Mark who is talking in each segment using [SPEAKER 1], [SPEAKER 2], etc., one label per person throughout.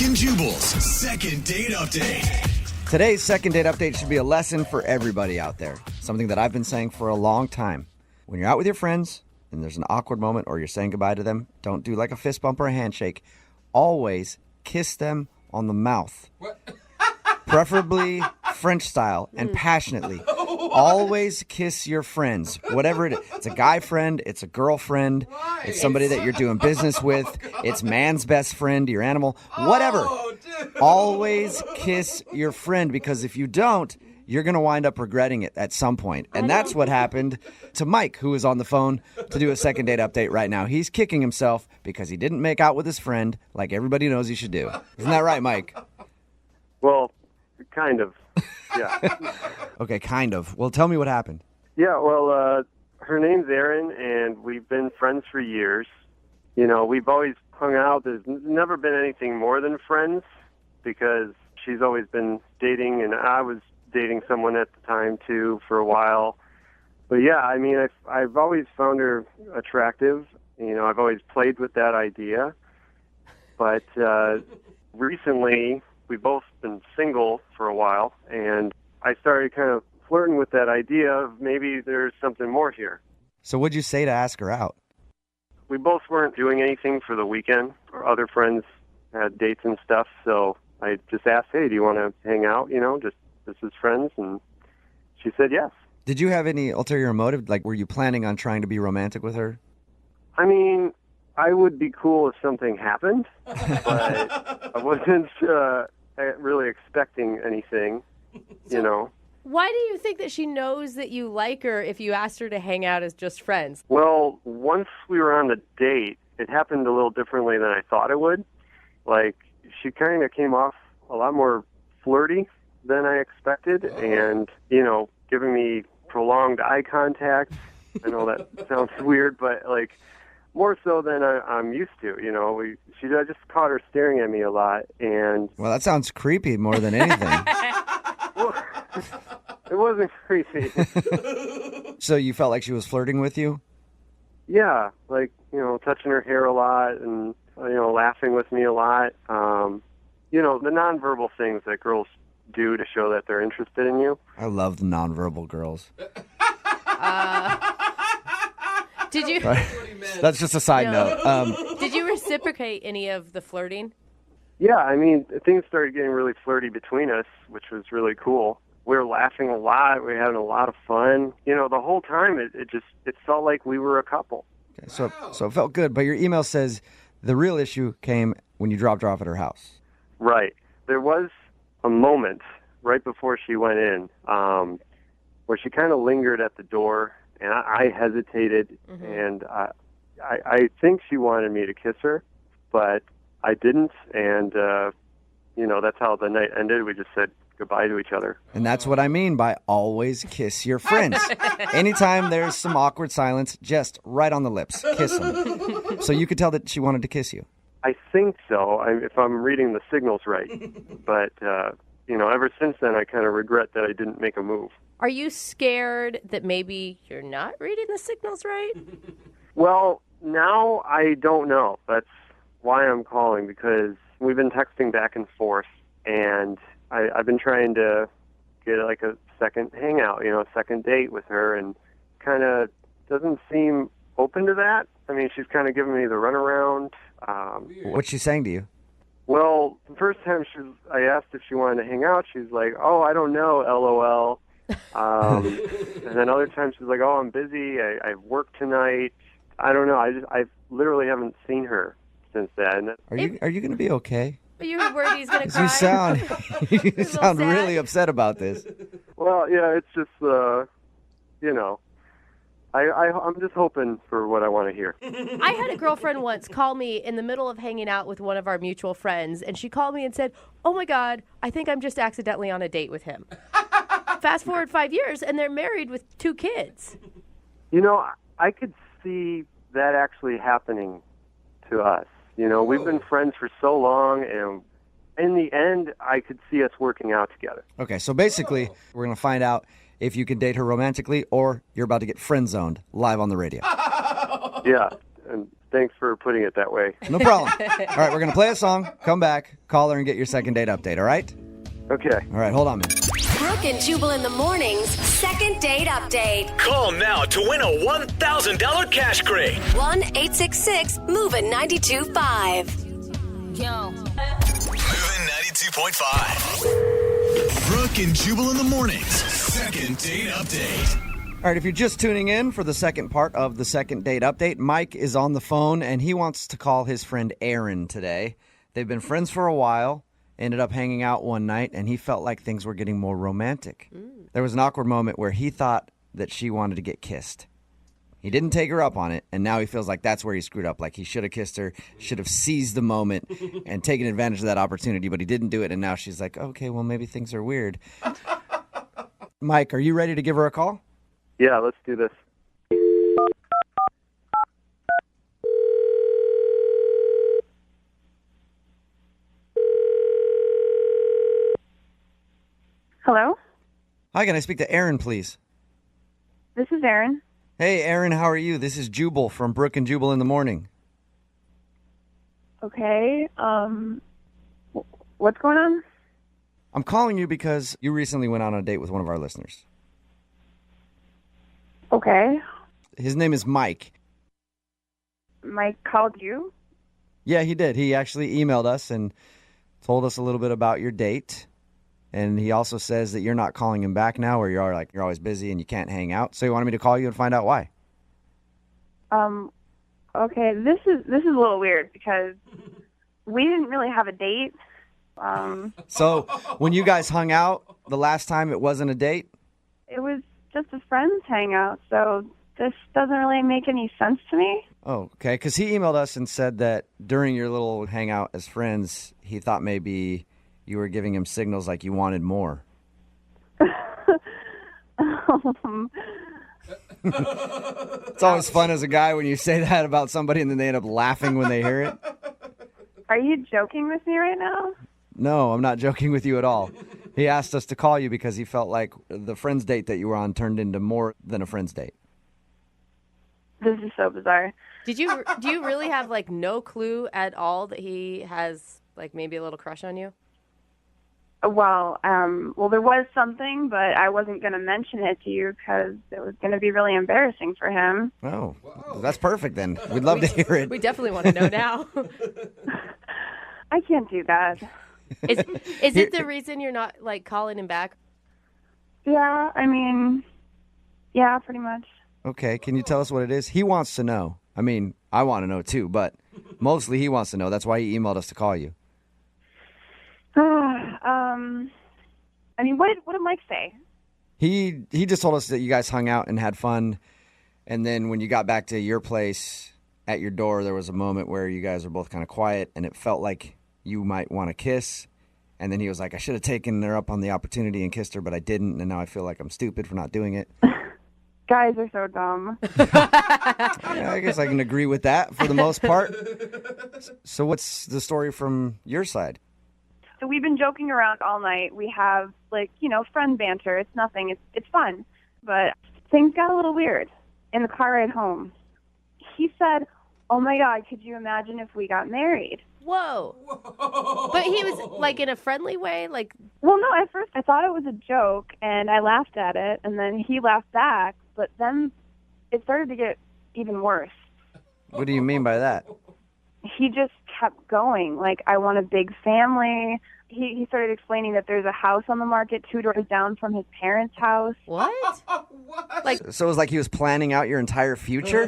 [SPEAKER 1] and Jubal's second date update.
[SPEAKER 2] Today's second date update should be a lesson for everybody out there. Something that I've been saying for a long time. When you're out with your friends and there's an awkward moment or you're saying goodbye to them, don't do like a fist bump or a handshake. Always kiss them on the mouth. What? Preferably French style and passionately. Always kiss your friends, whatever it is. It's a guy friend, it's a girlfriend, it's somebody that you're doing business with, it's man's best friend, your animal, whatever. Always kiss your friend, because if you don't, you're going to wind up regretting it at some point. And that's what happened to Mike, who is on the phone to do a second date update right now. He's kicking himself because he didn't make out with his friend like everybody knows he should do. Isn't that right, Mike?
[SPEAKER 3] Well, kind of. Yeah.
[SPEAKER 2] Okay, kind of. Well, tell me what happened.
[SPEAKER 3] Yeah, well, her name's Erin, and we've been friends for years. You know, we've always hung out. There's never been anything more than friends because she's always been dating, and I was dating someone at the time, too, for a while. But, yeah, I mean, I've always found her attractive. You know, I've always played with that idea. But recently, we've both been single for a while, and I started kind of flirting with that idea of maybe there's something more here.
[SPEAKER 2] So what'd you say to ask her out?
[SPEAKER 3] We both weren't doing anything for the weekend. Our other friends had dates and stuff, so I just asked, hey, do you want to hang out, you know, just as friends? And she said yes. Did
[SPEAKER 2] you have any ulterior motive? Like, were you planning on trying to be romantic with her?
[SPEAKER 3] I mean, I would be cool if something happened, but I wasn't really expecting anything, you know.
[SPEAKER 4] Why do you think that she knows that you like her if you asked her to hang out as just friends?
[SPEAKER 3] Well, once we were on the date, it happened a little differently than I thought it would. Like, she kind of came off a lot more flirty than I expected, and, you know, giving me prolonged eye contact. I know that sounds weird, but, like, more so than I'm used to, you know. I just caught her staring at me a lot, and...
[SPEAKER 2] Well, that sounds creepy more than anything.
[SPEAKER 3] Well, it wasn't creepy.
[SPEAKER 2] So you felt like she was flirting with you?
[SPEAKER 3] Yeah, like, you know, touching her hair a lot and, you know, laughing with me a lot. You know, the nonverbal things that girls do to show that they're interested in you.
[SPEAKER 2] I love the nonverbal girls.
[SPEAKER 4] Did you?
[SPEAKER 2] That's just a side note.
[SPEAKER 4] Did you reciprocate any of the flirting?
[SPEAKER 3] Yeah, I mean, things started getting really flirty between us, which was really cool. We were laughing a lot. We were having a lot of fun. You know, the whole time it felt like we were a couple.
[SPEAKER 2] Okay, so it felt good, but your email says the real issue came when you dropped her off at her house.
[SPEAKER 3] Right. There was a moment right before she went in where she kind of lingered at the door, and I hesitated, and I think she wanted me to kiss her, but I didn't, and, you know, that's how the night ended. We just said goodbye to each other.
[SPEAKER 2] And that's what I mean by always kiss your friends. Anytime there's some awkward silence, just right on the lips, kiss them. So you could tell that she wanted to kiss you.
[SPEAKER 3] I think so, if I'm reading the signals right. But, you know, ever since then, I kind of regret that I didn't make a move.
[SPEAKER 4] Are you scared that maybe you're not reading the signals right?
[SPEAKER 3] Well, now I don't know. That's why I'm calling, because we've been texting back and forth, and I've been trying to get like a second hangout, you know, a second date with her, and kind of doesn't seem open to that. I mean, she's kind of giving me the runaround.
[SPEAKER 2] What's she saying to you?
[SPEAKER 3] Well, the first time I asked if she wanted to hang out, she's like, oh, I don't know, LOL. And then other times she's like, oh, I'm busy, I have work tonight. I don't know, I literally haven't seen her since then.
[SPEAKER 2] Are you going to be okay?
[SPEAKER 4] Are you worried he's going to cry?
[SPEAKER 2] You sound really upset about this.
[SPEAKER 3] Well, yeah, it's just, you know, I'm just hoping for what I want to hear.
[SPEAKER 4] I had a girlfriend once call me in the middle of hanging out with one of our mutual friends, and she called me and said, oh my God, I think I'm just accidentally on a date with him. Fast forward 5 years, and they're married with 2 kids.
[SPEAKER 3] You know, I could see that actually happening to us. You know, we've been friends for so long, and in the end, I could see us working out together.
[SPEAKER 2] Okay, so basically, we're going to find out if you can date her romantically or you're about to get friend-zoned live on the radio.
[SPEAKER 3] Yeah, and thanks for putting it that way.
[SPEAKER 2] No problem. All right, we're going to play a song, come back, Call her and get your second date update, all right?
[SPEAKER 3] Okay.
[SPEAKER 2] All right, hold on, man.
[SPEAKER 5] Brooke and Jubal in the mornings. Second date update.
[SPEAKER 1] Call now to win a $1,000 cash crate.
[SPEAKER 5] 1-866-MOVING-92.5. Yo.
[SPEAKER 1] Moving 92.5. Brooke and Jubal in the mornings. Second date update.
[SPEAKER 2] All right, if you're just tuning in for the second part of the second date update, Mike is on the phone, and he wants to call his friend Aaron today. They've been friends for a while, ended up hanging out one night, and he felt like things were getting more romantic. There was an awkward moment where he thought that she wanted to get kissed. He didn't take her up on it, and now he feels like that's where he screwed up. Like he should have kissed her, should have seized the moment and taken advantage of that opportunity, but he didn't do it, and now she's like, okay, well, maybe things are weird. Mike, are you ready to give her a call?
[SPEAKER 3] Yeah, let's do this.
[SPEAKER 6] Hello?
[SPEAKER 2] Hi, can I speak to Aaron, please?
[SPEAKER 6] This is Erin.
[SPEAKER 2] Hey, Aaron, how are you? This is Jubal from Brooke and Jubal in the morning.
[SPEAKER 6] Okay. What's going on?
[SPEAKER 2] I'm calling you because you recently went on a date with one of our listeners.
[SPEAKER 6] Okay.
[SPEAKER 2] His name is Mike.
[SPEAKER 6] Mike called you?
[SPEAKER 2] Yeah, he did. He actually emailed us and told us a little bit about your date. And he also says that you're not calling him back now, or you're always busy and you can't hang out. So he wanted me to call you and find out why.
[SPEAKER 6] Okay, this is a little weird because we didn't really have a date.
[SPEAKER 2] So when you guys hung out the last time, it wasn't a date?
[SPEAKER 6] It was just a friends hangout, so this doesn't really make any sense to me.
[SPEAKER 2] Oh, okay. Because he emailed us and said that during your little hangout as friends, he thought maybe you were giving him signals like you wanted more. It's always fun as a guy when you say that about somebody and then they end up laughing when they hear it.
[SPEAKER 6] Are you joking with me right now?
[SPEAKER 2] No, I'm not joking with you at all. He asked us to call you because he felt like the friend's date that you were on turned into more than a friend's date.
[SPEAKER 6] This is so bizarre.
[SPEAKER 4] Do you really have like no clue at all that he has like maybe a little crush on you?
[SPEAKER 6] Well, there was something, but I wasn't going to mention it to you because it was going to be really embarrassing for him.
[SPEAKER 2] Oh, that's perfect then. We'd love to hear it.
[SPEAKER 4] We definitely want to know now.
[SPEAKER 6] I can't do that.
[SPEAKER 4] Is it the reason you're not like calling him back?
[SPEAKER 6] Yeah, I mean, yeah, pretty much.
[SPEAKER 2] Okay, can you tell us what it is? He wants to know. I mean, I want to know too, but mostly he wants to know. That's why he emailed us to call you.
[SPEAKER 6] I mean, what did Mike say?
[SPEAKER 2] He just told us that you guys hung out and had fun, and then when you got back to your place at your door, there was a moment where you guys were both kind of quiet, and it felt like you might want to kiss. And then he was like, I should have taken her up on the opportunity and kissed her, but I didn't, and now I feel like I'm stupid for not doing it.
[SPEAKER 6] Guys are so dumb.
[SPEAKER 2] Yeah, I guess I can agree with that for the most part. So what's the story from your side?
[SPEAKER 6] So we've been joking around all night. We have, friend banter. It's nothing. It's fun. But things got a little weird in the car ride home. He said, oh, my God, could you imagine if we got married?
[SPEAKER 4] Whoa. But he was like in a friendly way? Like,
[SPEAKER 6] well, no, at first I thought it was a joke, and I laughed at it, and then he laughed back. But then it started to get even worse.
[SPEAKER 2] What do you mean by that?
[SPEAKER 6] He just kept going. Like, I want a big family. He started explaining that there's a house on the market 2 doors down from his parents' house.
[SPEAKER 4] what? Like,
[SPEAKER 2] So it was like he was planning out your entire future?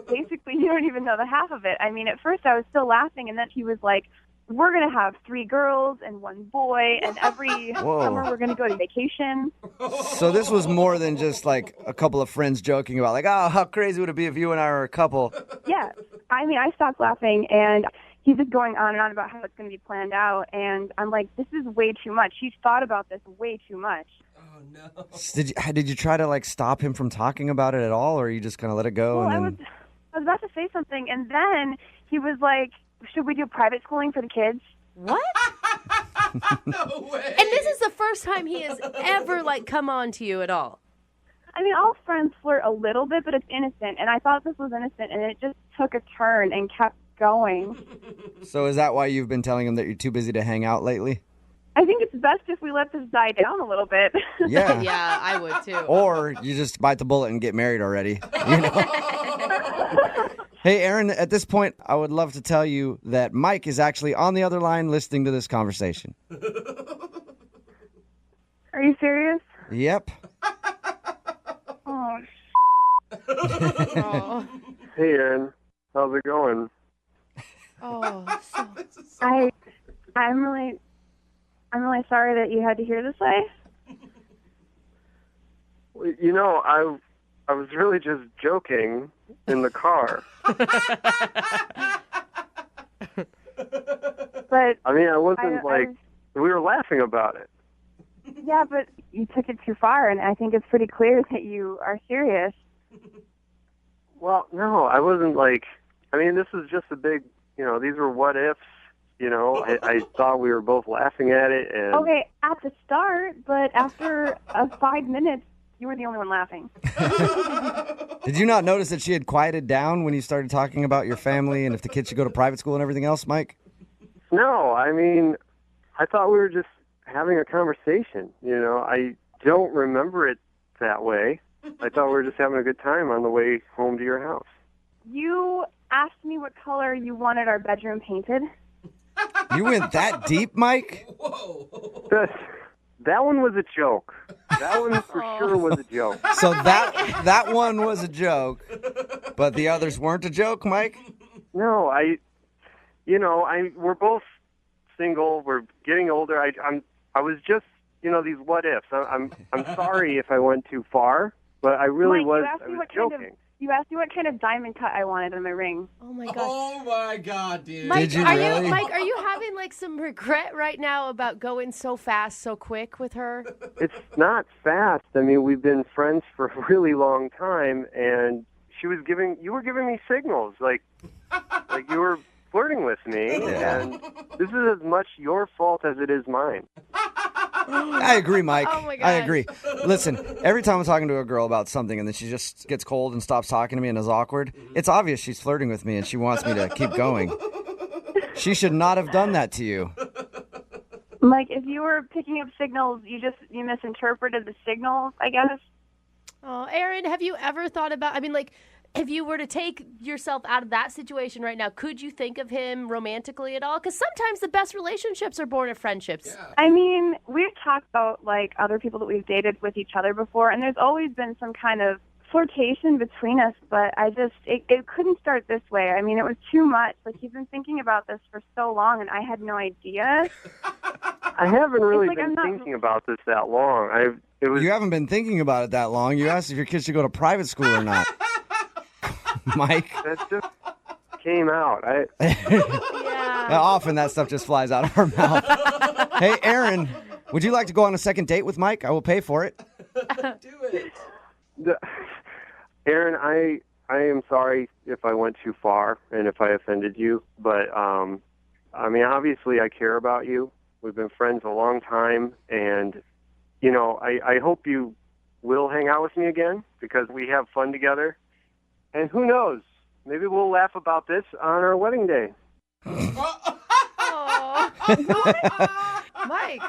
[SPEAKER 6] Basically, you don't even know the half of it. I mean, at first I was still laughing, and then he was like, we're going to have 3 girls and 1 boy, and every summer we're going to go to vacation.
[SPEAKER 2] So this was more than just like a couple of friends joking about like, oh, how crazy would it be if you and I were a couple?
[SPEAKER 6] Yeah. I mean, I stopped laughing, and he's just going on and on about how it's going to be planned out, and I'm like, this is way too much. He's thought about this way too much.
[SPEAKER 7] Oh, no.
[SPEAKER 2] Did you try to like stop him from talking about it at all, or are you just going to let it go?
[SPEAKER 6] Well,
[SPEAKER 2] and then...
[SPEAKER 6] I was about to say something, and then he was like, should we do private schooling for the kids?
[SPEAKER 4] what?
[SPEAKER 7] No way.
[SPEAKER 4] And this is the first time he has ever like come on to you at all.
[SPEAKER 6] I mean, all friends flirt a little bit, but it's innocent, and I thought this was innocent, and it just took a turn and kept going.
[SPEAKER 2] So is that why you've been telling him that you're too busy to hang out lately?
[SPEAKER 6] I think it's best if we let this die down a little bit.
[SPEAKER 2] Yeah.
[SPEAKER 4] Yeah, I would too.
[SPEAKER 2] Or you just bite the bullet and get married already. You know? Hey, Aaron, at this point, I would love to tell you that Mike is actually on the other line listening to this conversation.
[SPEAKER 6] Are you serious?
[SPEAKER 2] Yep.
[SPEAKER 6] Oh,
[SPEAKER 4] Oh,
[SPEAKER 3] Hey, Aaron. How's it going?
[SPEAKER 4] so
[SPEAKER 6] I'm really sorry that you had to hear this way.
[SPEAKER 3] You know, I was really just joking in the car.
[SPEAKER 6] But
[SPEAKER 3] I mean, I wasn't we were laughing about it.
[SPEAKER 6] yeah, but you took it too far, and I think it's pretty clear that you are serious.
[SPEAKER 3] Well, no, I wasn't I mean, this is just a big, these were what ifs. I thought we were both laughing at it. And
[SPEAKER 6] Okay, at the start, but after 5 minutes, you were the only one laughing.
[SPEAKER 2] Did you not notice that she had quieted down when you started talking about your family and if the kids should go to private school and everything else, Mike?
[SPEAKER 3] No, I mean, I thought we were just having a conversation. I don't remember it that way. I thought we were just having a good time on the way home to your house.
[SPEAKER 6] You asked me what color you wanted our bedroom painted.
[SPEAKER 2] You went that deep, Mike?
[SPEAKER 7] Whoa.
[SPEAKER 3] That one was a joke. That one for sure was a joke.
[SPEAKER 2] So that one was a joke, but the others weren't a joke, Mike?
[SPEAKER 3] No, we're both single. We're getting older. I was just, these what ifs. I'm sorry if I went too far, but I really
[SPEAKER 6] Mike,
[SPEAKER 3] I was joking.
[SPEAKER 6] You asked me what kind of diamond cut I wanted on my ring.
[SPEAKER 4] Oh my gosh.
[SPEAKER 7] Oh my God, dude.
[SPEAKER 4] Mike,
[SPEAKER 2] Did you
[SPEAKER 4] are
[SPEAKER 2] really?
[SPEAKER 4] you Mike, are you having some regret right now about going so fast, so quick with her?
[SPEAKER 3] It's not fast. I mean, we've been friends for a really long time, and you were giving me signals, like you were flirting with me, and this is as much your fault as it is mine.
[SPEAKER 2] I agree, Mike.
[SPEAKER 4] Oh my
[SPEAKER 2] I
[SPEAKER 4] gosh.
[SPEAKER 2] agree. Listen, every time I'm talking to a girl about something and then she just gets cold and stops talking to me and is awkward, it's obvious she's flirting with me and she wants me to keep going. She should not have done that to you.
[SPEAKER 6] Mike, if you were picking up signals, you misinterpreted the signals, I guess.
[SPEAKER 4] Oh, Aaron, have you ever thought about, if you were to take yourself out of that situation right now, could you think of him romantically at all? Because sometimes the best relationships are born of friendships.
[SPEAKER 7] Yeah.
[SPEAKER 6] I mean, we've talked about other people that we've dated with each other before, and there's always been some kind of flirtation between us, but it couldn't start this way. I mean, it was too much. You've been thinking about this for so long, and I had no idea.
[SPEAKER 3] I haven't really
[SPEAKER 6] It's like
[SPEAKER 3] been
[SPEAKER 6] I'm not-
[SPEAKER 3] thinking about this that long.
[SPEAKER 2] You haven't been thinking about it that long. You asked if your kids should go to private school or not. Mike.
[SPEAKER 3] That just came out.
[SPEAKER 4] Yeah.
[SPEAKER 2] Often that stuff just flies out of our mouth. Hey, Aaron, would you like to go on a second date with Mike? I will pay for it.
[SPEAKER 7] Do it.
[SPEAKER 3] Aaron, I am sorry if I went too far and if I offended you, but I mean, obviously I care about you. We've been friends a long time, and I hope you will hang out with me again because we have fun together. And who knows? Maybe we'll laugh about this on our wedding day.
[SPEAKER 4] Oh. Mike.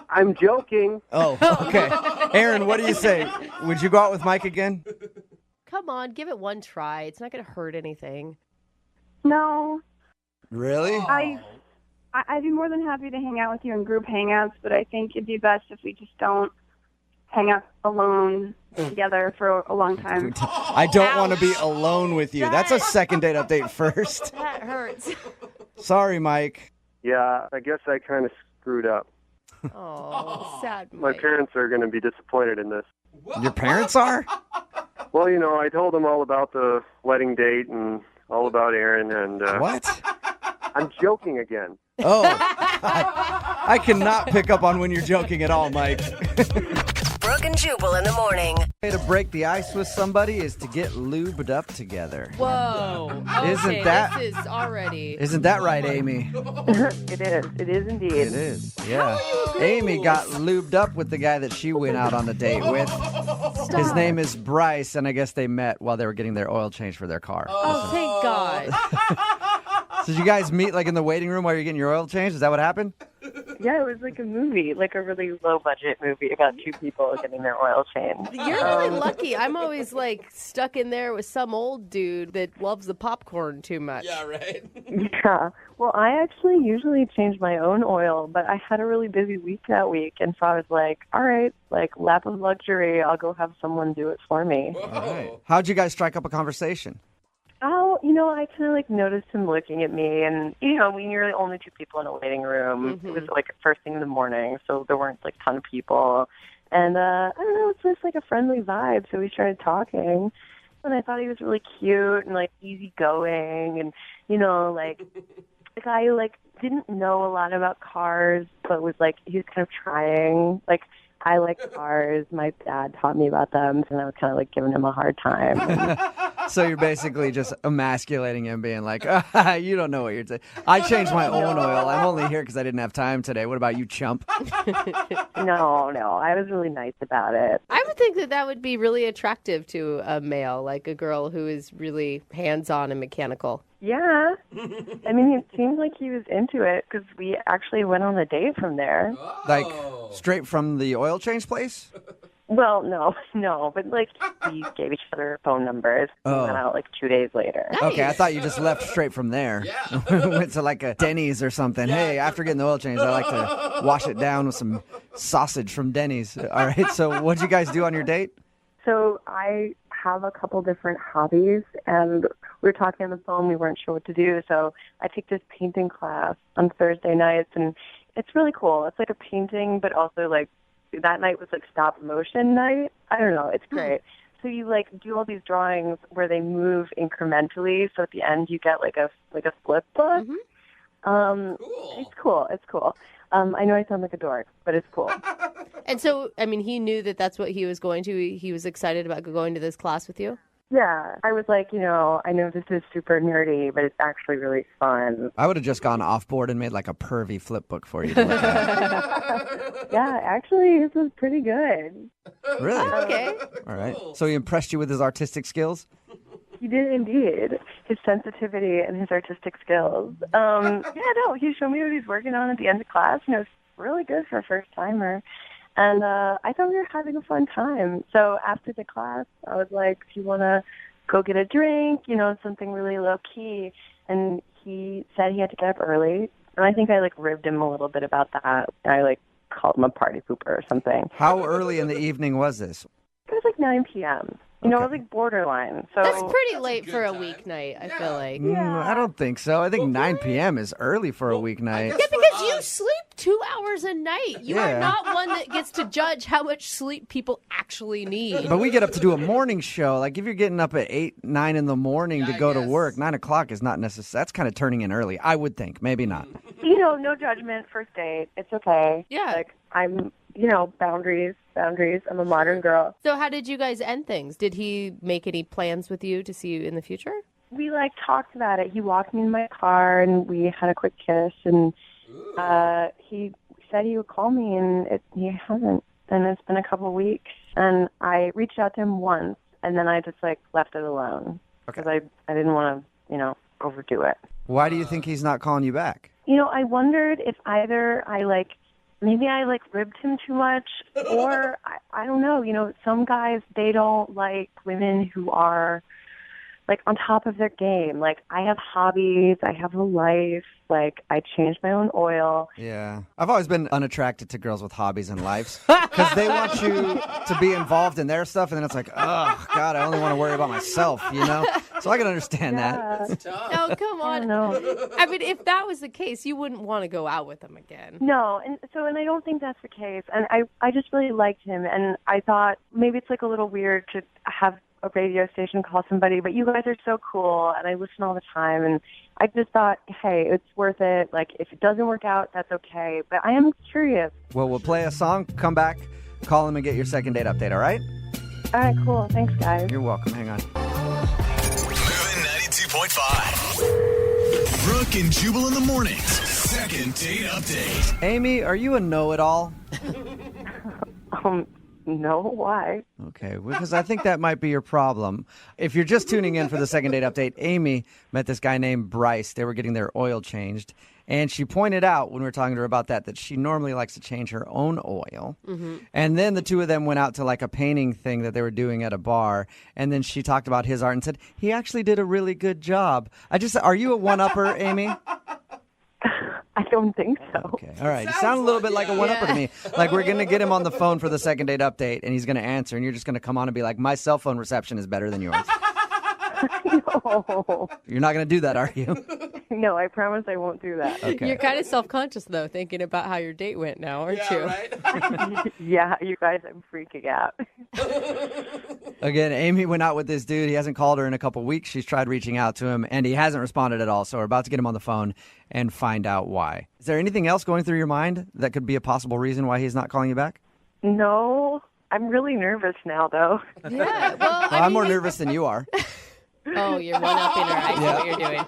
[SPEAKER 3] I'm joking.
[SPEAKER 2] Oh, okay. Aaron, what do you say? Would you go out with Mike again?
[SPEAKER 4] Come on, give it one try. It's not going to hurt anything.
[SPEAKER 6] No,
[SPEAKER 2] Really?
[SPEAKER 6] I'd be more than happy to hang out with you in group hangouts, but I think it'd be best if we just don't hang out alone together for a long time.
[SPEAKER 2] I don't want to be alone with you. That's a second date update first.
[SPEAKER 4] That hurts.
[SPEAKER 2] Sorry, Mike.
[SPEAKER 3] Yeah, I guess I kind of screwed up.
[SPEAKER 4] Oh, sad
[SPEAKER 3] My
[SPEAKER 4] Mike.
[SPEAKER 3] parents are going to be disappointed in this.
[SPEAKER 2] Your parents are?
[SPEAKER 3] Well, I told them all about the wedding date and all about Aaron, and
[SPEAKER 2] What?
[SPEAKER 3] I'm joking again.
[SPEAKER 2] Oh. I cannot pick up on when you're joking at all, Mike.
[SPEAKER 5] Brooke and Jubal in the morning.
[SPEAKER 2] Way to break the ice with somebody is to get lubed up together.
[SPEAKER 4] Whoa.
[SPEAKER 2] Isn't
[SPEAKER 4] Okay,
[SPEAKER 2] that-
[SPEAKER 4] This is already.
[SPEAKER 2] Isn't that right, Amy?
[SPEAKER 6] It is. It is indeed.
[SPEAKER 2] It is, yeah. Amy got lubed up with the guy that she went out on a date with. His name is Bryce, and I guess they met while they were getting their oil change for their car.
[SPEAKER 4] Oh, thank God.
[SPEAKER 2] So did you guys meet like in the waiting room while you're getting your oil changed? Is that what happened?
[SPEAKER 8] Yeah, it was like a movie, like a really low-budget movie about two people getting their oil changed.
[SPEAKER 4] You're really lucky. I'm always like stuck in there with some old dude that loves the popcorn too much.
[SPEAKER 7] Yeah, right.
[SPEAKER 8] Yeah. Well, I actually usually change my own oil, but I had a really busy week that week, and so I was like, all right, like lap of luxury, I'll go have someone do it for me.
[SPEAKER 7] Whoa.
[SPEAKER 2] All right. How'd you guys strike up a conversation?
[SPEAKER 8] Oh, I kind of like noticed him looking at me, and when you're the only two people in a waiting room, it was like first thing in the morning, so there weren't like a ton of people, and I don't know, it's just like a friendly vibe. So we started talking, and I thought he was really cute and like easygoing, and like the guy like didn't know a lot about cars, but was like he was kind of trying. Like I like cars, my dad taught me about them, and I was kind of like giving him a hard time.
[SPEAKER 2] So you're basically just emasculating him, being like, you don't know what you're saying. I changed my own oil. I'm only here because I didn't have time today. What about you, chump?
[SPEAKER 8] No, I was really nice about it.
[SPEAKER 4] I would think that would be really attractive to a male, like a girl who is really hands-on and mechanical.
[SPEAKER 8] Yeah. I mean, it seemed like he was into it because we actually went on a date from there.
[SPEAKER 2] Like straight from the oil change place?
[SPEAKER 8] Well, no, but like we gave each other phone numbers and went out like 2 days later.
[SPEAKER 2] Okay, I thought you just left straight from there.
[SPEAKER 7] Yeah.
[SPEAKER 2] Went to like a Denny's or something. Hey, after getting the oil change, I like to wash it down with some sausage from Denny's. All right, so what'd you guys do on your date?
[SPEAKER 8] So I have a couple different hobbies, and we were talking on the phone. We weren't sure what to do, so I take this painting class on Thursday nights, and it's really cool. It's like a painting, but also like that night was like stop motion night. I don't know. It's great. So you like do all these drawings where they move incrementally. So at the end you get like a flip book.
[SPEAKER 7] Cool.
[SPEAKER 8] It's cool. I know I sound like a dork, but it's cool.
[SPEAKER 4] And so, I mean, he knew that that's what he was going to. He was excited about going to this class with you?
[SPEAKER 8] Yeah, I was like, I know this is super nerdy, but it's actually really fun.
[SPEAKER 2] I would have just gone off board and made like a pervy flip book for you to look at.
[SPEAKER 8] Yeah, actually, this was pretty good.
[SPEAKER 2] Really?
[SPEAKER 4] Okay.
[SPEAKER 2] All right. So he impressed you with his artistic skills?
[SPEAKER 8] He did indeed. His sensitivity and his artistic skills. He showed me what he's working on at the end of class, and it was really good for a first-timer. And I thought we were having a fun time. So after the class, I was like, do you want to go get a drink, something really low-key? And he said he had to get up early. And I think I, ribbed him a little bit about that. And I, called him a party pooper or something.
[SPEAKER 2] How early in the evening was this?
[SPEAKER 8] It was 9 p.m. It was borderline. So
[SPEAKER 4] That's pretty late for a weeknight, I feel like.
[SPEAKER 2] I don't think so. I think 9 p.m. is early for a weeknight.
[SPEAKER 4] Yeah, because you sleep 2 hours a night. You are
[SPEAKER 2] Yeah.
[SPEAKER 4] not one that gets to judge how much sleep people actually need.
[SPEAKER 2] But we get up to do a morning show. Like if you're getting up at 8, 9 in the morning to go to work, 9 o'clock is not necessary. That's kind of turning in early. I would think. Maybe not.
[SPEAKER 8] no judgment, first date. It's okay.
[SPEAKER 4] Yeah.
[SPEAKER 8] I'm, boundaries. I'm a modern girl.
[SPEAKER 4] So how did you guys end things? Did he make any plans with you to see you in the future?
[SPEAKER 8] We talked about it. He walked me in my car and we had a quick kiss, and he said he would call me, and he hasn't. And it's been a couple weeks, and I reached out to him once, and then I just left it alone because I didn't want to overdo it.
[SPEAKER 2] Why do you think he's not calling you back?
[SPEAKER 8] I wondered if either maybe I ribbed him too much, or I don't know. Some guys, they don't like women who are on top of their game. I have hobbies, I have a life, I change my own oil.
[SPEAKER 2] Yeah. I've always been unattracted to girls with hobbies and lives because they want you to be involved in their stuff, and then it's oh, God, I only want to worry about myself, So I can understand that.
[SPEAKER 4] No, come on. I mean, if that was the case, you wouldn't want to go out with him again.
[SPEAKER 8] No, and I don't think that's the case. And I just really liked him, and I thought maybe it's a little weird to have a radio station call somebody, but you guys are so cool, and I listen all the time, and I just thought, hey, it's worth it. If it doesn't work out, that's okay. But I am curious.
[SPEAKER 2] Well, we'll play a song, come back, call him, and get your second date update, all right?
[SPEAKER 8] All right, cool. Thanks, guys.
[SPEAKER 2] You're welcome. Hang on.
[SPEAKER 1] Moving 92.5. Brooke and Jubal in the mornings. Second date update.
[SPEAKER 2] Amy, are you a know-it-all?
[SPEAKER 8] No, why?
[SPEAKER 2] Okay, because I think that might be your problem. If you're just tuning in for the second date update, Amy met this guy named Bryce. They were getting their oil changed. And she pointed out when we were talking to her about that she normally likes to change her own oil. Mm-hmm. And then the two of them went out to like a painting thing that they were doing at a bar. And then she talked about his art and said, he actually did a really good job. Are you a one-upper, Amy?
[SPEAKER 8] I don't think so.
[SPEAKER 2] Okay, all right. You sound a little bit like a one-upper to me. Like we're going to get him on the phone for the second date update, and he's going to answer, and you're just going to come on and be like, my cell phone reception is better than yours.
[SPEAKER 8] No.
[SPEAKER 2] You're not going to do that, are you?
[SPEAKER 8] No, I promise I won't do that.
[SPEAKER 2] Okay.
[SPEAKER 9] You're kind of self-conscious, though, thinking about how your date went now, aren't you?
[SPEAKER 7] Right?
[SPEAKER 8] Yeah, you guys, I'm freaking out.
[SPEAKER 2] Again, Amy went out with this dude. He hasn't called her in a couple weeks. She's tried reaching out to him, and he hasn't responded at all. So we're about to get him on the phone and find out why. Is there anything else going through your mind that could be a possible reason why he's not calling you back?
[SPEAKER 8] No, I'm really nervous now, though.
[SPEAKER 4] Yeah, well,
[SPEAKER 2] I'm more nervous than you are.
[SPEAKER 9] Oh, you're one-upping her. I see what you're doing.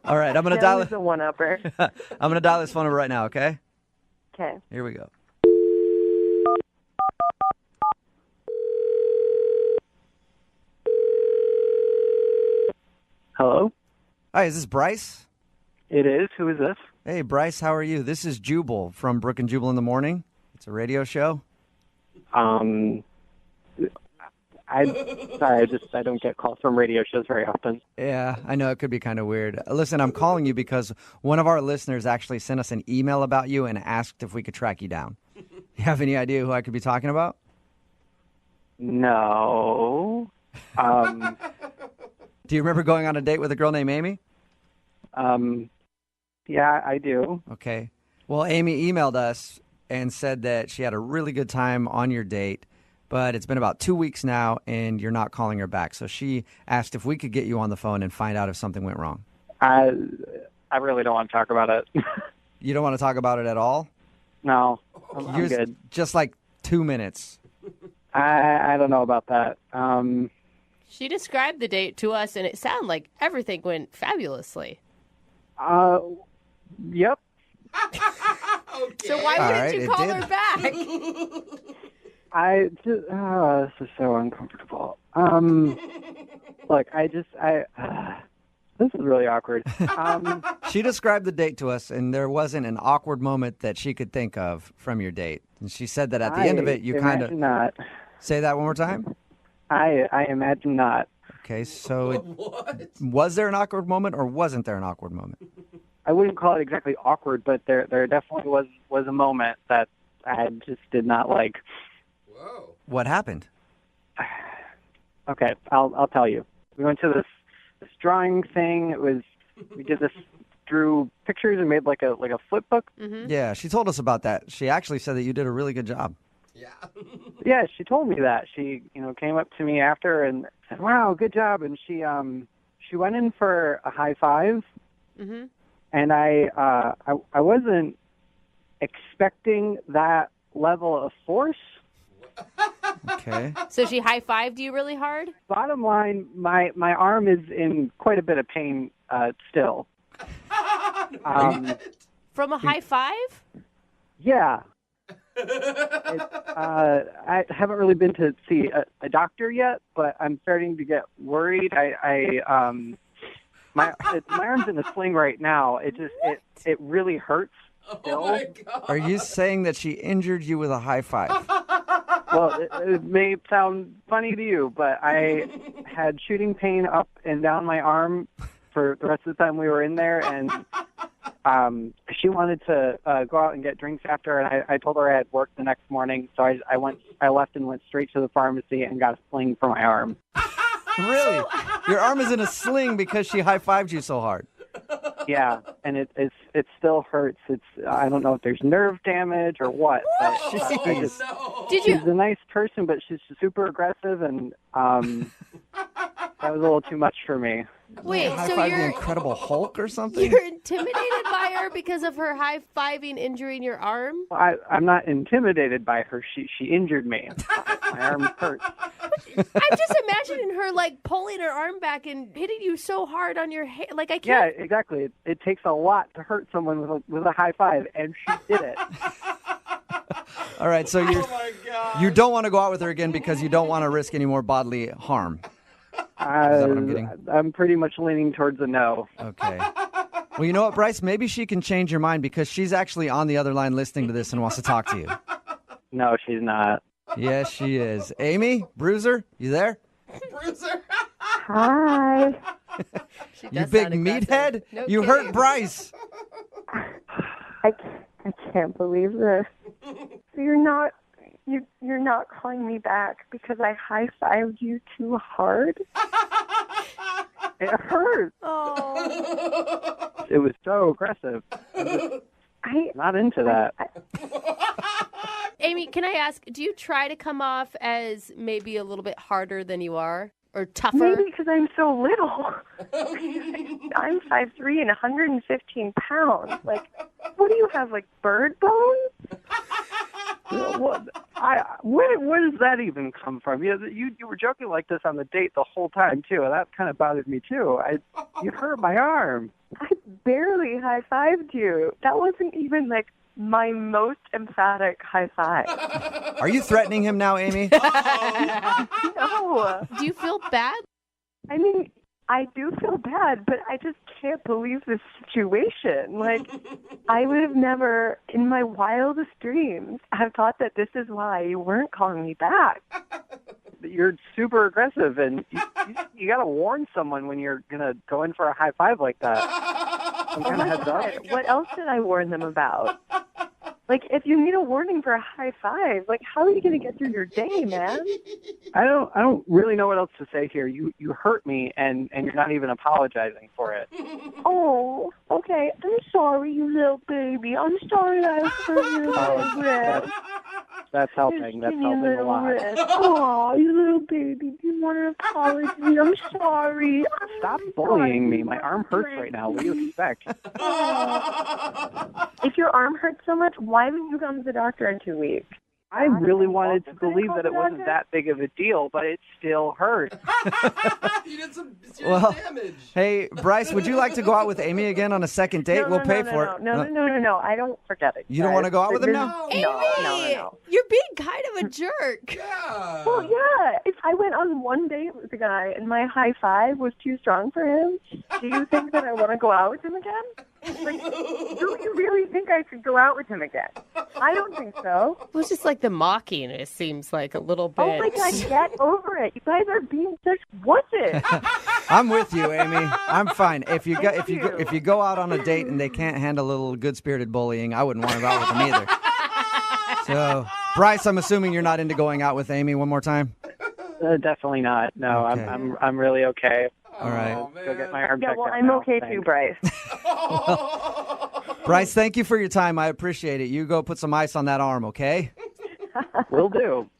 [SPEAKER 2] All right, I'm going to
[SPEAKER 8] That
[SPEAKER 2] dial
[SPEAKER 8] was a one-upper.
[SPEAKER 2] I'm going to dial this phone number right now, okay?
[SPEAKER 8] Okay.
[SPEAKER 2] Here we go.
[SPEAKER 3] Hello?
[SPEAKER 2] Hi, is this Bryce?
[SPEAKER 3] It is. Who is this?
[SPEAKER 2] Hey, Bryce, how are you? This is Jubal from Brooke and Jubal in the Morning. It's a radio show.
[SPEAKER 3] I don't get calls from radio shows very often.
[SPEAKER 2] Yeah, I know it could be kind of weird. Listen, I'm calling you because one of our listeners actually sent us an email about you and asked if we could track you down. You have any idea who I could be talking about?
[SPEAKER 3] No.
[SPEAKER 2] Do you remember going on a date with a girl named Amy?
[SPEAKER 3] Yeah, I do.
[SPEAKER 2] Okay. Well, Amy emailed us and said that she had a really good time on your date, but it's been about 2 weeks now and you're not calling her back. So she asked if we could get you on the phone and find out if something went wrong.
[SPEAKER 3] I really don't want to talk about it.
[SPEAKER 2] You don't want to talk about it at all?
[SPEAKER 3] No, I'm good.
[SPEAKER 2] Just like 2 minutes.
[SPEAKER 3] I don't know about that.
[SPEAKER 9] She described the date to us, and it sounded like everything went fabulously.
[SPEAKER 3] Yep.
[SPEAKER 7] Okay.
[SPEAKER 9] So why
[SPEAKER 2] All
[SPEAKER 9] wouldn't
[SPEAKER 2] right,
[SPEAKER 9] you
[SPEAKER 2] it
[SPEAKER 9] call
[SPEAKER 2] did.
[SPEAKER 9] her back?
[SPEAKER 3] I just, this is so uncomfortable. Look, this is really awkward.
[SPEAKER 2] She described the date to us, and there wasn't an awkward moment that she could think of from your date. And she said that at the end of it, you kind of...
[SPEAKER 3] imagine not.
[SPEAKER 2] Say that one more time?
[SPEAKER 3] I imagine not.
[SPEAKER 2] Okay, so
[SPEAKER 7] What?
[SPEAKER 2] was there an awkward moment or wasn't there an awkward moment?
[SPEAKER 3] I wouldn't call it exactly awkward, but there definitely was a moment that I just did not like.
[SPEAKER 7] Whoa.
[SPEAKER 2] What happened?
[SPEAKER 3] Okay, I'll tell you. We went to this drawing thing. We did this, drew pictures and made like a flip book.
[SPEAKER 9] Mm-hmm.
[SPEAKER 2] Yeah, she told us about that. She actually said that you did a really good job.
[SPEAKER 7] Yeah.
[SPEAKER 3] Yeah, she told me that. She came up to me after and said, "Wow, good job." And she went in for a high five.
[SPEAKER 9] Mm-hmm.
[SPEAKER 3] And I wasn't expecting that level of force.
[SPEAKER 2] Okay.
[SPEAKER 9] So she high-fived you really hard?
[SPEAKER 3] Bottom line, my arm is in quite a bit of pain still.
[SPEAKER 9] From a high five?
[SPEAKER 3] Yeah. I haven't really been to see a doctor yet, but I'm starting to get worried. My arm's in a sling right now. It really hurts still.
[SPEAKER 7] Oh my God.
[SPEAKER 2] Are you saying that she injured you with a high five?
[SPEAKER 3] Well, it may sound funny to you, but I had shooting pain up and down my arm for the rest of the time we were in there, and she wanted to go out and get drinks after, and I told her I had work the next morning, so I left and went straight to the pharmacy and got a sling for my arm.
[SPEAKER 2] Really? Your arm is in a sling because she high-fived you so hard.
[SPEAKER 3] Yeah, and it still hurts. I don't know if there's nerve damage or what. But,
[SPEAKER 2] Jeez.
[SPEAKER 7] No.
[SPEAKER 9] Did you?
[SPEAKER 3] she's a nice person, but she's super aggressive, and that was a little too much for me.
[SPEAKER 9] Wait, so
[SPEAKER 2] High-five the
[SPEAKER 9] you're
[SPEAKER 2] Incredible Hulk or something?
[SPEAKER 9] you're intimidated by her because of her high-fiving injuring your arm?
[SPEAKER 3] I'm not intimidated by her. She injured me. My arm hurt.
[SPEAKER 9] I'm just imagining her like pulling her arm back and hitting you so hard on your head. Like I
[SPEAKER 3] Yeah,
[SPEAKER 9] can't.
[SPEAKER 3] exactly. It takes a lot to hurt someone with a high five, and she did it.
[SPEAKER 2] All right, so you don't want to go out with her again because you don't want to risk any more bodily harm. Is that what I'm getting?
[SPEAKER 3] I'm pretty much leaning towards a no.
[SPEAKER 2] Okay. Well, you know what, Bryce? Maybe she can change your mind because she's actually on the other line listening to this and wants to talk to you.
[SPEAKER 3] No, she's not.
[SPEAKER 2] Yes, she is. Amy, Bruiser, you there?
[SPEAKER 7] Bruiser.
[SPEAKER 8] Hi.
[SPEAKER 2] You big meathead?
[SPEAKER 4] No
[SPEAKER 2] You
[SPEAKER 4] kidding.
[SPEAKER 2] hurt Bryce.
[SPEAKER 8] I can't believe this. So you're not calling me back because I high-fived you too hard?
[SPEAKER 3] It hurt.
[SPEAKER 4] Oh.
[SPEAKER 3] It was so aggressive.
[SPEAKER 8] I
[SPEAKER 3] Not into that.
[SPEAKER 4] Amy, can I ask, do you try to come off as maybe a little bit harder than you are? Or tougher?
[SPEAKER 8] Maybe because I'm so little. I'm 5'3" and 115 pounds. Like, what do you have, like bird bones?
[SPEAKER 3] Where does that even come from? You were joking like this on the date the whole time too. That kind of bothered me too. You hurt my arm.
[SPEAKER 8] I barely high-fived you. That wasn't even, like, my most emphatic high five.
[SPEAKER 2] Are you threatening him now, Amy?
[SPEAKER 8] No.
[SPEAKER 4] Do you feel bad?
[SPEAKER 8] I mean, I do feel bad, but I just can't believe this situation. Like, I would have never, in my wildest dreams, have thought that this is why you weren't calling me back.
[SPEAKER 3] You're super aggressive, and you got to warn someone when you're gonna go in for a high five like that. Some kind of heads up.
[SPEAKER 8] What else did I warn them about? Like, if you need a warning for a high five, like, how are you going to get through your day, man?
[SPEAKER 3] I don't really know what else to say here. You hurt me, and you're not even apologizing for it.
[SPEAKER 8] Oh, okay. I'm sorry, you little baby. I'm sorry I hurt your little wrist.
[SPEAKER 3] That's helping. That's helping a lot.
[SPEAKER 8] Oh, you little baby. Do you want an apology? I'm sorry.
[SPEAKER 3] Stop bullying me. My arm hurts right now. What do you expect?
[SPEAKER 8] If your arm hurts so much, why haven't you gone to the doctor in 2 weeks?
[SPEAKER 3] I really wanted to believe that it wasn't that big of a deal, but it still hurt.
[SPEAKER 7] You did some serious damage.
[SPEAKER 2] Hey, Bryce, would you like to go out with Amy again on a second date? We'll pay for it.
[SPEAKER 8] No. I don't forget it.
[SPEAKER 2] You don't want to go out with him now?
[SPEAKER 8] No.
[SPEAKER 4] You're being kind of a jerk.
[SPEAKER 7] Yeah.
[SPEAKER 8] Well, yeah. If I went on one date with a guy and my high five was too strong for him, do you think that I want to go out with him again? Like, do you really think I should go out with him again? I don't think so.
[SPEAKER 4] Well, it's just like the mocking, it seems like a little bit.
[SPEAKER 8] Oh my God, get over it. You guys are being such wusses.
[SPEAKER 2] I'm with you, Amy. I'm fine. If you go out on a date and they can't handle a little good-spirited bullying, I wouldn't want to go out with them either. So, Bryce, I'm assuming you're not into going out with Amy one more time?
[SPEAKER 3] Definitely not. No,
[SPEAKER 2] Okay.
[SPEAKER 3] I'm really okay.
[SPEAKER 2] All right.
[SPEAKER 3] Go get my arm checked out
[SPEAKER 8] I'm
[SPEAKER 3] now.
[SPEAKER 8] okay
[SPEAKER 3] Thanks.
[SPEAKER 8] too, Bryce.
[SPEAKER 2] Bryce, thank you for your time. I appreciate it. You go put some ice on that arm, okay?
[SPEAKER 3] Will do.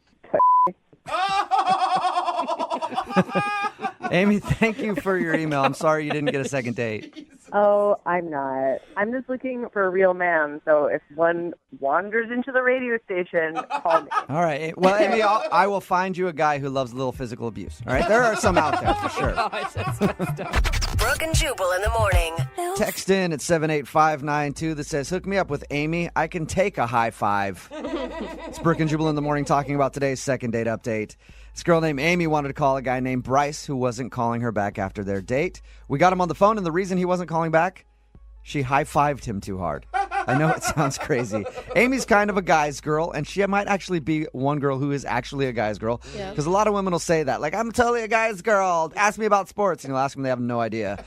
[SPEAKER 2] Amy, thank you for your email. I'm sorry you didn't get a second date.
[SPEAKER 8] Oh, I'm not. I'm just looking for a real man. So if one wanders into the radio station, call me.
[SPEAKER 2] All right. Well, Amy, I will find you a guy who loves a little physical abuse. All right? There are some out there for sure.
[SPEAKER 4] Gosh, that's messed up.
[SPEAKER 5] Brooke and Jubal in the morning.
[SPEAKER 2] Text in at 78592 that says, hook me up with Amy. I can take a high five. It's Brooke and Jubal in the morning talking about today's second date update. This girl named Amy wanted to call a guy named Bryce who wasn't calling her back after their date. We got him on the phone, and the reason he wasn't calling back, she high-fived him too hard. I know it sounds crazy. Amy's kind of a guy's girl, and she might actually be one girl who is actually a guy's girl. Because a lot of women will say that. Like, I'm totally a guy's girl. Ask me about sports. And you'll ask them, they have no idea.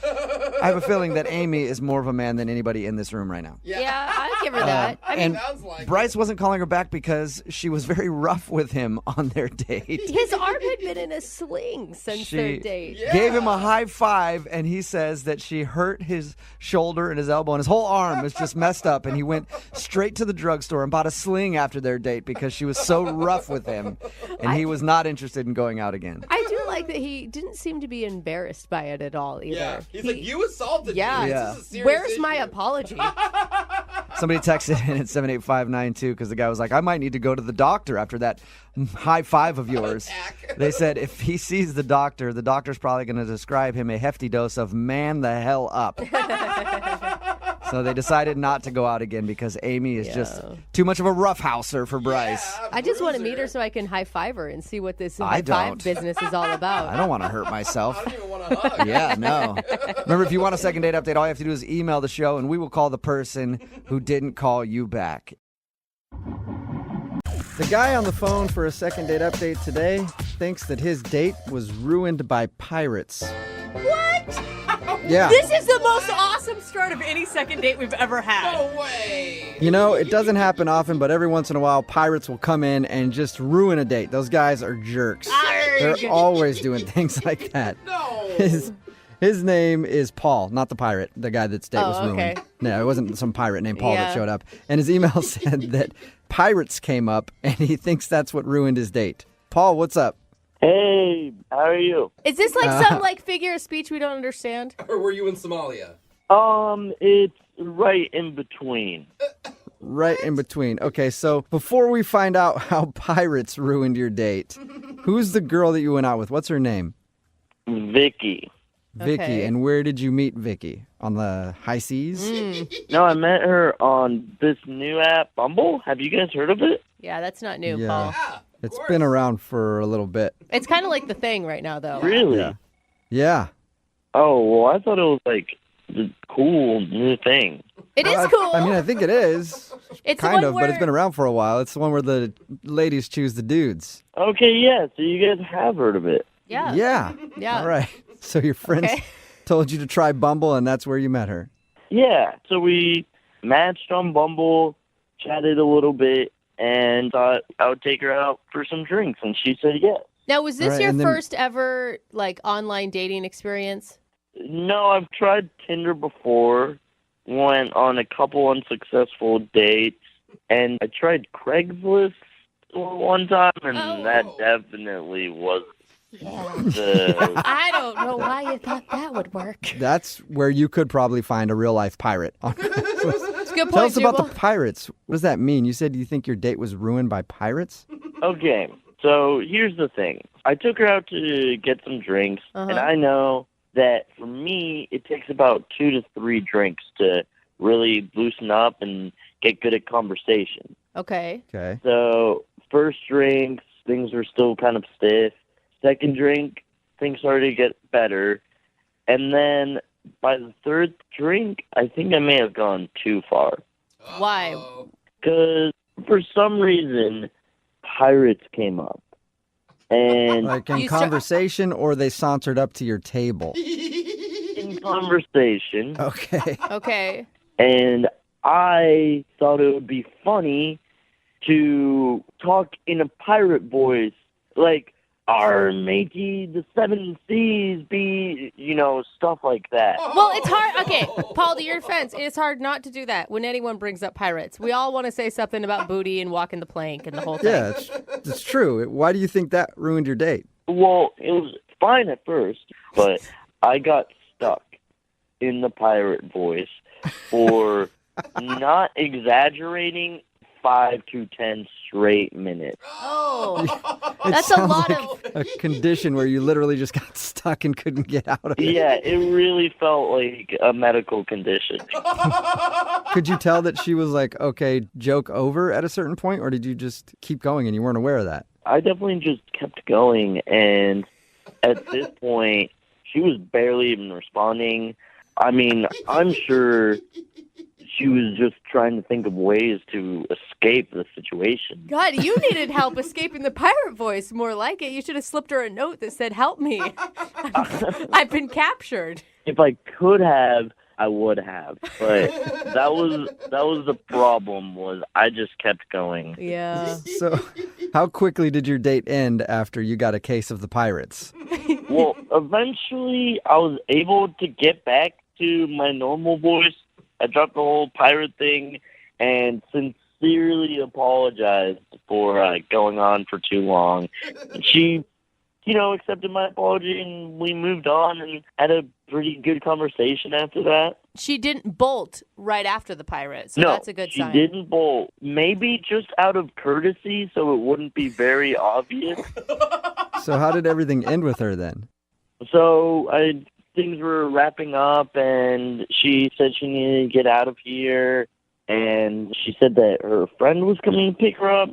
[SPEAKER 2] I have a feeling that Amy is more of a man than anybody in this room right now.
[SPEAKER 4] Yeah, I'd give her that. I mean,
[SPEAKER 2] And
[SPEAKER 7] sounds like
[SPEAKER 2] Bryce wasn't calling her back because she was very rough with him on their date.
[SPEAKER 4] his arm had been in a sling since their
[SPEAKER 2] She
[SPEAKER 4] date.
[SPEAKER 2] gave him a high five, and he says that she hurt his shoulder and his elbow, and his whole arm is just messed up, and he went straight to the drugstore and bought a sling after their date because she was so rough with him, and he was not interested in going out again.
[SPEAKER 4] I do like that he didn't seem to be embarrassed by it at all either.
[SPEAKER 7] Yeah. He's like, you assaulted
[SPEAKER 4] Yeah.
[SPEAKER 7] me.
[SPEAKER 2] Yeah.
[SPEAKER 7] This is a serious
[SPEAKER 4] Where's my
[SPEAKER 7] issue."
[SPEAKER 4] apology?
[SPEAKER 2] Somebody texted in at 78592 because the guy was like, I might need to go to the doctor after that high five of yours. They said if he sees the doctor's probably going to describe him a hefty dose of man the hell up. So they decided not to go out again because Amy is just too much of a roughhouser for Bryce.
[SPEAKER 4] I just want to meet her so I can high five her and see what this
[SPEAKER 2] I
[SPEAKER 4] high five
[SPEAKER 2] don't.
[SPEAKER 4] business is all about.
[SPEAKER 2] I don't want to hurt myself.
[SPEAKER 7] I don't even want to hug.
[SPEAKER 2] Yeah, no. Remember, if you want a second date update, all you have to do is email the show, and we will call the person who didn't call you back. The guy on the phone for a second date update today thinks that his date was ruined by pirates.
[SPEAKER 9] What?
[SPEAKER 2] Yeah.
[SPEAKER 9] This is the most awesome start of any second date we've ever had.
[SPEAKER 7] No way.
[SPEAKER 2] You know, it doesn't happen often, but every once in a while, pirates will come in and just ruin a date. Those guys are jerks. They're always doing things like that.
[SPEAKER 7] No.
[SPEAKER 2] His name is Paul, not the pirate, the guy that's date was ruined.
[SPEAKER 4] okay.
[SPEAKER 2] No, it wasn't some pirate named Paul that
[SPEAKER 4] Yeah.
[SPEAKER 2] showed up. And his email said that pirates came up, and he thinks that's what ruined his date. Paul, what's up?
[SPEAKER 10] Hey, how are you?
[SPEAKER 4] Is this like some like figure of speech we don't understand?
[SPEAKER 7] Or were you in Somalia?
[SPEAKER 10] It's right in between.
[SPEAKER 2] Right in between. Okay, so before we find out how pirates ruined your date, who's the girl that you went out with? What's her name?
[SPEAKER 10] Vicky.
[SPEAKER 2] Vicky.
[SPEAKER 4] Okay.
[SPEAKER 2] And where did you meet Vicky? On the high seas?
[SPEAKER 10] No, I met her on this new app, Bumble. Have you guys heard of it?
[SPEAKER 4] Yeah, that's not new,
[SPEAKER 2] Yeah.
[SPEAKER 4] Paul.
[SPEAKER 7] Yeah.
[SPEAKER 2] It's been around for a little bit.
[SPEAKER 4] It's kind of like the thing right now, though.
[SPEAKER 10] Really?
[SPEAKER 2] Yeah. Yeah.
[SPEAKER 10] Oh, well, I thought it was like the cool new thing.
[SPEAKER 4] It is cool.
[SPEAKER 2] I mean, I think it is.
[SPEAKER 4] It's the
[SPEAKER 2] Kind
[SPEAKER 4] one
[SPEAKER 2] of, but it's been around for a while. It's the one where the ladies choose the dudes.
[SPEAKER 10] Okay, yeah, so you guys have heard of it.
[SPEAKER 4] Yeah.
[SPEAKER 2] Yeah.
[SPEAKER 4] Yeah.
[SPEAKER 2] All right. So your friends
[SPEAKER 4] Okay.
[SPEAKER 2] told you to try Bumble, and that's where you met her.
[SPEAKER 10] Yeah, so we matched on Bumble, chatted a little bit, and thought I would take her out for some drinks, and she said yes.
[SPEAKER 4] Now, was this
[SPEAKER 2] Right,
[SPEAKER 4] your
[SPEAKER 2] and then-
[SPEAKER 4] first ever like online dating experience?
[SPEAKER 10] No, I've tried Tinder before, went on a couple unsuccessful dates, and I tried Craigslist one time, and that definitely was the...
[SPEAKER 4] I don't know why you thought that would work.
[SPEAKER 2] That's where you could probably find a real life pirate.
[SPEAKER 4] It's a good
[SPEAKER 2] Tell
[SPEAKER 4] point,
[SPEAKER 2] us about
[SPEAKER 4] Jubal.
[SPEAKER 2] the pirates. What does that mean? You said you think your date was ruined by pirates?
[SPEAKER 10] Okay, so here's the thing. I took her out to get some drinks, and I know that for me, it takes about 2 to 3 drinks to really loosen up and get good at conversation.
[SPEAKER 4] Okay.
[SPEAKER 2] Okay.
[SPEAKER 10] So first drinks, things were still kind of stiff. Second drink, things started to get better. And then by the third drink, I think I may have gone too far.
[SPEAKER 4] Why?
[SPEAKER 10] Because for some reason, pirates came up. And
[SPEAKER 2] Like in
[SPEAKER 4] You
[SPEAKER 2] conversation, or they sauntered up to your table?
[SPEAKER 10] in conversation,
[SPEAKER 2] Okay.
[SPEAKER 4] Okay.
[SPEAKER 10] and I thought it would be funny to talk in a pirate voice, like, "Our matey, the 7 seas be," stuff like that.
[SPEAKER 4] Well, it's hard. Okay, Paul, to your defense, it's hard not to do that when anyone brings up pirates. We all want to say something about booty and walking the plank and the whole thing.
[SPEAKER 2] Yeah, it's true. Why do you think that ruined your date?
[SPEAKER 10] Well, it was fine at first, but I got stuck in the pirate voice for, not exaggerating, 5 to 10 straight minutes.
[SPEAKER 4] Oh,
[SPEAKER 2] It
[SPEAKER 4] that's a
[SPEAKER 2] sounds
[SPEAKER 4] lot
[SPEAKER 2] like
[SPEAKER 4] of.
[SPEAKER 2] a condition where you literally just got stuck and couldn't get out of it.
[SPEAKER 10] Yeah, it really felt like a medical condition.
[SPEAKER 2] Could you tell that she was like, okay, joke over at a certain point, or did you just keep going and you weren't aware of that?
[SPEAKER 10] I definitely just kept going, and at this point, she was barely even responding. I mean, I'm sure she was just trying to think of ways to escape the situation.
[SPEAKER 4] God, you needed help escaping the pirate voice. More like it. You should have slipped her a note that said, "Help me. I've been captured."
[SPEAKER 10] If I could have, I would have, but that was the problem. Was I just kept going.
[SPEAKER 4] Yeah.
[SPEAKER 2] So, how quickly did your date end after you got a case of the pirates?
[SPEAKER 10] Well, eventually, I was able to get back to my normal voice. I dropped the whole pirate thing and sincerely apologized for going on for too long. She, accepted my apology, and we moved on and had a pretty good conversation after that.
[SPEAKER 4] She didn't bolt right after the pirate, so
[SPEAKER 10] No,
[SPEAKER 4] that's a good
[SPEAKER 10] she
[SPEAKER 4] sign.
[SPEAKER 10] didn't bolt. Maybe just out of courtesy, so it wouldn't be very obvious.
[SPEAKER 2] So, how did everything end with her then?
[SPEAKER 10] So I things were wrapping up, and she said she needed to get out of here, and she said that her friend was coming to pick her up.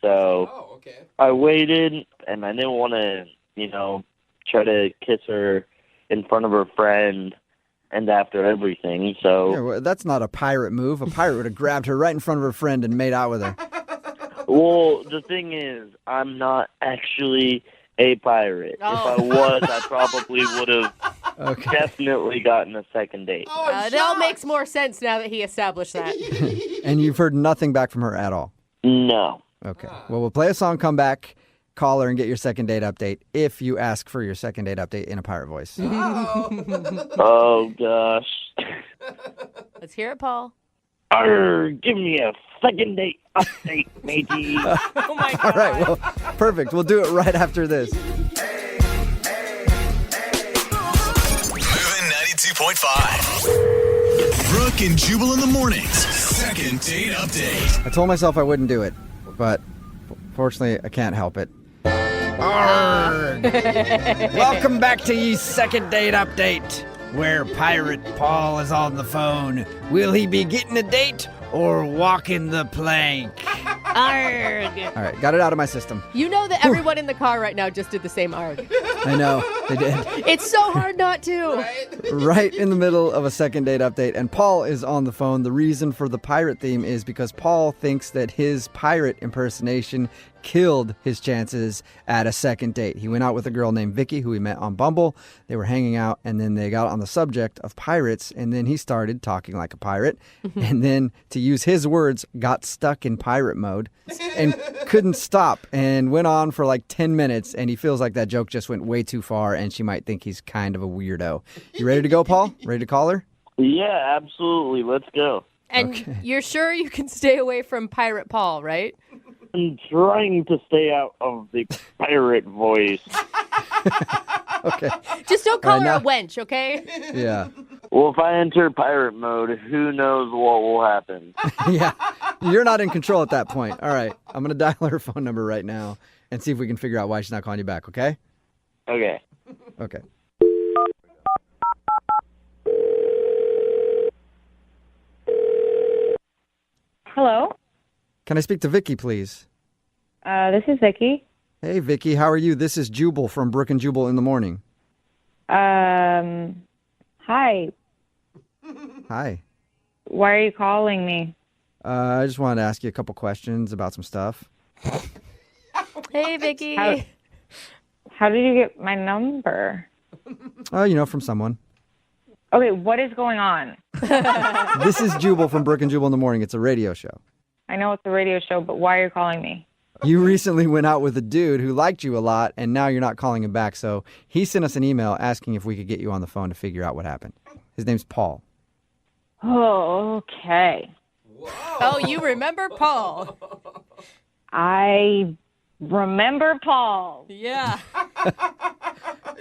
[SPEAKER 10] So I waited, and I didn't want to, try to kiss her in front of her friend and after everything. So
[SPEAKER 2] Yeah, well, that's not a pirate move. A pirate would have grabbed her right in front of her friend and made out with her.
[SPEAKER 10] Well, the thing is, I'm not actually a pirate. If I was, I probably would have definitely gotten a second date.
[SPEAKER 4] It all makes more sense now that he established that.
[SPEAKER 2] And you've heard nothing back from her at all?
[SPEAKER 10] No.
[SPEAKER 2] Okay. Well, we'll play a song, come back, call her, and get your second date update if you ask for your second date update in a pirate voice.
[SPEAKER 10] Oh, gosh.
[SPEAKER 4] Let's hear it, Paul.
[SPEAKER 10] Arr, give me a second date update, matey.
[SPEAKER 4] Oh, my God.
[SPEAKER 2] All right, well, perfect. We'll do it right after this.
[SPEAKER 1] Moving 92.5. Brooke and Jubal in the mornings. Second date update.
[SPEAKER 2] I told myself I wouldn't do it, but fortunately, I can't help it. Arrgh. Welcome back to ye second date update, where Pirate Paul is on the phone. Will he be getting a date or walking the plank?
[SPEAKER 4] Arg.
[SPEAKER 2] All right, got it out of my system.
[SPEAKER 4] You know that everyone in the car right now just did the same arg.
[SPEAKER 2] I know, they did.
[SPEAKER 4] It's so hard not to.
[SPEAKER 2] Right in the middle of a second date update, and Paul is on the phone. The reason for the pirate theme is because Paul thinks that his pirate impersonation killed his chances at a second date. He went out with a girl named Vicky, who he met on Bumble. They were hanging out, and then they got on the subject of pirates, and then he started talking like a pirate, and then, to use his words, got stuck in pirate mode and couldn't stop, and went on for like 10 minutes, and he feels like that joke just went way too far, and she might think he's kind of a weirdo. You ready to go, Paul? Ready to call her?
[SPEAKER 10] Yeah, absolutely. Let's go.
[SPEAKER 4] And you're sure you can stay away from Pirate Paul, right?
[SPEAKER 10] I'm trying to stay out of the pirate voice.
[SPEAKER 2] Okay.
[SPEAKER 4] Just don't call
[SPEAKER 2] Right,
[SPEAKER 4] her a
[SPEAKER 2] now-
[SPEAKER 4] wench, okay?
[SPEAKER 2] Yeah.
[SPEAKER 10] Well, if I enter pirate mode, who knows what will happen?
[SPEAKER 2] Yeah. You're not in control at that point. All right. I'm going to dial her phone number right now and see if we can figure out why she's not calling you back, okay?
[SPEAKER 10] Okay.
[SPEAKER 2] Okay.
[SPEAKER 6] Hello.
[SPEAKER 2] Can I speak to Vicky, please?
[SPEAKER 6] This is Vicky.
[SPEAKER 2] Hey, Vicky, how are you? This is Jubal from Brooke and Jubal in the morning.
[SPEAKER 6] Hi.
[SPEAKER 2] Hi.
[SPEAKER 6] Why are you calling me?
[SPEAKER 2] I just wanted to ask you a couple questions about some stuff.
[SPEAKER 4] Hey, Vicky.
[SPEAKER 6] How did you get my number?
[SPEAKER 2] Oh, from someone.
[SPEAKER 6] Okay, what is going on?
[SPEAKER 2] This is Jubal from Brooke and Jubal in the morning. It's a radio show.
[SPEAKER 6] I know it's a radio show, but why are you calling me?
[SPEAKER 2] You recently went out with a dude who liked you a lot, and now you're not calling him back. So he sent us an email asking if we could get you on the phone to figure out what happened. His name's Paul.
[SPEAKER 6] Oh, okay.
[SPEAKER 4] Oh, you remember Paul?
[SPEAKER 6] I remember Paul.
[SPEAKER 4] Yeah.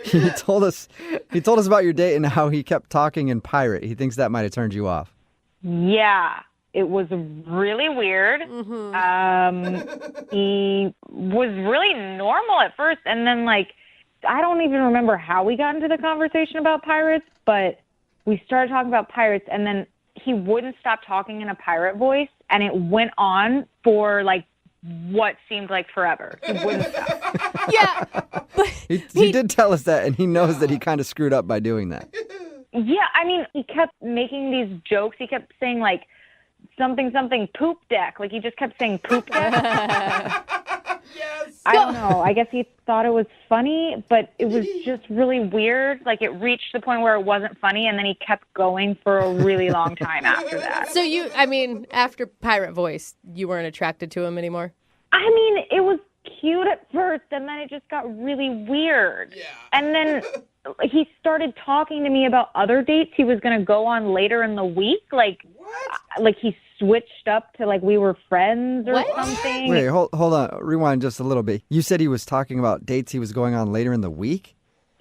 [SPEAKER 2] He told us about your date and how he kept talking in pirate. He thinks that might have turned you off.
[SPEAKER 6] Yeah, it was really weird. He was really normal at first, and then, I don't even remember how we got into the conversation about pirates, but we started talking about pirates, and then he wouldn't stop talking in a pirate voice, and it went on for, what seemed like forever. He wouldn't stop.
[SPEAKER 4] Yeah.
[SPEAKER 2] He did tell us that, and he knows that he kind of screwed up by doing that.
[SPEAKER 6] Yeah, I mean, he kept making these jokes. He kept saying, something, poop deck. He just kept saying poop deck.
[SPEAKER 7] Yes.
[SPEAKER 6] I don't know. I guess he thought it was funny, but it was just really weird. It reached the point where it wasn't funny, and then he kept going for a really long time after that.
[SPEAKER 4] So after Pirate Voice, you weren't attracted to him anymore?
[SPEAKER 6] I mean, it was cute at first, and then it just got really weird.
[SPEAKER 7] Yeah.
[SPEAKER 6] And then he started talking to me about other dates he was going to go on later in the week.
[SPEAKER 7] What?
[SPEAKER 6] He switched up to we were friends or
[SPEAKER 4] What?
[SPEAKER 6] something.
[SPEAKER 2] Wait, hold on. Rewind just a little bit. You said he was talking about dates he was going on later in the week?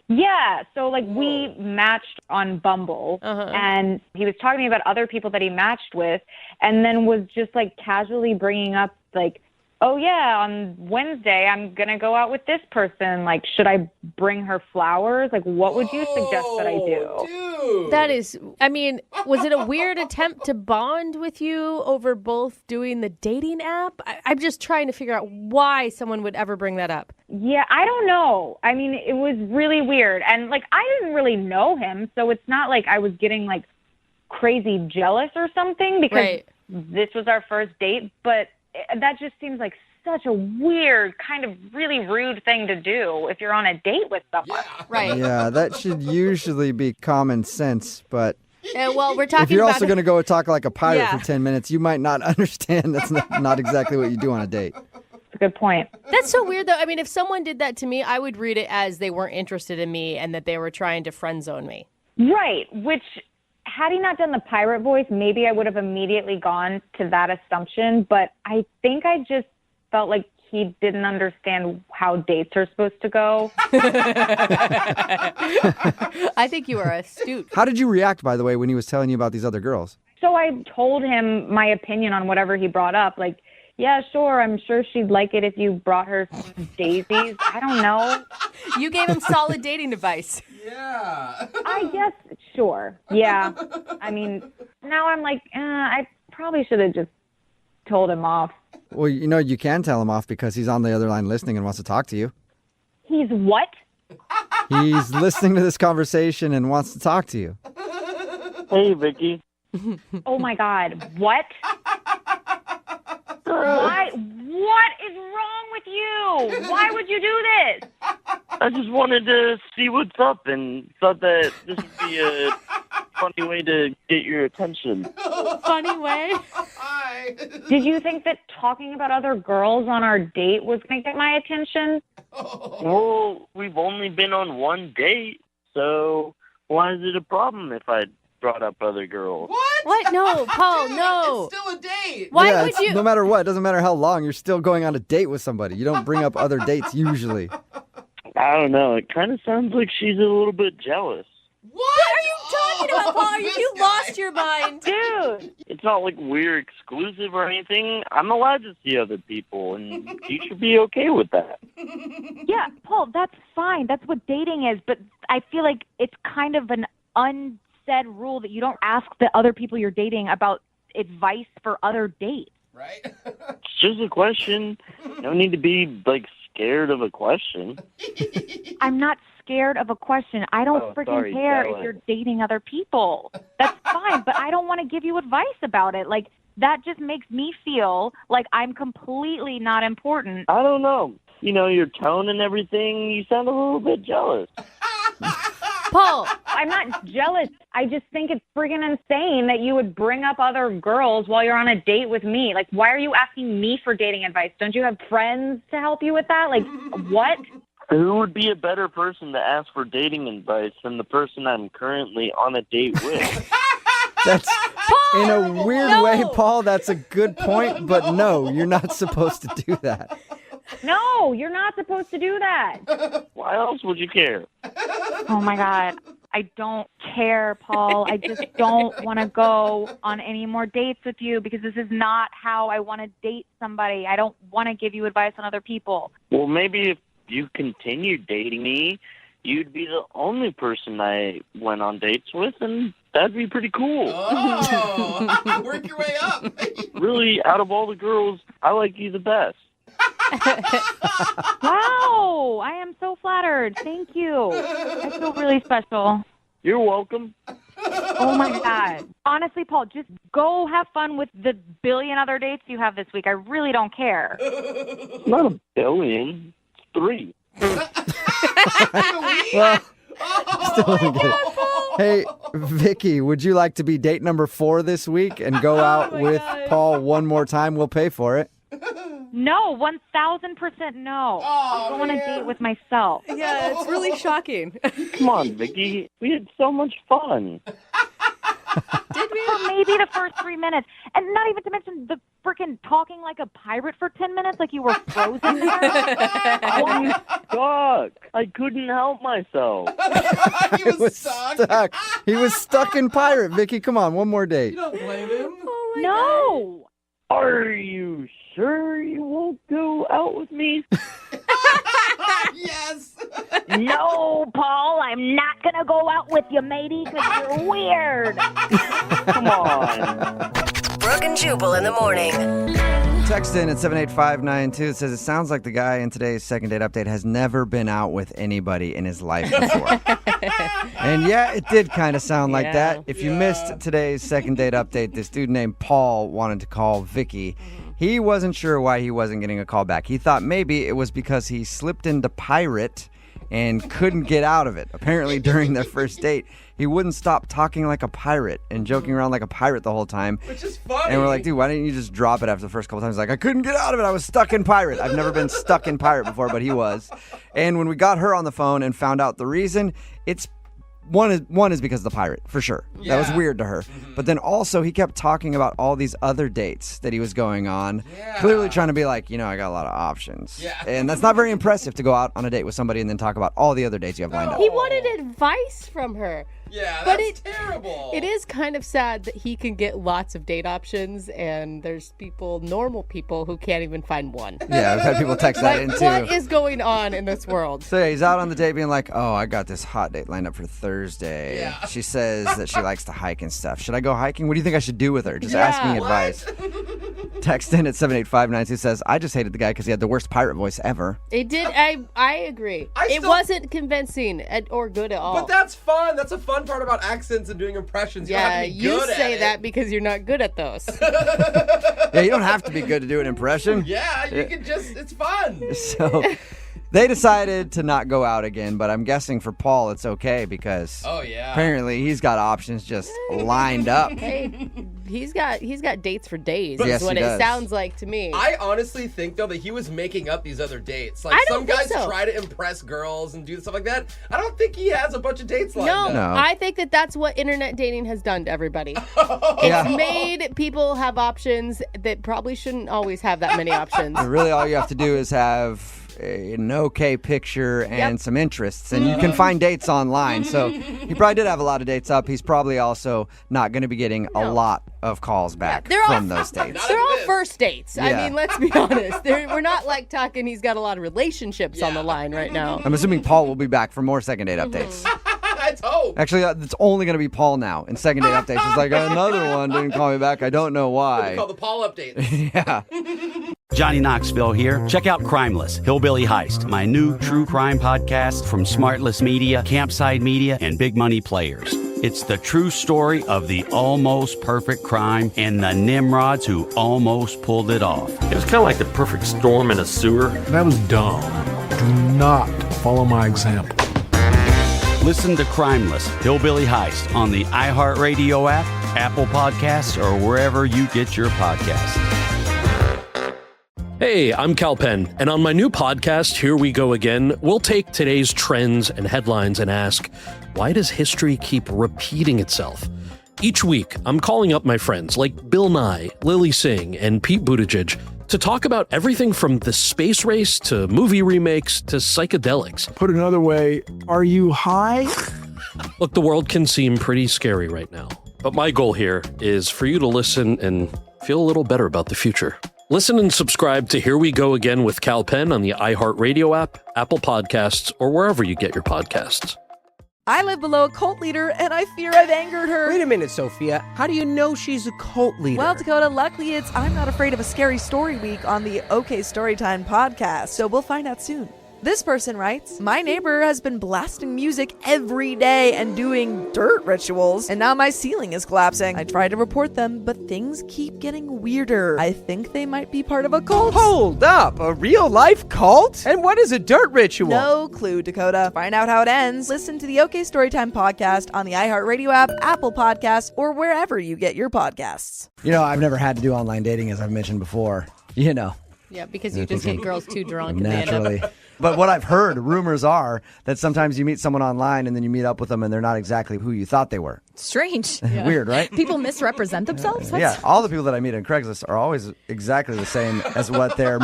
[SPEAKER 6] Yeah, so we matched on Bumble, and he was talking to me about other people that he matched with, and then was just casually bringing up
[SPEAKER 11] oh yeah, on Wednesday I'm going to go out with this person. Like, should I bring her flowers? Like, what would you suggest that I do?
[SPEAKER 7] Dude.
[SPEAKER 4] That is, I mean, was it a weird attempt to bond with you over both doing the dating app? I'm just trying to figure out why someone would ever bring that up.
[SPEAKER 11] Yeah, I don't know. I mean, it was really weird. And, like, I didn't really know him, so it's not like I was getting, like, crazy jealous or something because this was our first date. But that just seems like such a weird, kind of really rude thing to do if you're on a date with someone.
[SPEAKER 7] Yeah.
[SPEAKER 4] Right.
[SPEAKER 2] Yeah, that should usually be common sense, but
[SPEAKER 4] Well, we're talking
[SPEAKER 2] if you're
[SPEAKER 4] about
[SPEAKER 2] also going to go talk like a pirate
[SPEAKER 4] Yeah.
[SPEAKER 2] for 10 minutes, you might not understand that's not exactly what you do on a date.
[SPEAKER 11] That's a good point.
[SPEAKER 4] That's so weird, though. I mean, if someone did that to me, I would read it as they weren't interested in me and that they were trying to friend zone me.
[SPEAKER 11] Right, which, had he not done the pirate voice, maybe I would have immediately gone to that assumption. But I think I just felt like he didn't understand how dates are supposed to go.
[SPEAKER 4] I think you are astute.
[SPEAKER 2] How did you react, by the way, when he was telling you about these other girls?
[SPEAKER 11] So I told him my opinion on whatever he brought up. Like, yeah, sure, I'm sure she'd like it if you brought her some daisies. I don't know.
[SPEAKER 4] You gave him solid dating advice.
[SPEAKER 7] Yeah.
[SPEAKER 11] I guess, sure. Yeah. I mean, now I'm like, I probably should have just told him off.
[SPEAKER 2] Well, you know, you can tell him off because he's on the other line listening and wants to talk to you.
[SPEAKER 11] He's what?
[SPEAKER 2] He's listening to this conversation and wants to talk to you.
[SPEAKER 10] Hey, Vicky.
[SPEAKER 11] Oh, my God. What? Why? What is wrong with you? Why would you do this?
[SPEAKER 10] I just wanted to see what's up and thought that this would be a funny way to get your attention.
[SPEAKER 4] Funny way.
[SPEAKER 7] Hi.
[SPEAKER 11] Did you think that talking about other girls on our date was going to get my attention?
[SPEAKER 10] Well, we've only been on one date, so why is it a problem if I brought up other girls?
[SPEAKER 4] What? No, Paul,
[SPEAKER 7] Dude,
[SPEAKER 4] no.
[SPEAKER 7] It's still a date.
[SPEAKER 4] Why
[SPEAKER 2] Yeah,
[SPEAKER 4] would
[SPEAKER 2] it's-
[SPEAKER 4] you?
[SPEAKER 2] No matter what, it doesn't matter how long, you're still going on a date with somebody. You don't bring up other dates usually.
[SPEAKER 10] I don't know. It kind of sounds like she's a little bit jealous.
[SPEAKER 7] What
[SPEAKER 4] are you talking about, Paul? Have you lost your mind?
[SPEAKER 11] Dude.
[SPEAKER 10] It's not like we're exclusive or anything. I'm allowed to see other people, and you should be okay with that.
[SPEAKER 12] Yeah, Paul, that's fine. That's what dating is. But I feel like it's kind of an unsaid rule that you don't ask the other people you're dating about advice for other dates.
[SPEAKER 7] Right?
[SPEAKER 10] It's just a question. You don't need to be, like, scared of a question.
[SPEAKER 12] I'm not scared of a question. I don't
[SPEAKER 10] Oh,
[SPEAKER 12] freaking
[SPEAKER 10] sorry,
[SPEAKER 12] care
[SPEAKER 10] jealous.
[SPEAKER 12] if you're dating other people. That's fine, but I don't want to give you advice about it. Like, that just makes me feel like I'm completely not important.
[SPEAKER 10] I don't know. You know, your tone and everything, you sound a little bit jealous.
[SPEAKER 4] Paul,
[SPEAKER 11] I'm not jealous. I just think it's friggin' insane that you would bring up other girls while you're on a date with me. Like, why are you asking me for dating advice? Don't you have friends to help you with that? Like, what?
[SPEAKER 10] Who would be a better person to ask for dating advice than the person I'm currently on a date with?
[SPEAKER 2] That's in a weird way, Paul. That's a good point, but no, you're not supposed to do that.
[SPEAKER 11] No, you're not supposed to do that.
[SPEAKER 10] Why else would you care?
[SPEAKER 12] Oh, my God. I don't care, Paul. I just don't want to go on any more dates with you because this is not how I want to date somebody. I don't want to give you advice on other people.
[SPEAKER 10] Well, maybe if you continued dating me, you'd be the only person I went on dates with, and that'd be pretty cool.
[SPEAKER 7] Oh, work your way up.
[SPEAKER 10] Really, out of all the girls, I like you the best.
[SPEAKER 12] Wow. I am so flattered. Thank you. I feel really special.
[SPEAKER 10] You're welcome.
[SPEAKER 12] Oh, my God. Honestly, Paul, just go have fun with the billion other dates you have this week. I really don't care.
[SPEAKER 10] It's not a billion. It's 3.
[SPEAKER 2] Well, still don't get it. Hey, Vicky, would you like to be date number 4 this week and go out with Paul one more time? We'll pay for it.
[SPEAKER 12] No, 1,000% no. I'll go on a date with myself.
[SPEAKER 4] Yeah, it's really shocking.
[SPEAKER 10] Come on, Vicky. We had so much fun.
[SPEAKER 12] Did we? For maybe the first 3 minutes. And not even to mention the freaking talking like a pirate for 10 minutes like you were frozen there.
[SPEAKER 10] I was stuck. I couldn't help myself.
[SPEAKER 7] He was stuck.
[SPEAKER 2] He was stuck in pirate, Vicky. Come on, one more date.
[SPEAKER 7] You don't blame him.
[SPEAKER 12] No.
[SPEAKER 10] Are you sure you won't go out with me?
[SPEAKER 7] Yes.
[SPEAKER 12] No, Paul, I'm not going to go out with you, matey, because you're weird.
[SPEAKER 10] Come on.
[SPEAKER 5] Brooke and Jubal in the morning.
[SPEAKER 2] Text in at 78592. It says, it sounds like the guy in today's second date update has never been out with anybody in his life before. And yeah, it did kind of sound like that. If you missed today's second date update, this dude named Paul wanted to call Vicky. He wasn't sure why he wasn't getting a call back. He thought maybe it was because he slipped into pirate and couldn't get out of it. Apparently, during their first date, he wouldn't stop talking like a pirate and joking around like a pirate the whole time.
[SPEAKER 7] Which is funny.
[SPEAKER 2] And we're like, dude, why didn't you just drop it after the first couple times? Like, I couldn't get out of it. I was stuck in pirate. I've never been stuck in pirate before, but he was. And when we got her on the phone and found out the reason, it's One is because of the pirate, for sure.
[SPEAKER 7] Yeah.
[SPEAKER 2] That was weird to her. But then also, he kept talking about all these other dates that he was going on, clearly trying to be like, I got a lot of options.
[SPEAKER 7] Yeah.
[SPEAKER 2] And that's not very impressive to go out on a date with somebody and then talk about all the other dates you have lined up.
[SPEAKER 4] He wanted advice from her.
[SPEAKER 7] Yeah,
[SPEAKER 4] But
[SPEAKER 7] that's terrible.
[SPEAKER 4] It is kind of sad that he can get lots of date options, and there's normal people, who can't even find one.
[SPEAKER 2] Yeah, I've had people text that in too.
[SPEAKER 4] What is going on in this world?
[SPEAKER 2] So yeah, he's out on the date being like, oh, I got this hot date lined up for Thursday.
[SPEAKER 7] Yeah.
[SPEAKER 2] She says that she likes to hike and stuff. Should I go hiking? What do you think I should do with her? Just asking advice. Text in at 78592 says, I just hated the guy because he had the worst pirate voice ever.
[SPEAKER 4] It did. I agree. It wasn't convincing or good at all.
[SPEAKER 7] But that's fun. That's a fun part about accents and doing impressions.
[SPEAKER 4] Yeah,
[SPEAKER 7] you
[SPEAKER 4] you say that because you're not good at those.
[SPEAKER 2] Yeah, you don't have to be good to do an impression.
[SPEAKER 7] Yeah, you can just, it's fun.
[SPEAKER 2] So they decided to not go out again, but I'm guessing for Paul it's okay because apparently he's got options just lined up.
[SPEAKER 4] Hey, he's got dates for days.
[SPEAKER 2] Yes,
[SPEAKER 4] is what
[SPEAKER 2] he
[SPEAKER 4] it
[SPEAKER 2] does.
[SPEAKER 4] sounds like to me.
[SPEAKER 7] I honestly think, though, that he was making up these other dates. Like,
[SPEAKER 4] I don't
[SPEAKER 7] some
[SPEAKER 4] think
[SPEAKER 7] guys
[SPEAKER 4] so.
[SPEAKER 7] try to impress girls and do stuff like that. I don't think he has a bunch of dates lined up.
[SPEAKER 2] No.
[SPEAKER 4] I think that's what internet dating has done to everybody.
[SPEAKER 2] Yeah.
[SPEAKER 4] It's made people have options that probably shouldn't always have that many options.
[SPEAKER 2] Really, all you have to do is have an okay picture and some interests, and you can find dates online. So he probably did have a lot of dates up. He's probably also not going to be getting a lot of calls back from those dates.
[SPEAKER 4] They're all first dates.
[SPEAKER 2] Yeah.
[SPEAKER 4] I mean, let's be honest. We're not like talking he's got a lot of relationships on the line right now.
[SPEAKER 2] I'm assuming Paul will be back for more second date updates.
[SPEAKER 7] Let's hope.
[SPEAKER 2] Actually, it's only going to be Paul now in second date updates. It's like, another one didn't call me back. I don't know why.
[SPEAKER 7] We call the Paul updates.
[SPEAKER 2] Yeah.
[SPEAKER 13] Johnny Knoxville here. Check out Crimeless, Hillbilly Heist, my new true crime podcast from Smartless Media, Campside Media, and Big Money Players. It's the true story of the almost perfect crime and the Nimrods who almost pulled it off.
[SPEAKER 14] It was kind of like the perfect storm in a sewer. That was dumb. Do not follow my example.
[SPEAKER 13] Listen to Crimeless, Hillbilly Heist on the iHeartRadio app, Apple Podcasts, or wherever you get your podcasts.
[SPEAKER 15] Hey, I'm Cal Penn, and on my new podcast, Here We Go Again, we'll take today's trends and headlines and ask, why does history keep repeating itself? Each week, I'm calling up my friends like Bill Nye, Lily Singh, and Pete Buttigieg to talk about everything from the space race to movie remakes to psychedelics.
[SPEAKER 14] Put another way, are you high?
[SPEAKER 15] Look, the world can seem pretty scary right now, but my goal here is for you to listen and feel a little better about the future. Listen and subscribe to Here We Go Again with Cal Penn on the iHeartRadio app, Apple Podcasts, or wherever you get your podcasts.
[SPEAKER 16] I live below a cult leader, and I fear I've angered her.
[SPEAKER 17] Wait a minute, Sophia. How do you know she's a cult leader?
[SPEAKER 16] Well, Dakota, luckily it's I'm Not Afraid of a Scary Story Week on the OK Storytime podcast, so we'll find out soon. This person writes, my neighbor has been blasting music every day and doing dirt rituals, and now my ceiling is collapsing. I tried to report them, but things keep getting weirder. I think they might be part of a cult.
[SPEAKER 17] Hold up, a real-life cult? And what is a dirt ritual?
[SPEAKER 16] No clue, Dakota. To find out how it ends, listen to the OK Storytime podcast on the iHeartRadio app, Apple Podcasts, or wherever you get your podcasts.
[SPEAKER 2] I've never had to do online dating, as I've mentioned before.
[SPEAKER 4] Yeah, because you just get girls too drunk and
[SPEAKER 2] Naturally.
[SPEAKER 4] they end up...
[SPEAKER 2] But what I've heard, rumors are that sometimes you meet someone online and then you meet up with them and they're not exactly who you thought they were.
[SPEAKER 18] Strange.
[SPEAKER 2] Weird, right?
[SPEAKER 18] People misrepresent themselves?
[SPEAKER 2] Yeah, all the people that I meet on Craigslist are always exactly the same as what their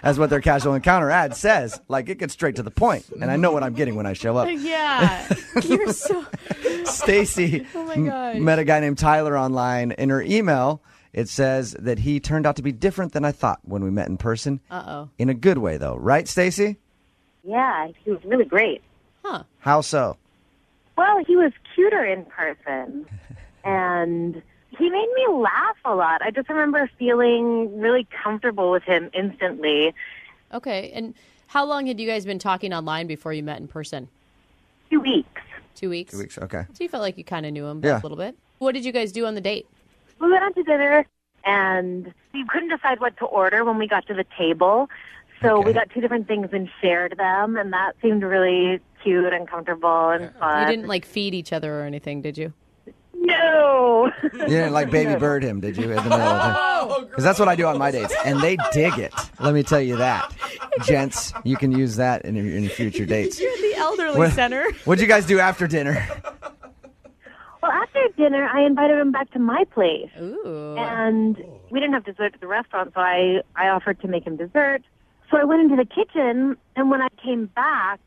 [SPEAKER 2] as what their casual encounter ad says. Like, it gets straight to the point, and I know what I'm getting when I show up.
[SPEAKER 4] Yeah, you're so...
[SPEAKER 2] Stacy
[SPEAKER 4] Oh my gosh.
[SPEAKER 2] met a guy named Tyler online. In her email, It says that he turned out to be different than I thought when we met in person.
[SPEAKER 4] Uh-oh.
[SPEAKER 2] In a good way, though. Right, Stacy?
[SPEAKER 18] Yeah, he was really great.
[SPEAKER 4] Huh.
[SPEAKER 2] How so?
[SPEAKER 18] Well, he was cuter in person, and he made me laugh a lot. I just remember feeling really comfortable with him instantly.
[SPEAKER 4] Okay, and how long had you guys been talking online before you met in person?
[SPEAKER 18] 2 weeks.
[SPEAKER 4] 2 weeks?
[SPEAKER 2] 2 weeks, okay.
[SPEAKER 4] So you felt like you kind of knew him
[SPEAKER 2] Yeah.
[SPEAKER 4] a little bit. What did you guys do on the date?
[SPEAKER 18] We went out to dinner, and we couldn't decide what to order when we got to the table. So we got 2 different things and shared them, and that seemed really cute and comfortable and fun.
[SPEAKER 4] You didn't, like, feed each other or anything, did you?
[SPEAKER 18] No.
[SPEAKER 2] You didn't like baby bird him, did you? Because that's what I do on my dates, and they dig it. Let me tell you that. Gents, you can use that in your future dates.
[SPEAKER 4] You're at the elderly center.
[SPEAKER 2] What'd you guys do after dinner?
[SPEAKER 18] Well, after dinner, I invited him back to my place.
[SPEAKER 4] Ooh.
[SPEAKER 18] And we didn't have dessert at the restaurant, so I offered to make him dessert. So I went into the kitchen, and when I came back,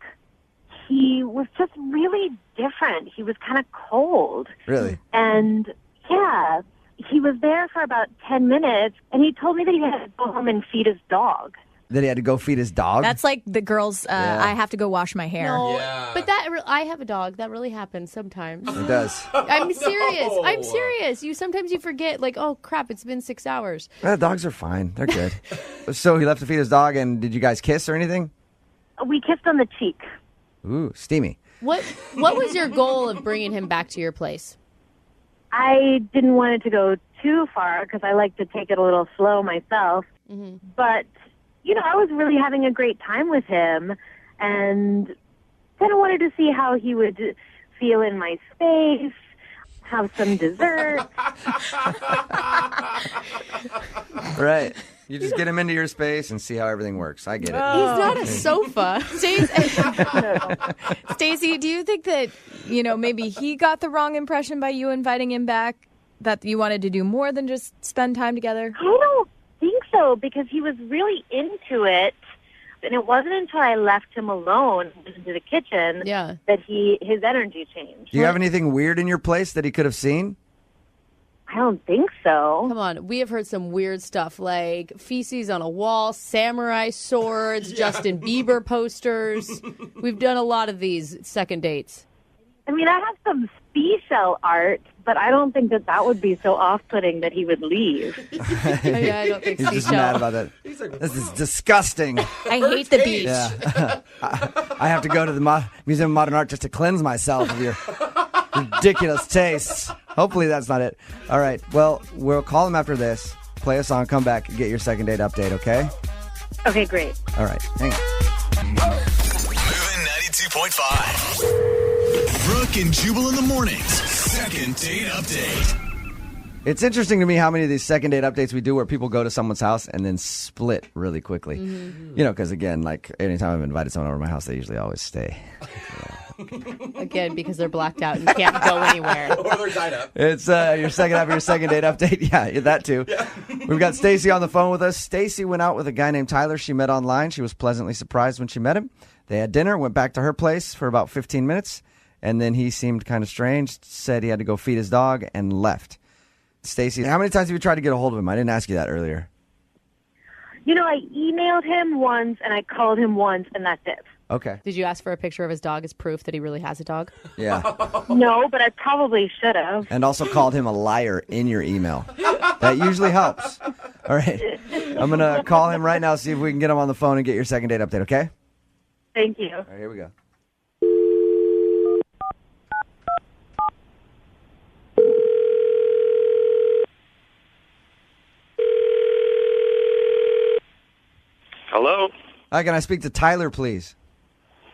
[SPEAKER 18] he was just really different. He was kind of cold.
[SPEAKER 2] Really?
[SPEAKER 18] And, yeah, he was there for about 10 minutes, and he told me that he had to go home and feed his dog.
[SPEAKER 2] That he had to go feed his dog?
[SPEAKER 19] That's like the girls, I have to go wash my hair.
[SPEAKER 4] No, but I have a dog. That really happens sometimes.
[SPEAKER 2] It does.
[SPEAKER 4] I'm serious. I'm serious. Sometimes you forget, like, oh, crap, it's been 6 hours.
[SPEAKER 2] Dogs are fine. They're good. So he left to feed his dog, and did you guys kiss or anything?
[SPEAKER 18] We kissed on the cheek.
[SPEAKER 2] Ooh, steamy.
[SPEAKER 4] What was your goal of bringing him back to your place?
[SPEAKER 18] I didn't want it to go too far because I like to take it a little slow myself.
[SPEAKER 4] Mm-hmm.
[SPEAKER 18] But, I was really having a great time with him and kind of wanted to see how he would feel in my space, have some dessert.
[SPEAKER 2] Right. You just get him into your space and see how everything works. I get it.
[SPEAKER 4] He's not a sofa.
[SPEAKER 19] Stacey, do you think that, maybe he got the wrong impression by you inviting him back? That you wanted to do more than just spend time together?
[SPEAKER 18] I don't think so, because he was really into it. And it wasn't until I left him alone into the kitchen that his energy changed.
[SPEAKER 2] Do you have anything weird in your place that he could have seen?
[SPEAKER 18] I don't think so.
[SPEAKER 4] Come on, we have heard some weird stuff like feces on a wall, samurai swords, Justin Bieber posters. We've done a lot of these second dates.
[SPEAKER 18] I mean, I have some seashell art, but I don't think that would be so off-putting that he would leave.
[SPEAKER 4] I don't think
[SPEAKER 2] He's just mad about that. This is disgusting.
[SPEAKER 19] I hate the beach.
[SPEAKER 2] Yeah. I have to go to the Museum of Modern Art just to cleanse myself of your ridiculous tastes. Hopefully that's not it. All right. Well, we'll call him after this. Play a song, come back, and get your second date update, okay?
[SPEAKER 18] Okay, great.
[SPEAKER 2] All right. Hang on.
[SPEAKER 1] Moving 92.5. Brooke and Jubal in the mornings. Second date update.
[SPEAKER 2] It's interesting to me how many of these second date updates we do where people go to someone's house and then split really quickly.
[SPEAKER 4] Mm-hmm.
[SPEAKER 2] Because, again, like anytime I've invited someone over to my house, they usually always stay.
[SPEAKER 4] Again, because they're blacked out and can't go anywhere.
[SPEAKER 7] Or they're tied up.
[SPEAKER 2] It's your second date update. Yeah, that too. Yeah. We've got Stacy on the phone with us. Stacy went out with a guy named Tyler she met online. She was pleasantly surprised when she met him. They had dinner, went back to her place for about 15 minutes, and then he seemed kind of strange, said he had to go feed his dog, and left. Stacy, how many times have you tried to get a hold of him? I didn't ask you that earlier.
[SPEAKER 18] I emailed him once, and I called him once, and that's it.
[SPEAKER 2] Okay.
[SPEAKER 4] Did you ask for a picture of his dog as proof that he really has a dog?
[SPEAKER 2] Yeah.
[SPEAKER 18] No, but I probably should have.
[SPEAKER 2] And also called him a liar in your email. That usually helps. All right. I'm going to call him right now, see if we can get him on the phone and get your second date update, okay?
[SPEAKER 18] Thank you.
[SPEAKER 2] All right, here we go.
[SPEAKER 20] Hello?
[SPEAKER 2] Hi, can I speak to Tyler, please?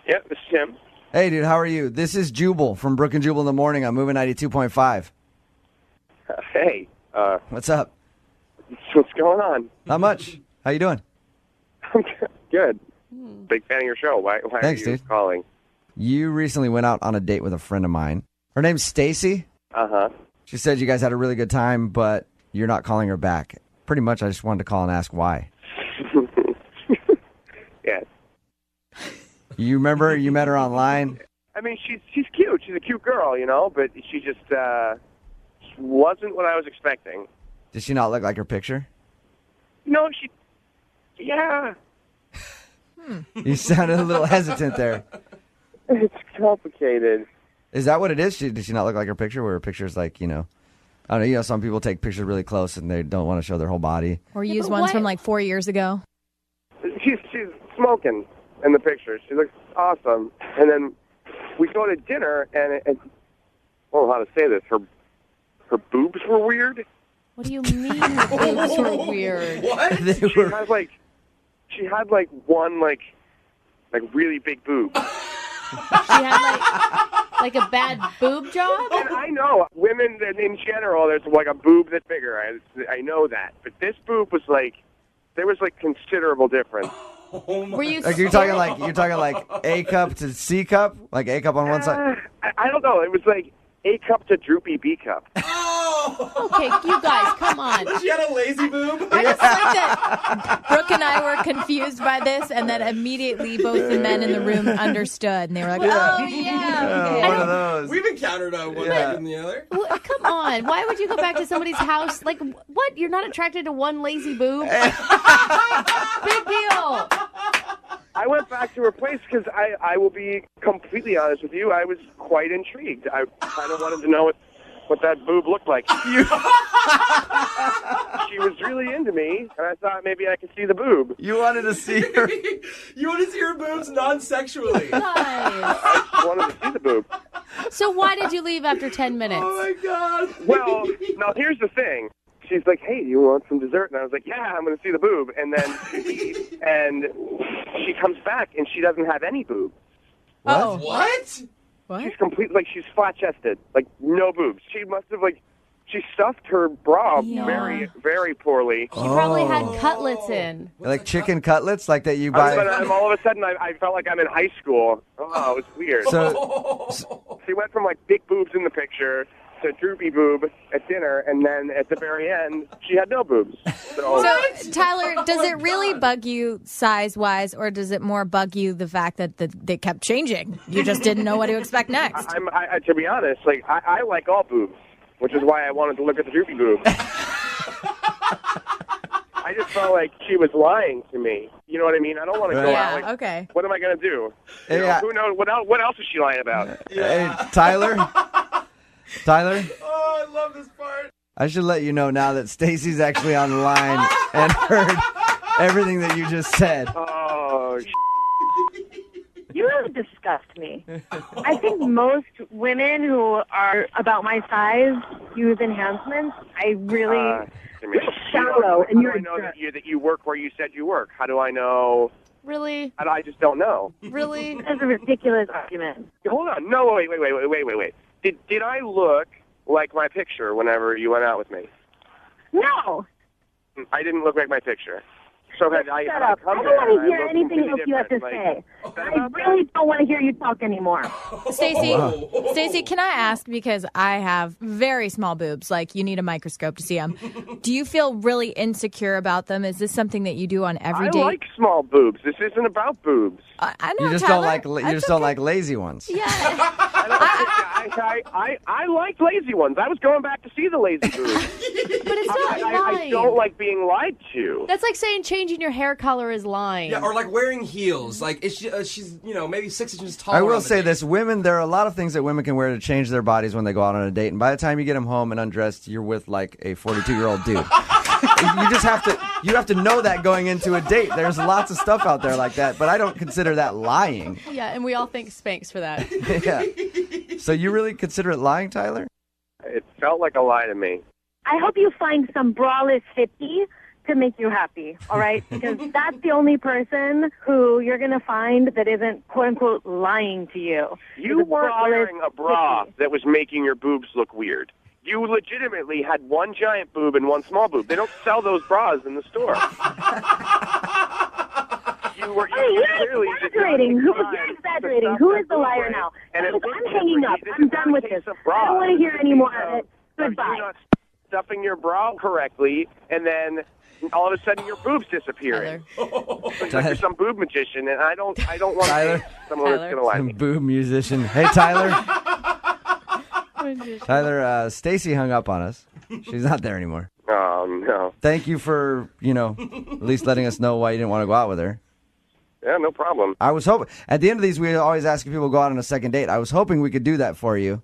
[SPEAKER 20] Yeah, this is Tim.
[SPEAKER 2] Hey, dude, how are you? This is Jubal from Brooke and Jubal in the morning. I'm moving 92.5.
[SPEAKER 20] Hey.
[SPEAKER 2] What's up?
[SPEAKER 20] What's going on?
[SPEAKER 2] Not much. How you doing?
[SPEAKER 20] Good. Big fan of your show. Why
[SPEAKER 2] Thanks,
[SPEAKER 20] are you
[SPEAKER 2] dude.
[SPEAKER 20] calling?
[SPEAKER 2] You recently went out on a date with a friend of mine. Her name's Stacy.
[SPEAKER 20] Uh-huh.
[SPEAKER 2] She said you guys had a really good time, but you're not calling her back. Pretty much, I just wanted to call and ask why.
[SPEAKER 20] Yes.
[SPEAKER 2] You remember you met her online?
[SPEAKER 20] I mean, she's cute. She's a cute girl, but she just wasn't what I was expecting.
[SPEAKER 2] Did she not look like her picture?
[SPEAKER 20] No, yeah.
[SPEAKER 2] You sounded a little hesitant there.
[SPEAKER 20] It's complicated.
[SPEAKER 2] Is that what it is? Did she not look like her picture? Where her picture's like, I don't know, some people take pictures really close and they don't want to show their whole body.
[SPEAKER 19] Or use ones from like 4 years ago.
[SPEAKER 20] She's smoking in the picture. She looks awesome. And then we go to dinner, and I don't know how to say this. Her boobs were weird.
[SPEAKER 4] What do you mean her boobs were weird?
[SPEAKER 7] What?
[SPEAKER 20] She had one really big boob.
[SPEAKER 4] She had like a bad boob job?
[SPEAKER 20] And I know women in general, there's like a boob that's bigger. I know that, but this boob was there was considerable difference.
[SPEAKER 4] Were you?
[SPEAKER 2] Like you're talking like A cup to C cup, like A cup on one side.
[SPEAKER 20] I don't know. It was like A cup to droopy B cup.
[SPEAKER 4] Okay, you guys, come on.
[SPEAKER 7] She had a lazy boob.
[SPEAKER 19] I just like that Brooke and I were confused by this, and then immediately both the men in the room understood, and they were like, "Oh yeah, okay."
[SPEAKER 2] One of those.
[SPEAKER 7] We've encountered one better than the other.
[SPEAKER 4] Come on. Why would you go back to somebody's house? Like, what? You're not attracted to one lazy boob? Big deal.
[SPEAKER 20] I went back to her place because I will be completely honest with you. I was quite intrigued. I kind of wanted to know what that boob looked like. She was really into me, and I thought maybe I could see the boob.
[SPEAKER 2] You wanted to see her.
[SPEAKER 7] You want to see her boobs non-sexually.
[SPEAKER 4] Nice.
[SPEAKER 20] I wanted to see the boob.
[SPEAKER 4] So why did you leave after 10 minutes?
[SPEAKER 7] Oh, my God.
[SPEAKER 20] Well, now here's the thing. She's like, hey, do you want some dessert? And I was like, yeah, I'm going to see the boob. And then she leaves, and she comes back, and she doesn't have any boob.
[SPEAKER 19] Oh,
[SPEAKER 7] what?
[SPEAKER 20] She's completely, she's flat-chested, no boobs. She must have, she stuffed her bra very, very poorly.
[SPEAKER 4] She probably had cutlets in.
[SPEAKER 2] Like chicken cutlets, like that you buy.
[SPEAKER 20] All of a sudden, I felt like I'm in high school. Oh, it was weird.
[SPEAKER 2] So
[SPEAKER 20] she went from, big boobs in the picture to droopy boob at dinner, and then at the very end, she had no boobs. So
[SPEAKER 19] Tyler, does it really bug you size-wise, or does it more bug you the fact that they kept changing? You just didn't know what to expect next.
[SPEAKER 20] To be honest, I like all boobs, which is why I wanted to look at the droopy boob. I just felt like she was lying to me. You know what I mean? I don't want to go out.
[SPEAKER 19] Okay.
[SPEAKER 20] What am I going to do?
[SPEAKER 2] Yeah.
[SPEAKER 20] Who knows? What else is she lying about?
[SPEAKER 2] Hey, Tyler.
[SPEAKER 7] Oh, I love this part.
[SPEAKER 2] I should let you know now that Stacy's actually on the line and heard everything that you just said.
[SPEAKER 20] Oh,
[SPEAKER 18] You really disgust me. I think most women who are about my size use enhancements. I really... You're shallow, and you're
[SPEAKER 20] a jerk. How do I know that you work where you said you work? How do I know...
[SPEAKER 4] Really?
[SPEAKER 20] I just don't know.
[SPEAKER 4] Really?
[SPEAKER 18] That's a ridiculous argument.
[SPEAKER 20] Hold on. No, wait. Did I look like my picture whenever you went out with me?
[SPEAKER 18] No.
[SPEAKER 20] I didn't look like my picture. So
[SPEAKER 18] Shut up. I don't want to hear anything else you have to say. I really don't want to hear you talk anymore.
[SPEAKER 19] Stacey, can I ask, because I have very small boobs, you need a microscope to see them. Do you feel really insecure about them? Is this something that you do on every date?
[SPEAKER 20] I like small boobs. This isn't about boobs.
[SPEAKER 19] I know,
[SPEAKER 2] You just
[SPEAKER 19] Tyler.
[SPEAKER 2] don't like lazy ones.
[SPEAKER 19] Yeah.
[SPEAKER 20] I like lazy ones. I was going back to see the lazy boobs.
[SPEAKER 4] But it's not lying.
[SPEAKER 20] I don't like being lied to.
[SPEAKER 4] That's like saying changing your hair color is lying.
[SPEAKER 7] Yeah, or wearing heels. She's maybe 6 inches taller.
[SPEAKER 2] I will say this, women, there are a lot of things that women can wear to change their bodies when they go out on a date, and by the time you get them home and undressed, you're with a 42-year-old dude. You have to know that going into a date. There's lots of stuff out there like that, but I don't consider that lying.
[SPEAKER 4] Yeah, and we all thank Spanx for that.
[SPEAKER 2] Yeah. So you really consider it lying, Tyler?
[SPEAKER 20] It felt like a lie to me.
[SPEAKER 18] I hope you find some braless hippie to make you happy, all right? Because that's the only person who you're going to find that isn't, quote-unquote, lying to you.
[SPEAKER 20] You weren't wearing a bra that was making your boobs look weird. You legitimately had one giant boob and one small boob. They don't sell those bras in the store. You're exaggerating.
[SPEAKER 18] You're exaggerating. Who is the liar now? I'm hanging up. I'm done with this. I don't want to hear any more of it. Goodbye.
[SPEAKER 20] You're not stuffing your bra correctly, and then all of a sudden your boobs disappearing. Like you're some boob magician, and I don't want to be someone that's going to lie to me.
[SPEAKER 2] Some boob musician. Hey, Tyler. Tyler, Stacy hung up on us. She's not there anymore.
[SPEAKER 20] Oh, Oh, no.
[SPEAKER 2] Thank you for, at least letting us know why you didn't want to go out with her.
[SPEAKER 20] Yeah, no problem.
[SPEAKER 2] I was hoping, at the end of these, we always ask if people go out on a second date. I was hoping we could do that for you.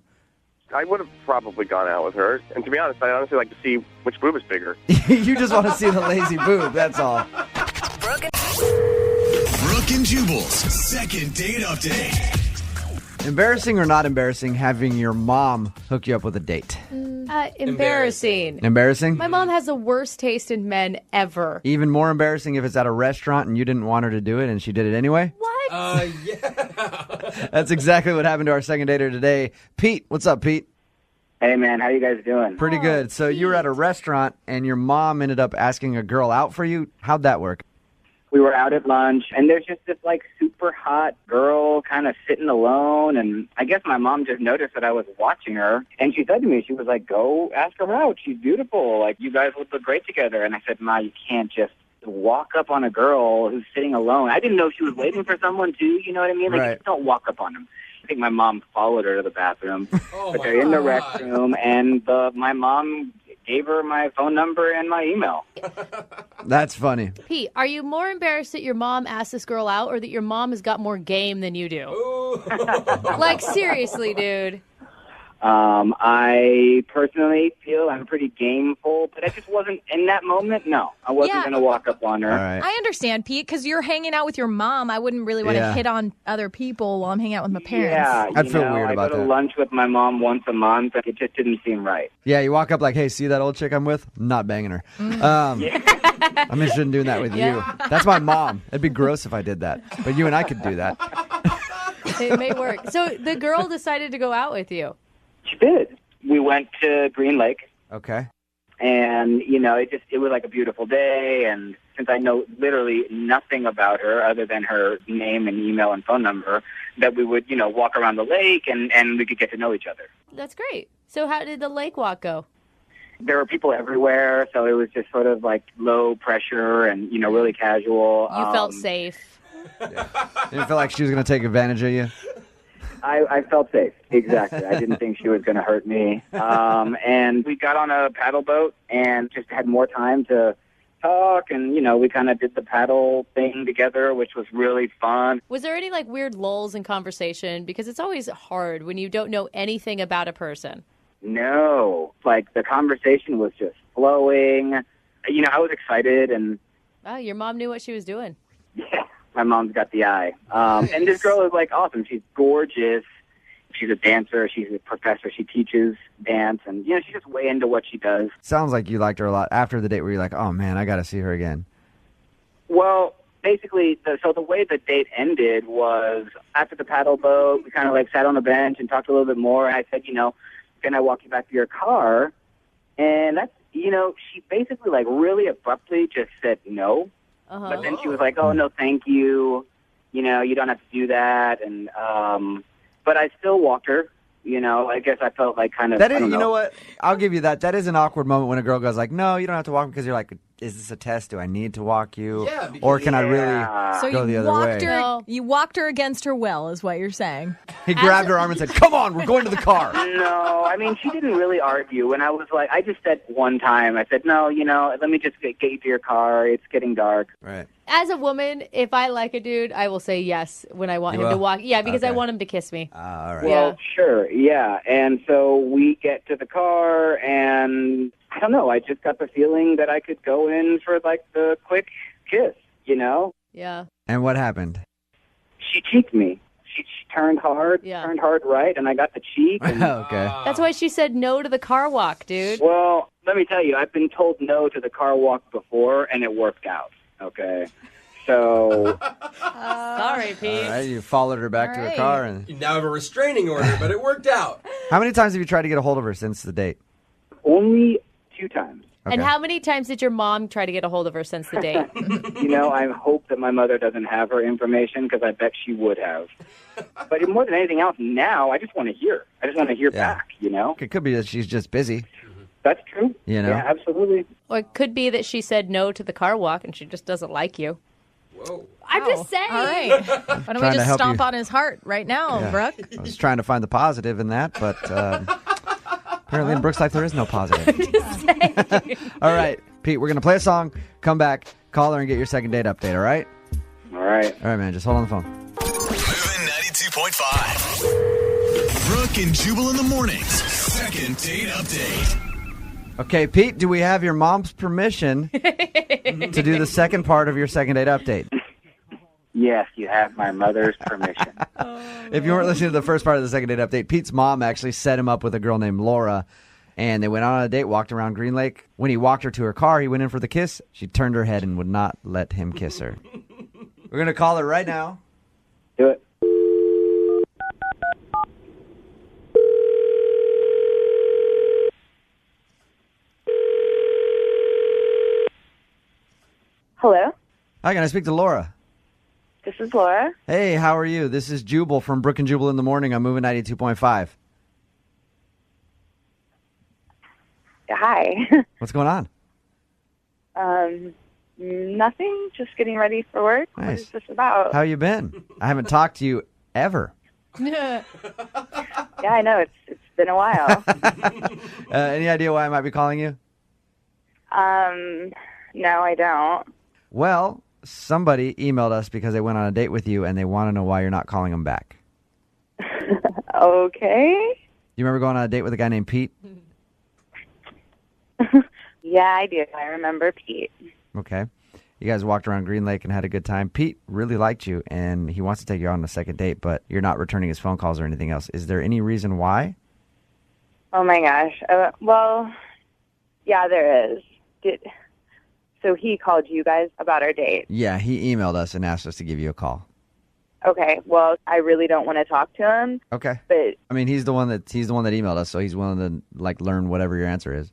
[SPEAKER 20] I would have probably gone out with her. And to be honest, I honestly like to see which boob is bigger.
[SPEAKER 2] You just want to see the lazy boob, that's all.
[SPEAKER 1] Brooke and Jubal's second date update.
[SPEAKER 2] Embarrassing or not embarrassing having your mom hook you up with a date?
[SPEAKER 4] Embarrassing.
[SPEAKER 2] Embarrassing?
[SPEAKER 4] My mom has the worst taste in men ever.
[SPEAKER 2] Even more embarrassing if it's at a restaurant and you didn't want her to do it and she did it anyway?
[SPEAKER 4] What?
[SPEAKER 7] Yeah.
[SPEAKER 2] That's exactly what happened to our second dater today. Pete, what's up, Pete?
[SPEAKER 21] Hey, man, how you guys doing?
[SPEAKER 2] Pretty good. So you were at a restaurant and your mom ended up asking a girl out for you. How'd that work?
[SPEAKER 21] We were out at lunch, and there's just this, super hot girl kind of sitting alone, and I guess my mom just noticed that I was watching her, and she said to me, she was like, go ask her out. She's beautiful. Like, you guys would look great together. And I said, Ma, you can't just walk up on a girl who's sitting alone. I didn't know she was waiting for someone, too. You know what I mean? Like,
[SPEAKER 2] Right.
[SPEAKER 21] just don't walk up on them. I think my mom followed her to the bathroom, but they're in the restroom, and my mom gave her my phone number and my email.
[SPEAKER 2] That's funny.
[SPEAKER 4] Pete, are you more embarrassed that your mom asked this girl out or that your mom has got more game than you do? Like, seriously, dude.
[SPEAKER 21] I personally feel I'm pretty gameful, but I just wasn't in that moment. No, I wasn't
[SPEAKER 19] Yeah.
[SPEAKER 21] going to walk up on her.
[SPEAKER 2] All right.
[SPEAKER 19] I understand, Pete, because you're hanging out with your mom. I wouldn't really want to
[SPEAKER 2] Yeah.
[SPEAKER 19] hit on other people while I'm hanging out with my parents.
[SPEAKER 21] Yeah,
[SPEAKER 2] I'd
[SPEAKER 21] you
[SPEAKER 2] feel
[SPEAKER 21] know,
[SPEAKER 2] weird about
[SPEAKER 21] I go to
[SPEAKER 2] that.
[SPEAKER 21] lunch with my mom once a month, and it just didn't seem right.
[SPEAKER 2] Yeah, you walk up like, hey, see that old chick I'm with? I'm not banging her. I'm interested in doing that with you. That's my mom. It'd be gross if I did that. But you and I could do that.
[SPEAKER 4] It may work. So the girl decided to go out with you.
[SPEAKER 21] She did. We went to Green Lake,
[SPEAKER 2] Okay.
[SPEAKER 21] and, it was like a beautiful day, and since I know literally nothing about her other than her name and email and phone number, that we would, walk around the lake and we could get to know each other.
[SPEAKER 4] That's great. So how did the lake walk go?
[SPEAKER 21] There were people everywhere, so it was just sort of like low pressure and, really casual.
[SPEAKER 4] You felt safe.
[SPEAKER 2] You didn't feel like she was going to take advantage of you?
[SPEAKER 21] I felt safe, exactly. I didn't think she was going to hurt me. And we got on a paddle boat and just had more time to talk, and, we kind of did the paddle thing together, which was really fun.
[SPEAKER 4] Was there any weird lulls in conversation? Because it's always hard when you don't know anything about a person.
[SPEAKER 21] No, the conversation was just flowing. I was excited, and
[SPEAKER 4] Oh, your mom knew what she was doing.
[SPEAKER 21] yeah, my mom's got the eye. And this girl is awesome. She's gorgeous. She's a dancer. She's a professor. She teaches dance, and she's just way into what she does.
[SPEAKER 2] Sounds like you liked her a lot. After the date where you're like, oh man, I got to see her again.
[SPEAKER 21] Well, basically, the way the date ended was after the paddle boat, we kind of sat on a bench and talked a little bit more. And I said, can I walk you back to your car? And that's, she basically really abruptly just said no. But then she was like, oh, no, thank you. You don't have to do that. And, but I still walked her. I guess I felt kind of.
[SPEAKER 2] That is,
[SPEAKER 21] I don't
[SPEAKER 2] you know what? I'll give you that. That is an awkward moment when a girl goes like, no, you don't have to walk me, because you're like, is this a test? Do I need to walk you?
[SPEAKER 21] Yeah,
[SPEAKER 2] or can I really
[SPEAKER 19] So
[SPEAKER 2] go the other way?
[SPEAKER 19] You walked her against her will, is what you're saying.
[SPEAKER 2] He grabbed her arm and said, come on, we're going to the car.
[SPEAKER 21] No, I mean, she didn't really argue. And I was like, I just said one time, I said, no, let me just get you to your car. It's getting dark.
[SPEAKER 2] Right.
[SPEAKER 4] As a woman, if I like a dude, I will say yes when I want
[SPEAKER 21] You
[SPEAKER 4] him to
[SPEAKER 21] will?
[SPEAKER 4] walk. Yeah, because I
[SPEAKER 21] Okay.
[SPEAKER 4] want him to kiss me.
[SPEAKER 2] All
[SPEAKER 21] right. Well, sure, yeah. And so we get to the car, and I don't know, I just got the feeling that I could go in for the quick kiss,
[SPEAKER 4] Yeah.
[SPEAKER 2] And what happened?
[SPEAKER 21] She cheeked me. She turned hard, turned hard right, and I got the cheek. And,
[SPEAKER 2] okay.
[SPEAKER 4] That's why she said no to the car walk, dude.
[SPEAKER 21] Well, let me tell you, I've been told no to the car walk before, and it worked out. Okay, so
[SPEAKER 4] sorry, Pete.
[SPEAKER 2] All right, you followed her back to her car. And
[SPEAKER 7] You now have a restraining order, but it worked out.
[SPEAKER 2] how many times have you tried to get a hold of her since the date?
[SPEAKER 21] only 2 times.
[SPEAKER 2] Okay.
[SPEAKER 4] And how many times did your mom try to get a hold of her since the date?
[SPEAKER 21] I hope that my mother doesn't have her information, because I bet she would have. But more than anything else, now I just want to hear. I just want to hear back.
[SPEAKER 2] It could be that she's just busy.
[SPEAKER 21] That's true.
[SPEAKER 2] Yeah,
[SPEAKER 21] absolutely.
[SPEAKER 4] Or it could be that she said no to the car walk and she just doesn't like you.
[SPEAKER 7] Whoa.
[SPEAKER 4] I'm just saying.
[SPEAKER 19] All right. Why don't we
[SPEAKER 2] Trying to
[SPEAKER 19] just
[SPEAKER 2] help
[SPEAKER 19] stomp
[SPEAKER 2] you.
[SPEAKER 19] on his heart right now,
[SPEAKER 2] Yeah.
[SPEAKER 19] Brooke?
[SPEAKER 2] I was trying to find the positive in that, but apparently in Brooke's life there is no positive. All right. Pete, we're going to play a song, come back, call her, and get your second date update, all right?
[SPEAKER 21] All right.
[SPEAKER 2] All right, man. Just hold on the phone.
[SPEAKER 1] Moving 92.5. Brooke and Jubal in the mornings. Second date update.
[SPEAKER 2] Okay, Pete, do we have your mom's permission to do the second part of your second date update?
[SPEAKER 21] Yes, you have my mother's permission.
[SPEAKER 2] If you weren't listening to the first part of the second date update, Pete's mom actually set him up with a girl named Laura, and they went on a date, walked around Green Lake. When he walked her to her car, he went in for the kiss. She turned her head and would not let him kiss her. We're going to call her right now.
[SPEAKER 21] Do it.
[SPEAKER 6] Hello,
[SPEAKER 2] Hi, can I speak to Laura?
[SPEAKER 6] this is Laura.
[SPEAKER 2] Hey, how are you? This is Jubal from Brooke and Jubal in the morning. I'm moving 92.5.
[SPEAKER 6] Hi.
[SPEAKER 2] What's going on?
[SPEAKER 6] Nothing. Just getting ready for work. What
[SPEAKER 2] Nice.
[SPEAKER 6] is this about?
[SPEAKER 2] How you been? I haven't talked to you ever.
[SPEAKER 6] Yeah, I know. It's been a while.
[SPEAKER 2] Any idea why I might be calling you?
[SPEAKER 6] No, I don't.
[SPEAKER 2] Well, somebody emailed us because they went on a date with you and they want to know why you're not calling them back.
[SPEAKER 6] Okay.
[SPEAKER 2] You remember going on a date with a guy named Pete?
[SPEAKER 6] Yeah, I do. I remember Pete.
[SPEAKER 2] Okay. You guys walked around Green Lake and had a good time. Pete really liked you and he wants to take you on a second date, but you're not returning his phone calls or anything else. Is there any reason why?
[SPEAKER 6] Oh my gosh. Well, yeah, there is. So he called you guys about our date.
[SPEAKER 2] Yeah, he emailed us and asked us to give you a call.
[SPEAKER 6] Okay. Well, I really don't want to talk to him.
[SPEAKER 2] Okay.
[SPEAKER 6] But
[SPEAKER 2] I mean, he's the one that emailed us, so he's willing to learn whatever your answer is.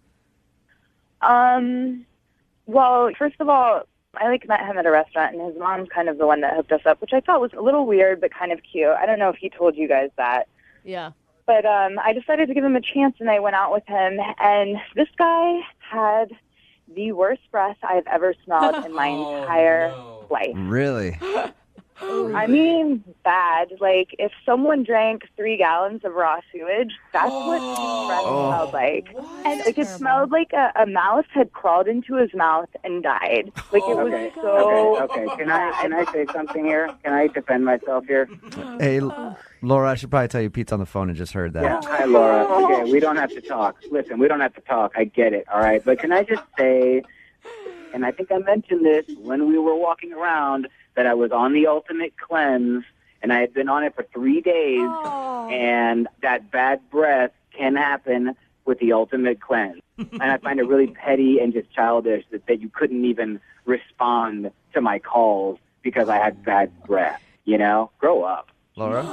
[SPEAKER 6] well, first of all, I met him at a restaurant, and his mom's kind of the one that hooked us up, which I thought was a little weird, but kind of cute. I don't know if he told you guys that.
[SPEAKER 4] Yeah.
[SPEAKER 6] But I decided to give him a chance, and I went out with him, and this guy had the worst breath I've ever smelled in my entire life.
[SPEAKER 2] Really?
[SPEAKER 6] I mean, bad. Like, if someone drank 3 gallons of raw sewage, that's what his breath smelled like. And it smelled like a mouse had crawled into his mouth and died. Like, it was so
[SPEAKER 21] Okay. Can I say something here? Can I defend myself here?
[SPEAKER 2] Hey, Laura, I should probably tell you Pete's on the phone and just heard that.
[SPEAKER 21] Yeah. Hi, Laura. Okay, we don't have to talk. Listen, we don't have to talk. I get it, all right? But can I just say, and I think I mentioned this when we were walking around, that I was on the ultimate cleanse, and I had been on it for 3 days, and that bad breath can happen with the ultimate cleanse. And I find it really petty and just childish that you couldn't even respond to my calls because I had bad breath, Grow up.
[SPEAKER 2] Laura?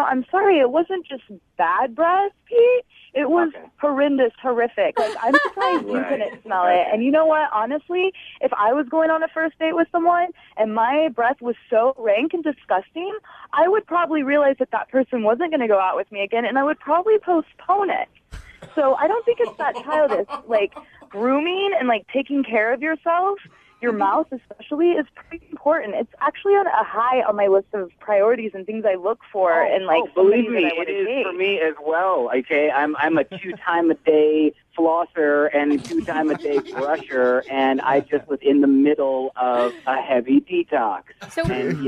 [SPEAKER 6] I'm sorry, it wasn't just bad breath, Pete. It was horrendous, horrific. Like, I'm surprised you couldn't smell it. And you know what? Honestly, if I was going on a first date with someone and my breath was so rank and disgusting, I would probably realize that person wasn't going to go out with me again, and I would probably postpone it. So I don't think it's that childish. Like, grooming and, taking care of yourself, your mouth especially, is pretty important. It's actually on a high on my list of priorities and things I look for.
[SPEAKER 21] Believe me, it is for me as well. Okay, I'm a 2-time-a-day flosser and 2-time-a-day brusher, and I just was in the middle of a heavy detox. And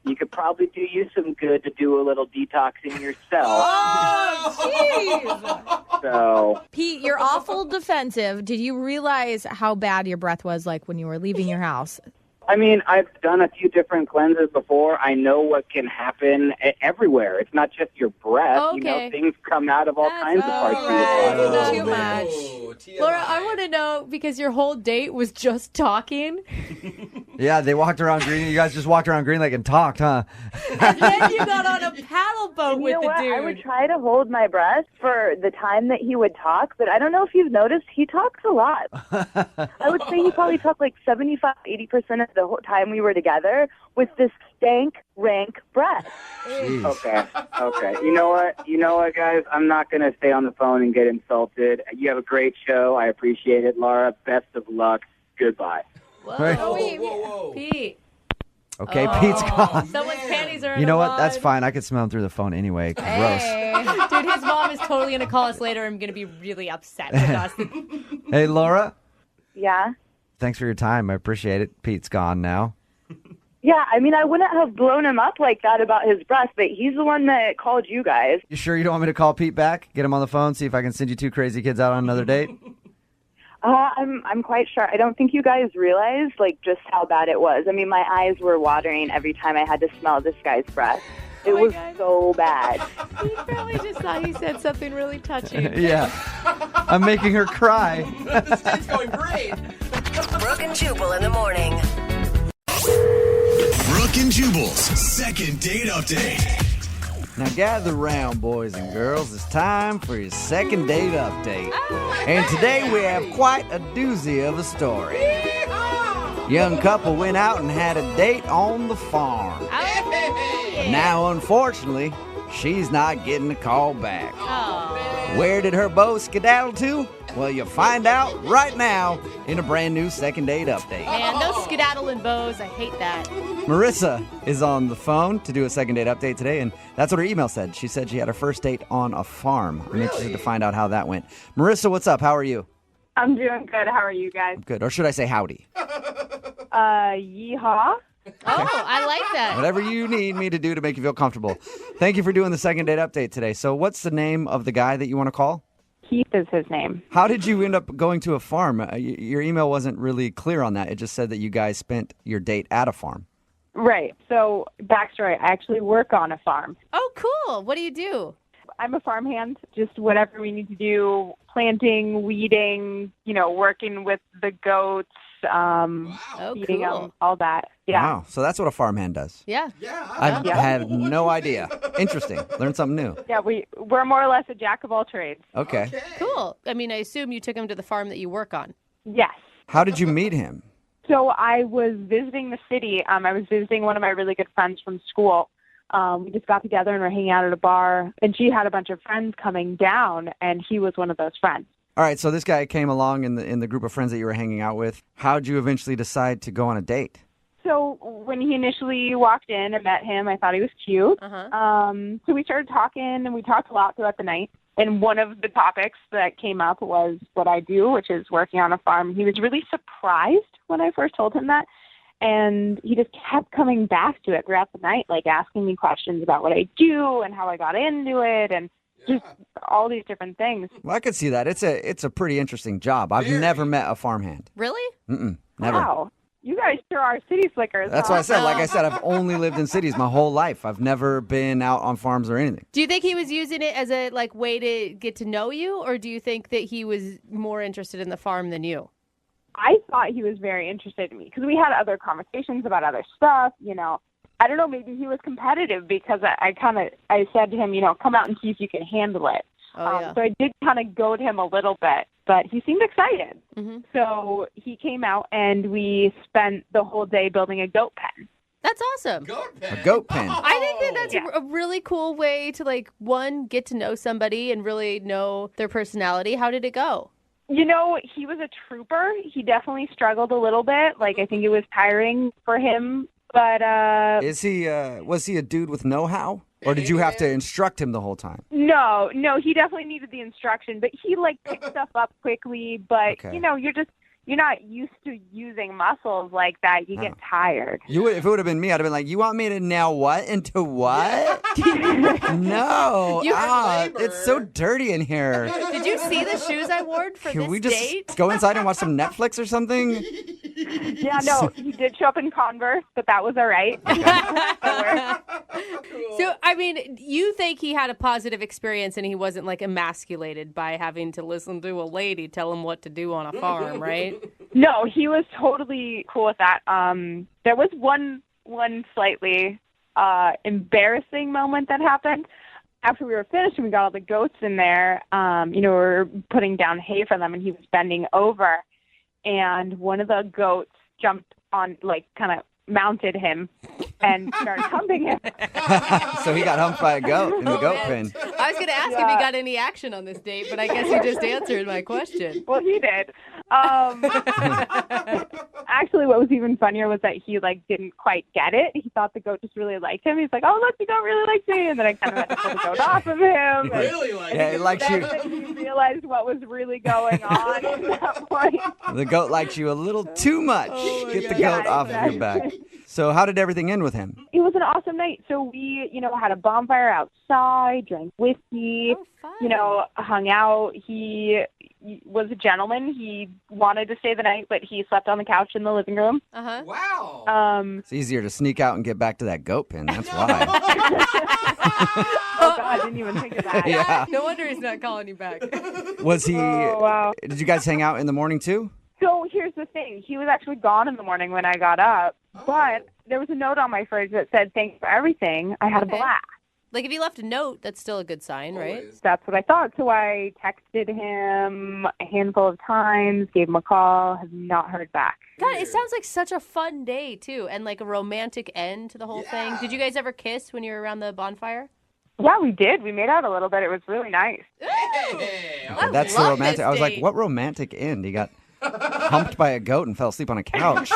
[SPEAKER 21] you could probably do you some good to do a little detoxing yourself.
[SPEAKER 19] Oh, jeez.
[SPEAKER 21] So,
[SPEAKER 19] Pete, you're awful defensive. Did you realize how bad your breath was when you were leaving your house?
[SPEAKER 21] I mean, I've done a few different cleanses before. I know what can happen everywhere. It's not just your breath.
[SPEAKER 4] Okay.
[SPEAKER 21] Things come out of all kinds of parts of your body.
[SPEAKER 4] That's too much. Laura, I want to know, because your whole date was just talking.
[SPEAKER 2] Yeah, they walked around Green. You guys just walked around Green Lake and talked, huh?
[SPEAKER 4] And then you got on a paddle boat with the dude.
[SPEAKER 6] I would try to hold my breath for the time that he would talk, but I don't know if you've noticed, he talks a lot. I would say he probably talked 75, 80% of the whole time we were together with this stank, rank breath.
[SPEAKER 21] Okay. You know what, guys? I'm not going to stay on the phone and get insulted. You have a great show. I appreciate it, Laura. Best of luck. Goodbye.
[SPEAKER 4] Whoa. Pete.
[SPEAKER 2] Okay, Pete's gone.
[SPEAKER 4] Someone's panties are in
[SPEAKER 2] You know
[SPEAKER 4] a
[SPEAKER 2] what? That's
[SPEAKER 4] wad.
[SPEAKER 2] fine. I could smell him through the phone anyway. Gross.
[SPEAKER 4] Dude, his mom is totally going to call us later. I'm going to be really upset with us.
[SPEAKER 2] Hey, Laura.
[SPEAKER 8] Yeah.
[SPEAKER 2] Thanks for your time. I appreciate it. Pete's gone now.
[SPEAKER 8] Yeah, I mean, I wouldn't have blown him up like that about his breast, but he's the one that called you guys.
[SPEAKER 2] You sure you don't want me to call Pete back? Get him on the phone, see if I can send you two crazy kids out on another date?
[SPEAKER 8] I'm quite sure. I don't think you guys realized, like, just how bad it was. I mean, my eyes were watering every time I had to smell this guy's breath. It was so bad.
[SPEAKER 4] He probably just thought he said something really touching.
[SPEAKER 2] Yeah. I'm making her cry.
[SPEAKER 7] This day's going great.
[SPEAKER 5] Brooke and Jubal in the morning.
[SPEAKER 1] Brooke and Jubal's second date update.
[SPEAKER 2] Now gather round, boys and girls. It's time for your second date update. And today we have quite a doozy of a story. Young couple went out and had a date on the farm. Now, unfortunately, she's not getting a call back. Where did her beau skedaddle to? Well, you'll find out right now in a brand new second date update.
[SPEAKER 4] Man, those skedaddling bows, I hate that.
[SPEAKER 2] Marissa is on the phone to do a second date update today, and that's what her email said. She said she had her first date on a farm. I'm interested to find out how that went. Marissa, what's up? How are you?
[SPEAKER 8] I'm doing good. How are you guys?
[SPEAKER 2] Good. Or should I say howdy?
[SPEAKER 8] Yeehaw.
[SPEAKER 4] Oh, I like that.
[SPEAKER 2] Whatever you need me to do to make you feel comfortable. Thank you for doing the second date update today. So what's the name of the guy that you want to call?
[SPEAKER 8] Keith is his name.
[SPEAKER 2] How did you end up going to a farm? Your email wasn't really clear on that. It just said that you guys spent your date at a farm.
[SPEAKER 8] Right. So, backstory, I actually work on a farm.
[SPEAKER 4] Oh, cool. What do you do?
[SPEAKER 8] I'm a farmhand, just whatever we need to do, planting, weeding, working with the goats, feeding them, all that. Yeah.
[SPEAKER 2] Wow. So that's what a farmhand does.
[SPEAKER 4] Yeah.
[SPEAKER 2] I've had no idea. Interesting. Learned something new.
[SPEAKER 8] Yeah, we're more or less a jack of all trades.
[SPEAKER 2] Okay.
[SPEAKER 4] Cool. I mean, I assume you took him to the farm that you work on.
[SPEAKER 8] Yes.
[SPEAKER 2] How did you meet him?
[SPEAKER 8] So I was visiting the city. I was visiting one of my really good friends from school. We just got together and were hanging out at a bar, and she had a bunch of friends coming down, and he was one of those friends.
[SPEAKER 2] All right, so this guy came along in the group of friends that you were hanging out with. How'd you eventually decide to go on a date?
[SPEAKER 8] So when he initially walked in and met him, I thought he was cute. So we started talking, and we talked a lot throughout the night. And one of the topics that came up was what I do, which is working on a farm. He was really surprised when I first told him that. And he just kept coming back to it throughout the night, like asking me questions about what I do and how I got into it and just all these different things.
[SPEAKER 2] Well, I could see that. It's a pretty interesting job. I've never met a farmhand.
[SPEAKER 4] Really?
[SPEAKER 2] Mm-mm, never.
[SPEAKER 8] Wow. You guys sure are city slickers.
[SPEAKER 2] That's
[SPEAKER 8] huh?
[SPEAKER 2] why I said, like I said, I've only lived in cities my whole life. I've never been out on farms or anything.
[SPEAKER 4] Do you think he was using it as a way to get to know you, or do you think that he was more interested in the farm than you?
[SPEAKER 8] I thought he was very interested in me because we had other conversations about other stuff, I don't know, maybe he was competitive because I said to him, come out and see if you can handle it. So I did kind of goad him a little bit, but he seemed excited.
[SPEAKER 4] Mm-hmm.
[SPEAKER 8] So he came out and we spent the whole day building a goat pen.
[SPEAKER 4] That's awesome.
[SPEAKER 2] A goat pen.
[SPEAKER 4] I think that's a really cool way to, one, get to know somebody and really know their personality. How did it go?
[SPEAKER 8] He was a trooper. He definitely struggled a little bit. I think it was tiring for him. But
[SPEAKER 2] was he a dude with know-how? Or did you have to instruct him the whole time?
[SPEAKER 8] No, he definitely needed the instruction. But he picked stuff up quickly. But,
[SPEAKER 2] Okay.
[SPEAKER 8] you're not used to using muscles like that. You get tired.
[SPEAKER 2] If it would have been me, I'd have been like, you want me to now what into what? No. It's so dirty in here.
[SPEAKER 4] Did you see the shoes I wore for
[SPEAKER 2] Can
[SPEAKER 4] this
[SPEAKER 2] we just
[SPEAKER 4] date?
[SPEAKER 2] go inside and watch some Netflix or something?
[SPEAKER 8] Yeah, no, he did show up in Converse, but that was all right.
[SPEAKER 4] So, I mean, you think he had a positive experience and he wasn't emasculated by having to listen to a lady tell him what to do on a farm, right?
[SPEAKER 8] No, he was totally cool with that. There was one slightly embarrassing moment that happened. After we were finished and we got all the goats in there, we were putting down hay for them and he was bending over and one of the goats jumped on, kind of mounted him and started humping him.
[SPEAKER 2] So he got humped by a goat in the goat pen.
[SPEAKER 4] I was going to ask if he got any action on this date, but I guess you just answered my question.
[SPEAKER 8] Well, he did. Actually, what was even funnier was that he didn't quite get it. He thought the goat just really liked him. He's like, "Oh, look, the goat really likes me," and then I kind of had to pull the goat off of him.
[SPEAKER 7] Really like
[SPEAKER 2] Yeah, it likes you.
[SPEAKER 8] Then he realized what was really going on at that point.
[SPEAKER 2] The goat likes you a little too much. Get the goat off of your back. So how did everything end with him?
[SPEAKER 8] It was an awesome night. So we, had a bonfire outside, drank whiskey, hung out. He was a gentleman. He wanted to stay the night, but he slept on the couch in the living room.
[SPEAKER 7] Wow.
[SPEAKER 2] It's easier to sneak out and get back to that goat pen. That's why.
[SPEAKER 8] Oh, God, I didn't even think of that.
[SPEAKER 2] Yeah.
[SPEAKER 4] No wonder he's not calling you back.
[SPEAKER 2] Was he?
[SPEAKER 8] Oh, wow.
[SPEAKER 2] Did you guys hang out in the morning too?
[SPEAKER 8] So here's the thing. He was actually gone in the morning when I got up, but there was a note on my fridge that said, "Thanks for everything. I had a blast."
[SPEAKER 4] Like, if he left a note, that's still a good sign, right?
[SPEAKER 8] That's what I thought. So I texted him a handful of times, gave him a call, have not heard back.
[SPEAKER 4] God, it sounds like such a fun day, too, and like a romantic end to the whole thing. Did you guys ever kiss when you were around the bonfire?
[SPEAKER 8] Yeah, we did. We made out a little bit. It was really nice.
[SPEAKER 2] That's the romantic. I was like, what romantic end? He got humped by a goat and fell asleep on a couch.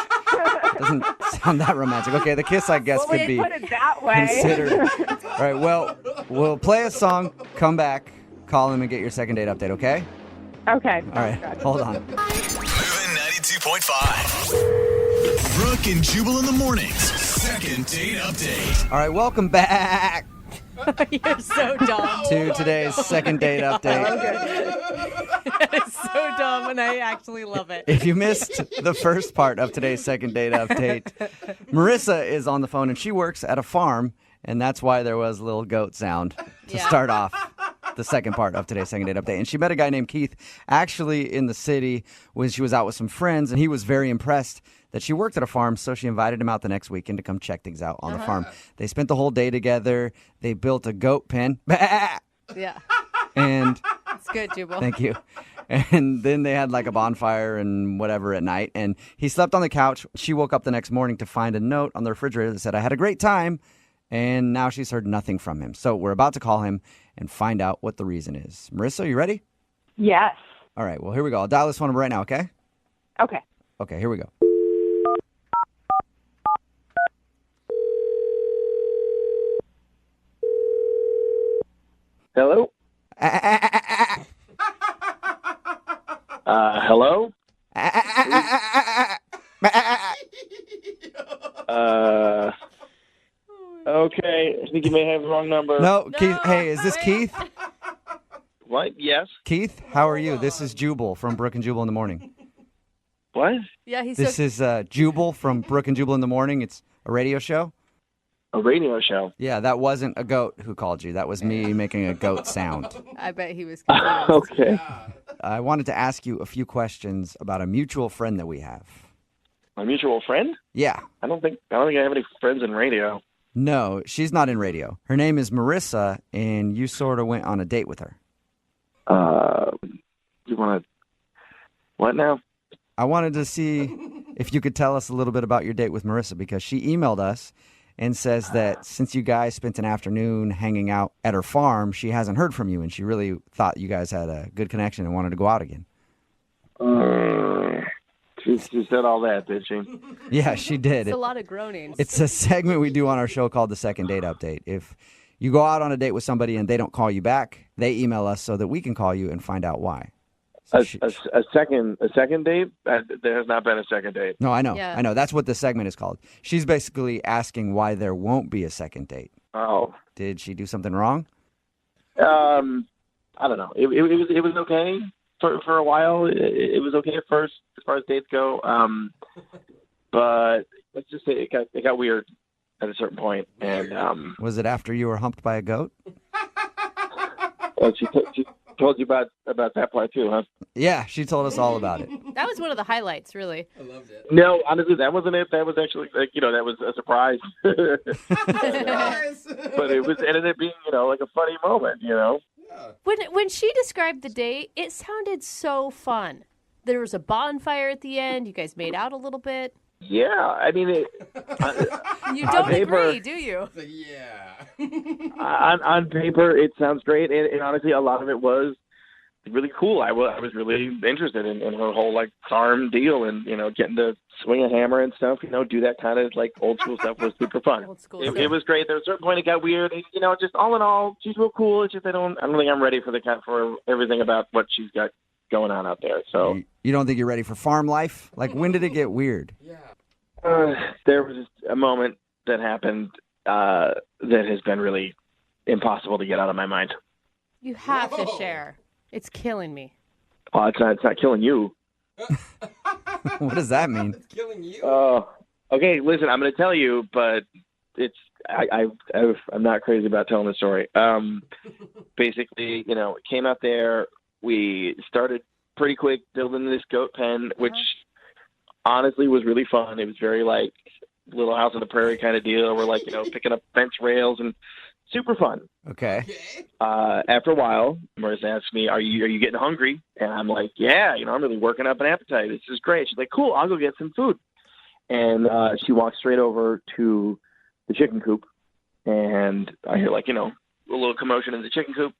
[SPEAKER 2] Doesn't sound that romantic. Okay, the kiss, I guess, could be
[SPEAKER 8] put it that way.
[SPEAKER 2] considered. All right, well, we'll play a song, come back, call him, and get your second date update, okay?
[SPEAKER 8] Okay.
[SPEAKER 2] All right, hold on.
[SPEAKER 1] Moving 92.5. Brooke and Jubal in the mornings. Second date update.
[SPEAKER 2] All right, welcome back
[SPEAKER 4] You're so dumb.
[SPEAKER 2] to today's second date update.
[SPEAKER 4] That is so dumb, and I actually love it.
[SPEAKER 2] If you missed the first part of today's second date update, Marissa is on the phone, and she works at a farm, and that's why there was a little goat sound to start off the second part of today's second date update. And she met a guy named Keith actually in the city when she was out with some friends, and he was very impressed that she worked at a farm, so she invited him out the next weekend to come check things out on the farm. They spent the whole day together. They built a goat pen.
[SPEAKER 4] Yeah.
[SPEAKER 2] And
[SPEAKER 4] It's good, Jubal.
[SPEAKER 2] thank you. And then they had like a bonfire and whatever at night. And he slept on the couch. She woke up the next morning to find a note on the refrigerator that said, "I had a great time." And now she's heard nothing from him. So we're about to call him and find out what the reason is. Marissa, you ready?
[SPEAKER 8] Yes.
[SPEAKER 2] All right. Well, here we go. I'll dial this phone number right now, okay?
[SPEAKER 8] Okay.
[SPEAKER 2] Okay, here we go.
[SPEAKER 10] Hello? Hello? Okay, I think you may have the wrong number.
[SPEAKER 2] No, Keith. Hey, is this Keith?
[SPEAKER 10] What? Yes.
[SPEAKER 2] Keith, how are you? This is Jubal from Brooke and Jubal in the Morning.
[SPEAKER 10] What?
[SPEAKER 4] Yeah, he's
[SPEAKER 2] This is Jubal from Brooke and Jubal in the Morning. It's a radio show.
[SPEAKER 10] A radio show?
[SPEAKER 2] Yeah, that wasn't a goat who called you. That was me making a goat sound.
[SPEAKER 4] I bet he was confused.
[SPEAKER 10] Okay.
[SPEAKER 2] I wanted to ask you a few questions about a mutual friend that we have.
[SPEAKER 10] My mutual friend?
[SPEAKER 2] Yeah.
[SPEAKER 10] I don't think I have any friends in radio.
[SPEAKER 2] No, she's not in radio. Her name is Marissa, and you sort of went on a date with her.
[SPEAKER 10] You want to... What now?
[SPEAKER 2] I wanted to see if you could tell us a little bit about your date with Marissa, because she emailed us and says that since you guys spent an afternoon hanging out at her farm, she hasn't heard from you, and she really thought you guys had a good connection and wanted to go out again.
[SPEAKER 10] She said all that, did she?
[SPEAKER 2] Yeah, she did.
[SPEAKER 4] It's a lot of groanings.
[SPEAKER 2] It's a segment we do on our show called the Second Date Update. If you go out on a date with somebody and they don't call you back, they email us so that we can call you and find out why. So
[SPEAKER 10] A second date? There has not been a second date.
[SPEAKER 2] No, I know.
[SPEAKER 4] Yeah.
[SPEAKER 2] I know. That's what the segment is called. She's basically asking why there won't be a second date.
[SPEAKER 10] Oh.
[SPEAKER 2] Did she do something wrong?
[SPEAKER 10] I don't know. It was okay for a while. It was okay at first as far as dates go. But let's just say it got weird at a certain point. And
[SPEAKER 2] was it after you were humped by a goat?
[SPEAKER 10] Well, she told you about that part too, huh?
[SPEAKER 2] Yeah, she told us all about it.
[SPEAKER 4] That was one of the highlights, really.
[SPEAKER 7] I loved it.
[SPEAKER 10] No, honestly, that wasn't it. That was actually, that was a surprise. But it ended up being, like a funny moment,
[SPEAKER 4] When she described the date, it sounded so fun. There was a bonfire at the end. You guys made out a little bit.
[SPEAKER 10] Yeah, I mean,
[SPEAKER 4] You don't agree, do you?
[SPEAKER 7] Yeah.
[SPEAKER 10] on paper, it sounds great, and honestly, a lot of it was really cool. I was really interested in her whole like charm deal, and getting to swing a hammer and stuff. Do that kind of like old school stuff was super fun. It was great. There was a certain point it got weird. And, just all in all, she's real cool. It's just I don't think I'm ready for everything about what she's got going on out there. So
[SPEAKER 2] you don't think you're ready for farm life? Like, when did it get weird?
[SPEAKER 10] There was a moment that happened that has been really impossible to get out of my mind.
[SPEAKER 4] You have to share. It's killing me.
[SPEAKER 10] Oh, it's not killing you.
[SPEAKER 2] What does that mean?
[SPEAKER 7] It's killing you.
[SPEAKER 10] Oh, okay. Listen, I'm going to tell you, but I'm not crazy about telling the story. Basically, it came out there. We started pretty quick building this goat pen, which honestly was really fun. It was very like Little House on the Prairie kind of deal. We're like, picking up fence rails and super fun.
[SPEAKER 2] Okay.
[SPEAKER 10] After a while, Marissa asked me, are you getting hungry? And I'm like, yeah, I'm really working up an appetite. This is great. She's like, cool, I'll go get some food. And she walks straight over to the chicken coop. And I hear like, a little commotion in the chicken coop.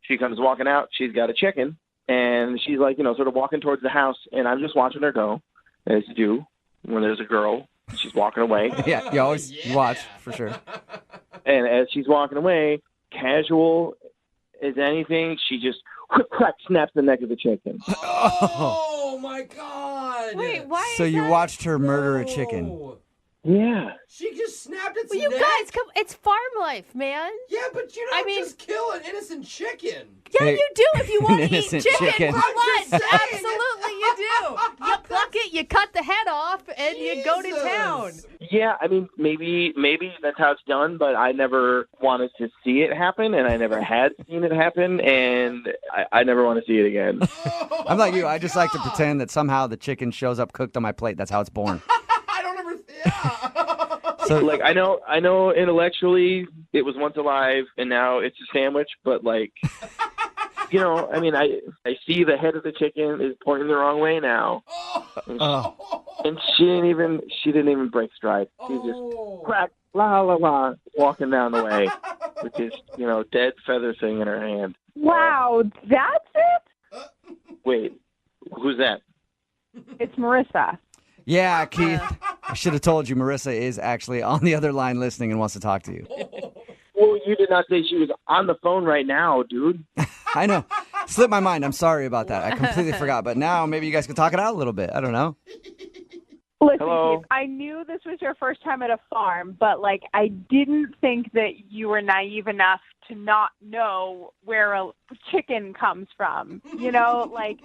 [SPEAKER 10] She comes walking out. She's got a chicken. And she's like, sort of walking towards the house. And I'm just watching her go, as you do when there's a girl. She's walking away.
[SPEAKER 2] Yeah, you always watch, for sure.
[SPEAKER 10] And as she's walking away, casual as anything, she just crack snaps the neck of the chicken.
[SPEAKER 7] Oh my God!
[SPEAKER 4] Wait, why?
[SPEAKER 2] So you watched her murder a chicken?
[SPEAKER 10] Yeah.
[SPEAKER 7] She just snapped its
[SPEAKER 4] Well, you
[SPEAKER 7] neck.
[SPEAKER 4] guys, come. It's farm life, man.
[SPEAKER 7] Yeah, but you don't just kill an innocent chicken.
[SPEAKER 4] Yeah, you do if you want to eat
[SPEAKER 2] innocent
[SPEAKER 4] chicken
[SPEAKER 2] chicken.
[SPEAKER 4] for lunch. Absolutely, you do. You pluck it, you cut the head off, and you go to town.
[SPEAKER 10] Yeah, I mean, maybe that's how it's done, but I never wanted to see it happen, and I never had seen it happen, and I never want to see it again.
[SPEAKER 2] I'm like you. I just like to pretend that somehow the chicken shows up cooked on my plate. That's how it's born.
[SPEAKER 7] I don't ever. Yeah.
[SPEAKER 10] So, like, I know intellectually it was once alive, and now it's a sandwich, but, like, I mean, I see the head of the chicken is pointing the wrong way now. And she didn't even break stride. She just crack, la, la, la, walking down the way with this, dead feather thing in her hand.
[SPEAKER 6] Wow, that's it?
[SPEAKER 10] Wait, who's that?
[SPEAKER 6] It's Marissa.
[SPEAKER 2] Yeah, Keith. I should have told you Marissa is actually on the other line listening and wants to talk to you.
[SPEAKER 10] Well, you did not say she was on the phone right now, dude.
[SPEAKER 2] I know. Slipped my mind. I'm sorry about that. I completely forgot. But now maybe you guys can talk it out a little bit. I don't know.
[SPEAKER 6] Listen,
[SPEAKER 10] Hello?
[SPEAKER 6] Keith, I knew this was your first time at a farm, but, like, I didn't think that you were naive enough to not know where a chicken comes from. Like,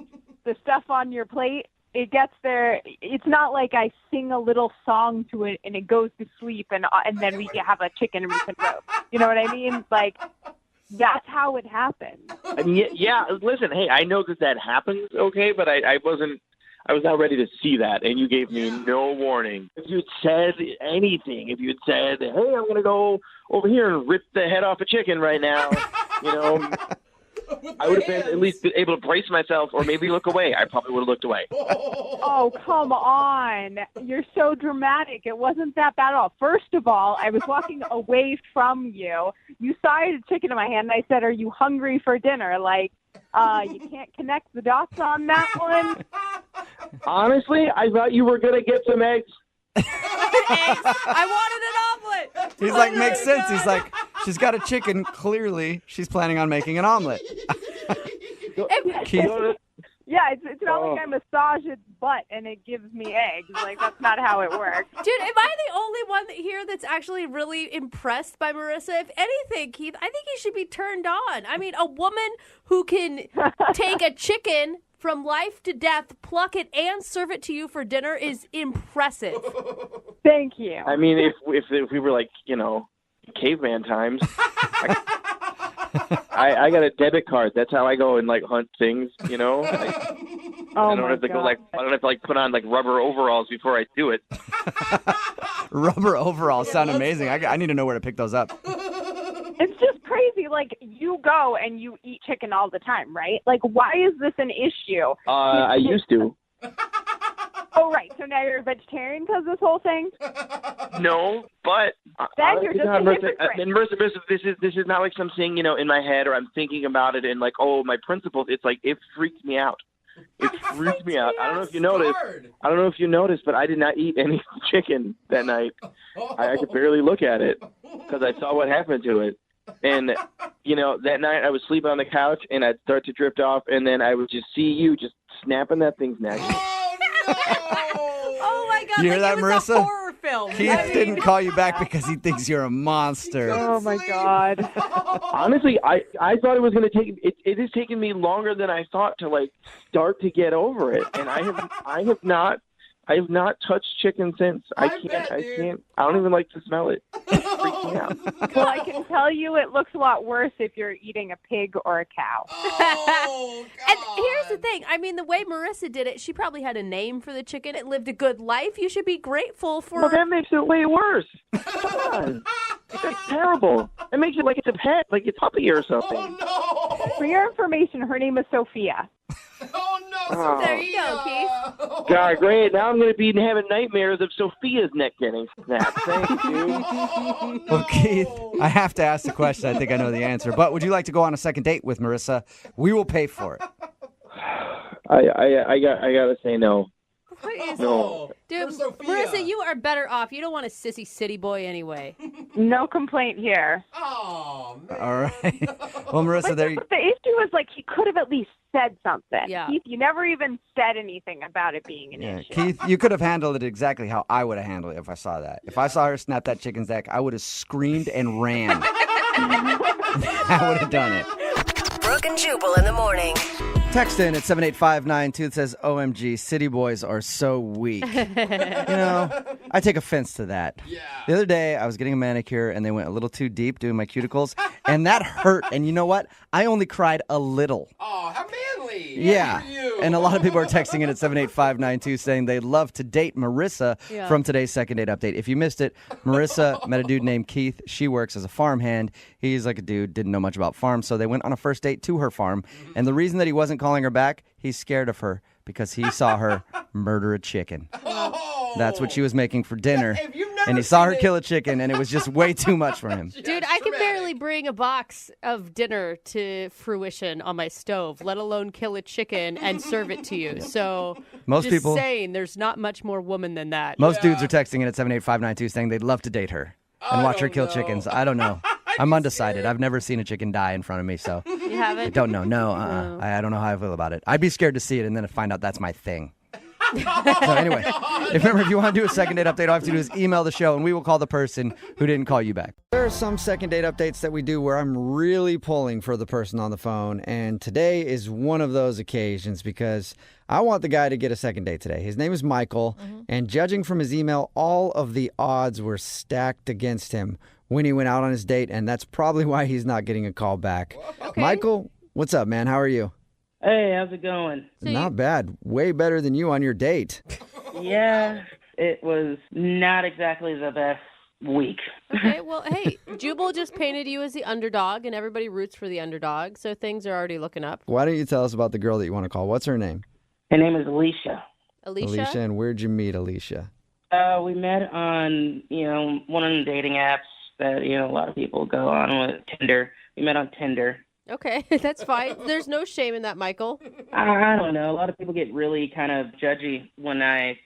[SPEAKER 6] the stuff on your plate, it gets there. It's not like I sing a little song to it and it goes to sleep and then we have a chicken and we can roast. You know what I mean? Like, that's how it happened.
[SPEAKER 10] I mean, yeah. Listen, hey, I know that happens, okay, but I was not ready to see that, and you gave me no warning. If you had said anything, if you had said, hey, I'm going to go over here and rip the head off a chicken right now, I would have been at least able to brace myself or maybe look away. I probably would have looked away.
[SPEAKER 6] Oh, come on. You're so dramatic. It wasn't that bad at all. First of all, I was walking away from you. You saw I had a chicken in my hand, and I said, are you hungry for dinner? Like, you can't connect the dots on that one.
[SPEAKER 10] Honestly, I thought you were going to get some eggs.
[SPEAKER 4] I wanted an omelet.
[SPEAKER 2] He's like, makes sense. He's like, she's got a chicken. Clearly, she's planning on making an omelet. Keith?
[SPEAKER 6] Yeah, it's not like I massage its butt and it gives me eggs. Like, that's not how it works.
[SPEAKER 4] Dude, am I the only one here that's actually really impressed by Marissa? If anything, Keith, I think he should be turned on. I mean, a woman who can take a chicken from life to death, pluck it, and serve it to you for dinner is impressive.
[SPEAKER 6] Thank you.
[SPEAKER 10] I mean, if we were like, caveman times, I got a debit card. That's how I go and like hunt things, I don't have to go I don't have to put on like rubber overalls before I do it.
[SPEAKER 2] Rubber overalls sound amazing. I need to know where to pick those up.
[SPEAKER 6] It's just crazy. Like, you go and you eat chicken all the time, right? Like, why is this an issue?
[SPEAKER 10] I used to.
[SPEAKER 6] Oh, right. So now you're a vegetarian because of this whole thing?
[SPEAKER 10] No, but
[SPEAKER 8] Then you're
[SPEAKER 3] honestly,
[SPEAKER 8] just
[SPEAKER 3] God,
[SPEAKER 8] a
[SPEAKER 3] Marissa,
[SPEAKER 8] hypocrite.
[SPEAKER 3] and Marissa, this is not like something, in my head or I'm thinking about it and like, oh, my principles. It's like it freaked me out. It freaked me out. I don't know if you noticed. But I did not eat any chicken that night. I could barely look at it because I saw what happened to it. And, that night I was sleeping on the couch and I'd start to drift off and then I would just see you just snapping that thing's neck.
[SPEAKER 4] Oh my God!
[SPEAKER 2] You hear that,
[SPEAKER 4] it was
[SPEAKER 2] Marissa?
[SPEAKER 4] a horror film.
[SPEAKER 2] Keith didn't call you back because he thinks you're a monster.
[SPEAKER 8] Oh my God.
[SPEAKER 3] Honestly, I thought it was going to take it has taken me longer than I thought to like start to get over it. And I have not touched chicken since. I can't. I don't even like to smell it. It freaks me out.
[SPEAKER 8] Well, I can tell you it looks a lot worse if you're eating a pig or a cow.
[SPEAKER 4] And here's the thing. I mean, the way Marissa did it, she probably had a name for the chicken. It lived a good life. You should be grateful for.
[SPEAKER 3] Well, that makes it way worse. Come on. That's terrible. It makes it like it's a pet, like it's a puppy or something.
[SPEAKER 8] For your information, her name is Sophia.
[SPEAKER 3] Oh.
[SPEAKER 4] There you go, Keith.
[SPEAKER 3] God, great. Now I'm going to be having nightmares of Sophia's neck getting snapped. Thank you.
[SPEAKER 2] Well, Keith, I have to ask the question. I think I know the answer. But would you like to go on a second date with Marissa? We will pay for it.
[SPEAKER 3] I got to say no. No.
[SPEAKER 4] Dude, Marissa, you are better off. You don't want a sissy city boy anyway.
[SPEAKER 8] No complaint here.
[SPEAKER 2] All right. Well, Marissa, there you
[SPEAKER 8] The issue is, he could have at least said something.
[SPEAKER 4] Yeah.
[SPEAKER 8] Keith, you never even said anything about it being an issue.
[SPEAKER 2] Keith, you could have handled it exactly how I would have handled it if I saw that. If I saw her snap that chicken's neck, I would have screamed and ran. I would have done it.
[SPEAKER 5] Brooke and Jubal in the morning.
[SPEAKER 2] Text in at 78592 that says, OMG, city boys are so weak. I take offense to that. Yeah. The other day, I was getting a manicure, and they went a little too deep doing my cuticles, and that hurt. And you know what? I only cried a little.
[SPEAKER 7] Oh, how manly.
[SPEAKER 2] Yeah. And a lot of people are texting in at 78592 saying they'd love to date Marissa from today's second date update. If you missed it, Marissa met a dude named Keith. She works as a farmhand. He's like a dude, didn't know much about farms, so they went on a first date to her farm. And the reason that he wasn't calling her back, he's scared of her because he saw her murder a chicken. That's what she was making for dinner. And he saw her kill a chicken, and it was just way too much for him.
[SPEAKER 4] Dude, I can barely bring a box of dinner to fruition on my stove, let alone kill a chicken and serve it to you. So,
[SPEAKER 2] Most
[SPEAKER 4] just
[SPEAKER 2] people-
[SPEAKER 4] saying, there's not much more woman than that.
[SPEAKER 2] Most dudes are texting in at 78592 saying they'd love to date her and watch her kill chickens. I don't know. I'm undecided. I've never seen a chicken die in front of me, so
[SPEAKER 4] You haven't?
[SPEAKER 2] I don't know. No, I don't know how I feel about it. I'd be scared to see it and then find out that's my thing. So anyway, remember, if you want to do a second date update, all you have to do is email the show, and we will call the person who didn't call you back. There are some second date updates that we do where I'm really pulling for the person on the phone, and today is one of those occasions because I want the guy to get a second date today. His name is Michael, and judging from his email, all of the odds were stacked against him when he went out on his date, and that's probably why he's not getting a call back.
[SPEAKER 22] Okay.
[SPEAKER 2] Michael, what's up, man? How are you?
[SPEAKER 22] Hey, how's it going?
[SPEAKER 2] Not bad. Way better than you on your date.
[SPEAKER 22] Yeah, it was not exactly the best week.
[SPEAKER 4] Okay, well, hey, Jubal just painted you as the underdog, and everybody roots for the underdog, so things are already looking up.
[SPEAKER 2] Why don't you tell us about the girl that you want to call? What's her name?
[SPEAKER 22] Her name is Alicia.
[SPEAKER 4] Alicia?
[SPEAKER 2] And where'd you meet Alicia?
[SPEAKER 22] We met on, one of the dating apps that, a lot of people go on with, Tinder. We met on Tinder.
[SPEAKER 4] Okay, that's fine. There's no shame in that, Michael.
[SPEAKER 22] I don't know. A lot of people get really kind of judgy when I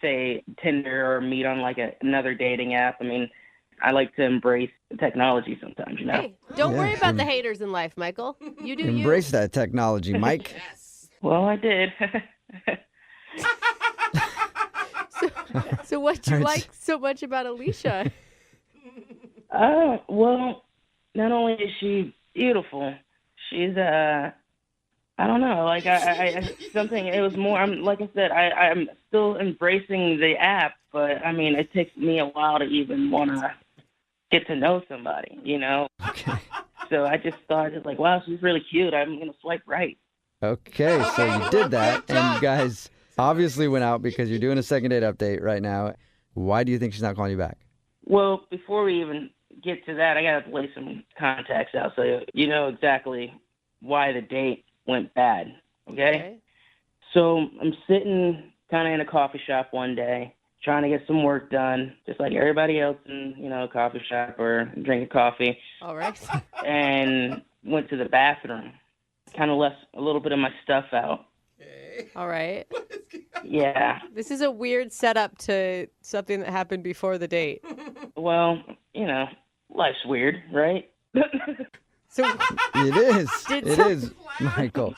[SPEAKER 22] say Tinder or meet on another dating app. I mean, I like to embrace technology sometimes,
[SPEAKER 4] Hey, don't worry about the haters in life, Michael. You do
[SPEAKER 2] Embrace that technology, Mike.
[SPEAKER 22] Well, I did.
[SPEAKER 4] So what do you like so much about Alicia?
[SPEAKER 22] Well, not only is she beautiful, she's I don't know, I something. It was more. Like I said, I'm still embracing the app, but I mean, it takes me a while to even want to get to know somebody,
[SPEAKER 2] Okay.
[SPEAKER 22] So I just thought, wow, she's really cute. I'm gonna swipe right.
[SPEAKER 2] Okay, so you did that, and you guys obviously went out because you're doing a second date update right now. Why do you think she's not calling you back?
[SPEAKER 22] Well, before we even get to that, I gotta lay some context out so you know exactly why the date went bad. Okay? So I'm sitting kind of in a coffee shop one day, trying to get some work done, just like everybody else in, a coffee shop or drinking coffee.
[SPEAKER 4] All right.
[SPEAKER 22] And went to the bathroom. Kind of left a little bit of my stuff out.
[SPEAKER 4] All right.
[SPEAKER 22] Yeah.
[SPEAKER 9] This is a weird setup to something that happened before the date.
[SPEAKER 22] Well, life's weird, right?
[SPEAKER 9] So
[SPEAKER 2] It is. It is, Michael.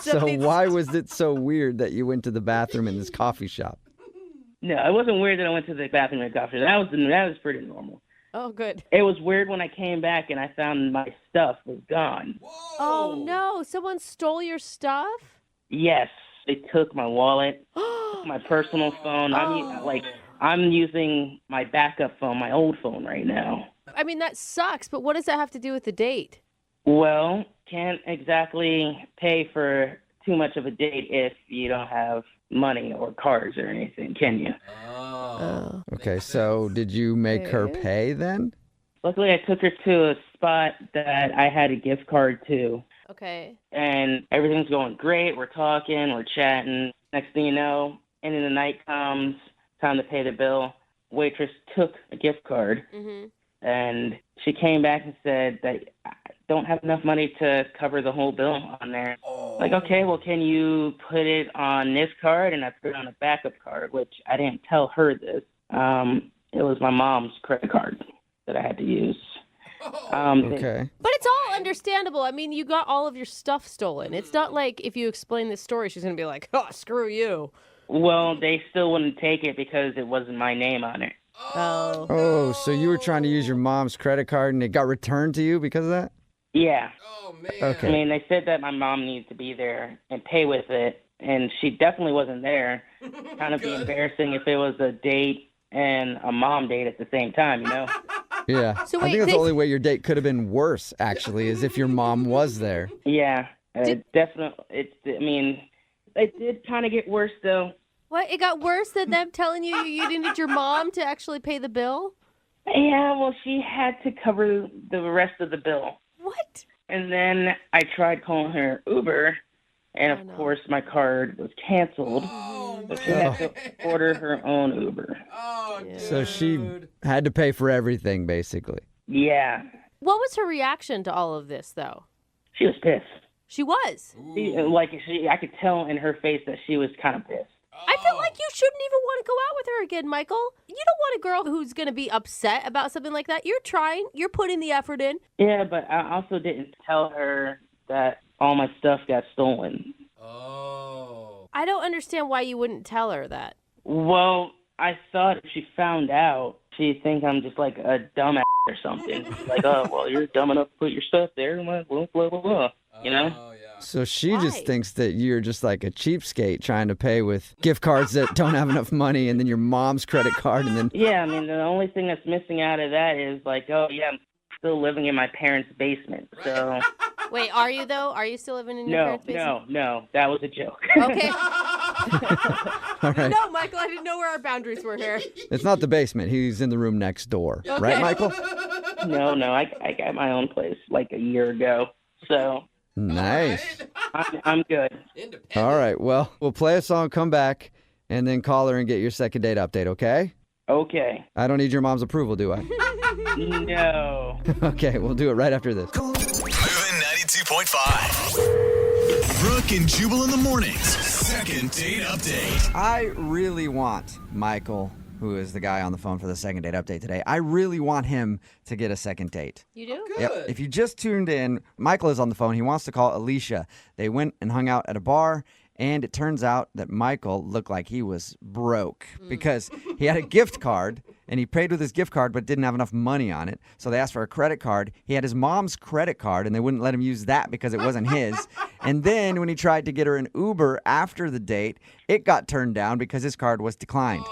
[SPEAKER 2] So why was it so weird that you went to the bathroom in this coffee shop?
[SPEAKER 22] No, it wasn't weird that I went to the bathroom in a coffee shop. That was pretty normal.
[SPEAKER 9] Oh, good.
[SPEAKER 22] It was weird when I came back and I found my stuff was gone.
[SPEAKER 4] Oh, no. Someone stole your stuff?
[SPEAKER 22] Yes, they took my wallet, my personal phone. I'm using my backup phone, my old phone right now.
[SPEAKER 4] I mean, that sucks, but what does that have to do with the date?
[SPEAKER 22] Well, can't exactly pay for too much of a date if you don't have money or cards or anything, can you?
[SPEAKER 2] Oh. Okay, so did you make her pay then?
[SPEAKER 22] Luckily, I took her to a spot that I had a gift card to.
[SPEAKER 4] Okay.
[SPEAKER 22] And everything's going great. We're talking, we're chatting. Next thing you know, end of the night comes, time to pay the bill. Waitress took a gift card, and she came back and said that I don't have enough money to cover the whole bill on there. Like, okay, well, can you put it on this card? And I put it on a backup card, which I didn't tell her this. It was my mom's credit card that I had to use.
[SPEAKER 2] Okay.
[SPEAKER 4] But it's all understandable. I mean, you got all of your stuff stolen. It's not like if you explain this story, she's going to be like, oh, screw you.
[SPEAKER 22] Well, they still wouldn't take it because it wasn't my name on it.
[SPEAKER 2] Oh, so you were trying to use your mom's credit card and it got returned to you because of that?
[SPEAKER 22] Yeah.
[SPEAKER 7] Oh, man.
[SPEAKER 2] Okay.
[SPEAKER 22] I mean, they said that my mom needs to be there and pay with it, and she definitely wasn't there. Kind of be embarrassing if it was a date and a mom date at the same time,
[SPEAKER 2] Yeah.
[SPEAKER 4] So
[SPEAKER 2] I
[SPEAKER 4] wait,
[SPEAKER 2] think that's
[SPEAKER 4] they-
[SPEAKER 2] the only way your date could have been worse, actually, is if your mom was there.
[SPEAKER 22] Yeah. Definitely. It did kind of get worse, though.
[SPEAKER 4] What? It got worse than them telling you needed your mom to actually pay the bill?
[SPEAKER 22] Yeah, well, she had to cover the rest of the bill.
[SPEAKER 4] What?
[SPEAKER 22] And then I tried calling her Uber, and of course my card was canceled. So she had to order her own Uber.
[SPEAKER 2] So she had to pay for everything, basically.
[SPEAKER 22] Yeah.
[SPEAKER 4] What was her reaction to all of this, though?
[SPEAKER 22] She was pissed.
[SPEAKER 4] She was?
[SPEAKER 22] I could tell in her face that she was kind of pissed.
[SPEAKER 4] I feel like you shouldn't even want to go out with her again, Michael. You don't want a girl who's going to be upset about something like that. You're trying. You're putting the effort in.
[SPEAKER 22] Yeah, but I also didn't tell her that all my stuff got stolen.
[SPEAKER 4] I don't understand why you wouldn't tell her that.
[SPEAKER 22] Well, I thought if she found out, she'd think I'm just like a dumbass or something. Like, oh, well, you're dumb enough to put your stuff there, blah, blah, blah, blah. You know?
[SPEAKER 2] So she just thinks that you're just like a cheapskate trying to pay with gift cards that don't have enough money and then your mom's credit card and then...
[SPEAKER 22] Yeah, I mean, the only thing that's missing out of that is like, oh, yeah, I'm still living in my parents' basement, so...
[SPEAKER 4] Wait, are you, though? Are you still living in your parents' basement?
[SPEAKER 22] No, that was a joke.
[SPEAKER 4] Okay.
[SPEAKER 2] All right.
[SPEAKER 4] No, Michael, I didn't know where our boundaries were here.
[SPEAKER 2] It's not the basement. He's in the room next door.
[SPEAKER 4] Okay.
[SPEAKER 2] Right, Michael?
[SPEAKER 22] No, I got my own place like a year ago, so...
[SPEAKER 2] Nice.
[SPEAKER 22] I'm good.
[SPEAKER 2] All right. Well, we'll play a song, come back, and then call her and get your second date update, okay?
[SPEAKER 22] Okay.
[SPEAKER 2] I don't need your mom's approval, do I?
[SPEAKER 22] No.
[SPEAKER 2] Okay, we'll do it right after this.
[SPEAKER 1] Moving 92.5. Brooke and Jubal in the mornings. Second date update.
[SPEAKER 2] I really want Michael, who is the guy on the phone for the second date update today, I really want him to get a second date.
[SPEAKER 4] You do?
[SPEAKER 2] Yep. If you just tuned in, Michael is on the phone. He wants to call Alicia. They went and hung out at a bar, and it turns out that Michael looked like he was broke because he had a gift card, and he paid with his gift card but didn't have enough money on it. So they asked for a credit card. He had his mom's credit card, and they wouldn't let him use that because it wasn't his. And then when he tried to get her an Uber after the date, it got turned down because his card was declined.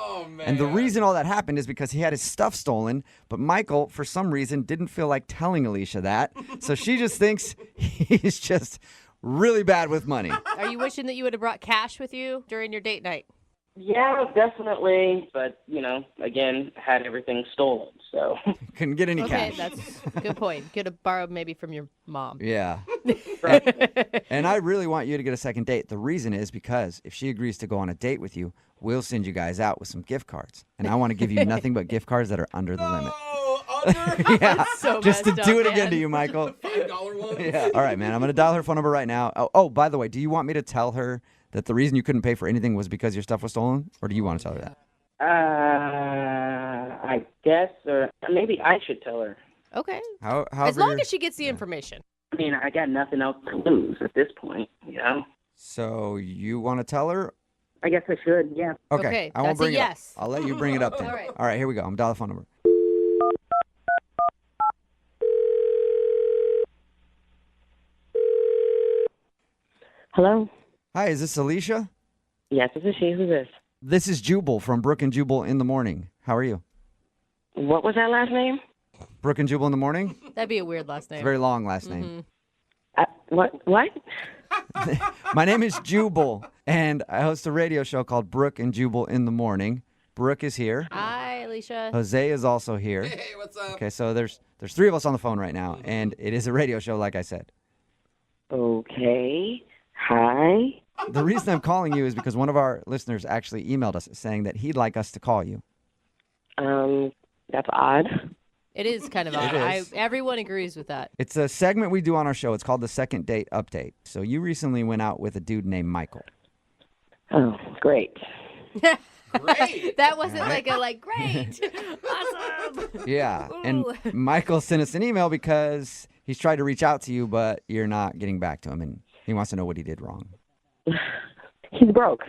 [SPEAKER 2] And the reason all that happened is because he had his stuff stolen, but Michael, for some reason, didn't feel like telling Alicia that. So she just thinks he's just really bad with money.
[SPEAKER 4] Are you wishing that you would have brought cash with you during your date night?
[SPEAKER 22] Yeah, definitely. But, again, had everything stolen, so.
[SPEAKER 2] Couldn't get any
[SPEAKER 4] Okay,
[SPEAKER 2] cash.
[SPEAKER 4] that's a good point. Could have borrowed maybe from your mom.
[SPEAKER 2] Yeah. And I really want you to get a second date. The reason is because if she agrees to go on a date with you, we'll send you guys out with some gift cards. And I want to give you nothing but gift cards that are under the limit. Yeah,
[SPEAKER 4] so
[SPEAKER 2] just to
[SPEAKER 4] messed
[SPEAKER 2] do
[SPEAKER 4] up,
[SPEAKER 2] it again
[SPEAKER 4] man.
[SPEAKER 2] to you, Michael.
[SPEAKER 7] $5 ones.
[SPEAKER 2] Yeah. All right, man. I'm going to dial her phone number right now. Oh, by the way, do you want me to tell her that the reason you couldn't pay for anything was because your stuff was stolen? Or do you want to tell her that?
[SPEAKER 22] I guess, or maybe I should tell her.
[SPEAKER 4] Okay.
[SPEAKER 2] However
[SPEAKER 4] As long
[SPEAKER 2] you're-
[SPEAKER 4] as she gets the information.
[SPEAKER 22] I mean, I got nothing else to lose at this point,
[SPEAKER 2] So you want to tell her?
[SPEAKER 22] I guess I should, yeah.
[SPEAKER 2] Okay. I won't
[SPEAKER 4] that's a
[SPEAKER 2] bring it
[SPEAKER 4] yes.
[SPEAKER 2] up. I'll let you bring it up then.
[SPEAKER 4] All right.
[SPEAKER 2] Here we go. I'm dialing the phone number.
[SPEAKER 22] Hello?
[SPEAKER 2] Hi, is this Alicia?
[SPEAKER 22] Yes, this is she. Who's this?
[SPEAKER 2] This is Jubal from Brooke and Jubal in the morning. How are you?
[SPEAKER 22] What was that last name?
[SPEAKER 2] Brooke and Jubal in the morning?
[SPEAKER 4] That'd be a weird last
[SPEAKER 2] It's a
[SPEAKER 4] name.
[SPEAKER 2] very long last name.
[SPEAKER 22] What?
[SPEAKER 2] My name is Jubal, and I host a radio show called Brooke and Jubal in the morning. Brooke is here.
[SPEAKER 4] Hi, Alicia.
[SPEAKER 2] Jose is also here.
[SPEAKER 7] Hey, what's up?
[SPEAKER 2] Okay, so there's three of us on the phone right now, and it is a radio show, like I said.
[SPEAKER 22] Okay. Hi.
[SPEAKER 2] The reason I'm calling you is because one of our listeners actually emailed us saying that he'd like us to call you.
[SPEAKER 22] That's odd.
[SPEAKER 4] It is kind of odd.
[SPEAKER 2] is.
[SPEAKER 4] Everyone agrees with that.
[SPEAKER 2] It's a segment we do on our show. It's called the Second Date Update. So you recently went out with a dude named Michael.
[SPEAKER 22] Oh, great.
[SPEAKER 7] Great.
[SPEAKER 4] That wasn't great. Awesome.
[SPEAKER 2] Yeah,
[SPEAKER 4] Ooh.
[SPEAKER 2] and Michael sent us an email because he's tried to reach out to you, but you're not getting back to him, and he wants to know what he did wrong.
[SPEAKER 22] He's broke.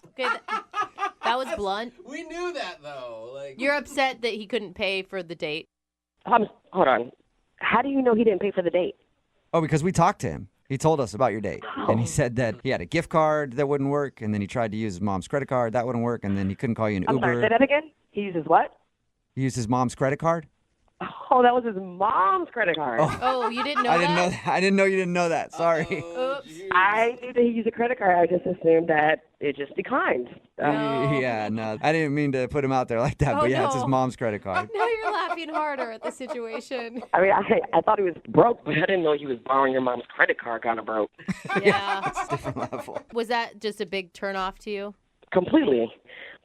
[SPEAKER 4] Okay, that was blunt.
[SPEAKER 7] We knew that, though.
[SPEAKER 4] You're upset that he couldn't pay for the date.
[SPEAKER 22] Hold on. How do you know he didn't pay for the date?
[SPEAKER 2] Oh, because we talked to him. He told us about your date, and he said that he had a gift card that wouldn't work, and then he tried to use his mom's credit card. That wouldn't work, and then he couldn't call you an
[SPEAKER 22] I'm
[SPEAKER 2] Uber.
[SPEAKER 22] sorry, say that again? He uses what?
[SPEAKER 2] He used his mom's credit card?
[SPEAKER 22] Oh, that was his mom's credit card.
[SPEAKER 4] Oh, you didn't know
[SPEAKER 2] I
[SPEAKER 4] that?
[SPEAKER 2] didn't know that. I didn't know you didn't know that. Sorry.
[SPEAKER 4] Oops.
[SPEAKER 22] I knew that he used a credit card. I just assumed that it just declined.
[SPEAKER 2] Yeah, no. I didn't mean to put him out there like that,
[SPEAKER 4] Oh,
[SPEAKER 2] but yeah, it's his
[SPEAKER 4] no.
[SPEAKER 2] mom's credit card.
[SPEAKER 4] Now you're laughing harder at the situation.
[SPEAKER 22] I mean, I thought he was broke, but I didn't know he was borrowing your mom's credit card kind of broke.
[SPEAKER 4] Yeah.
[SPEAKER 2] It's a different level.
[SPEAKER 4] Was that just a big turnoff to you?
[SPEAKER 22] Completely.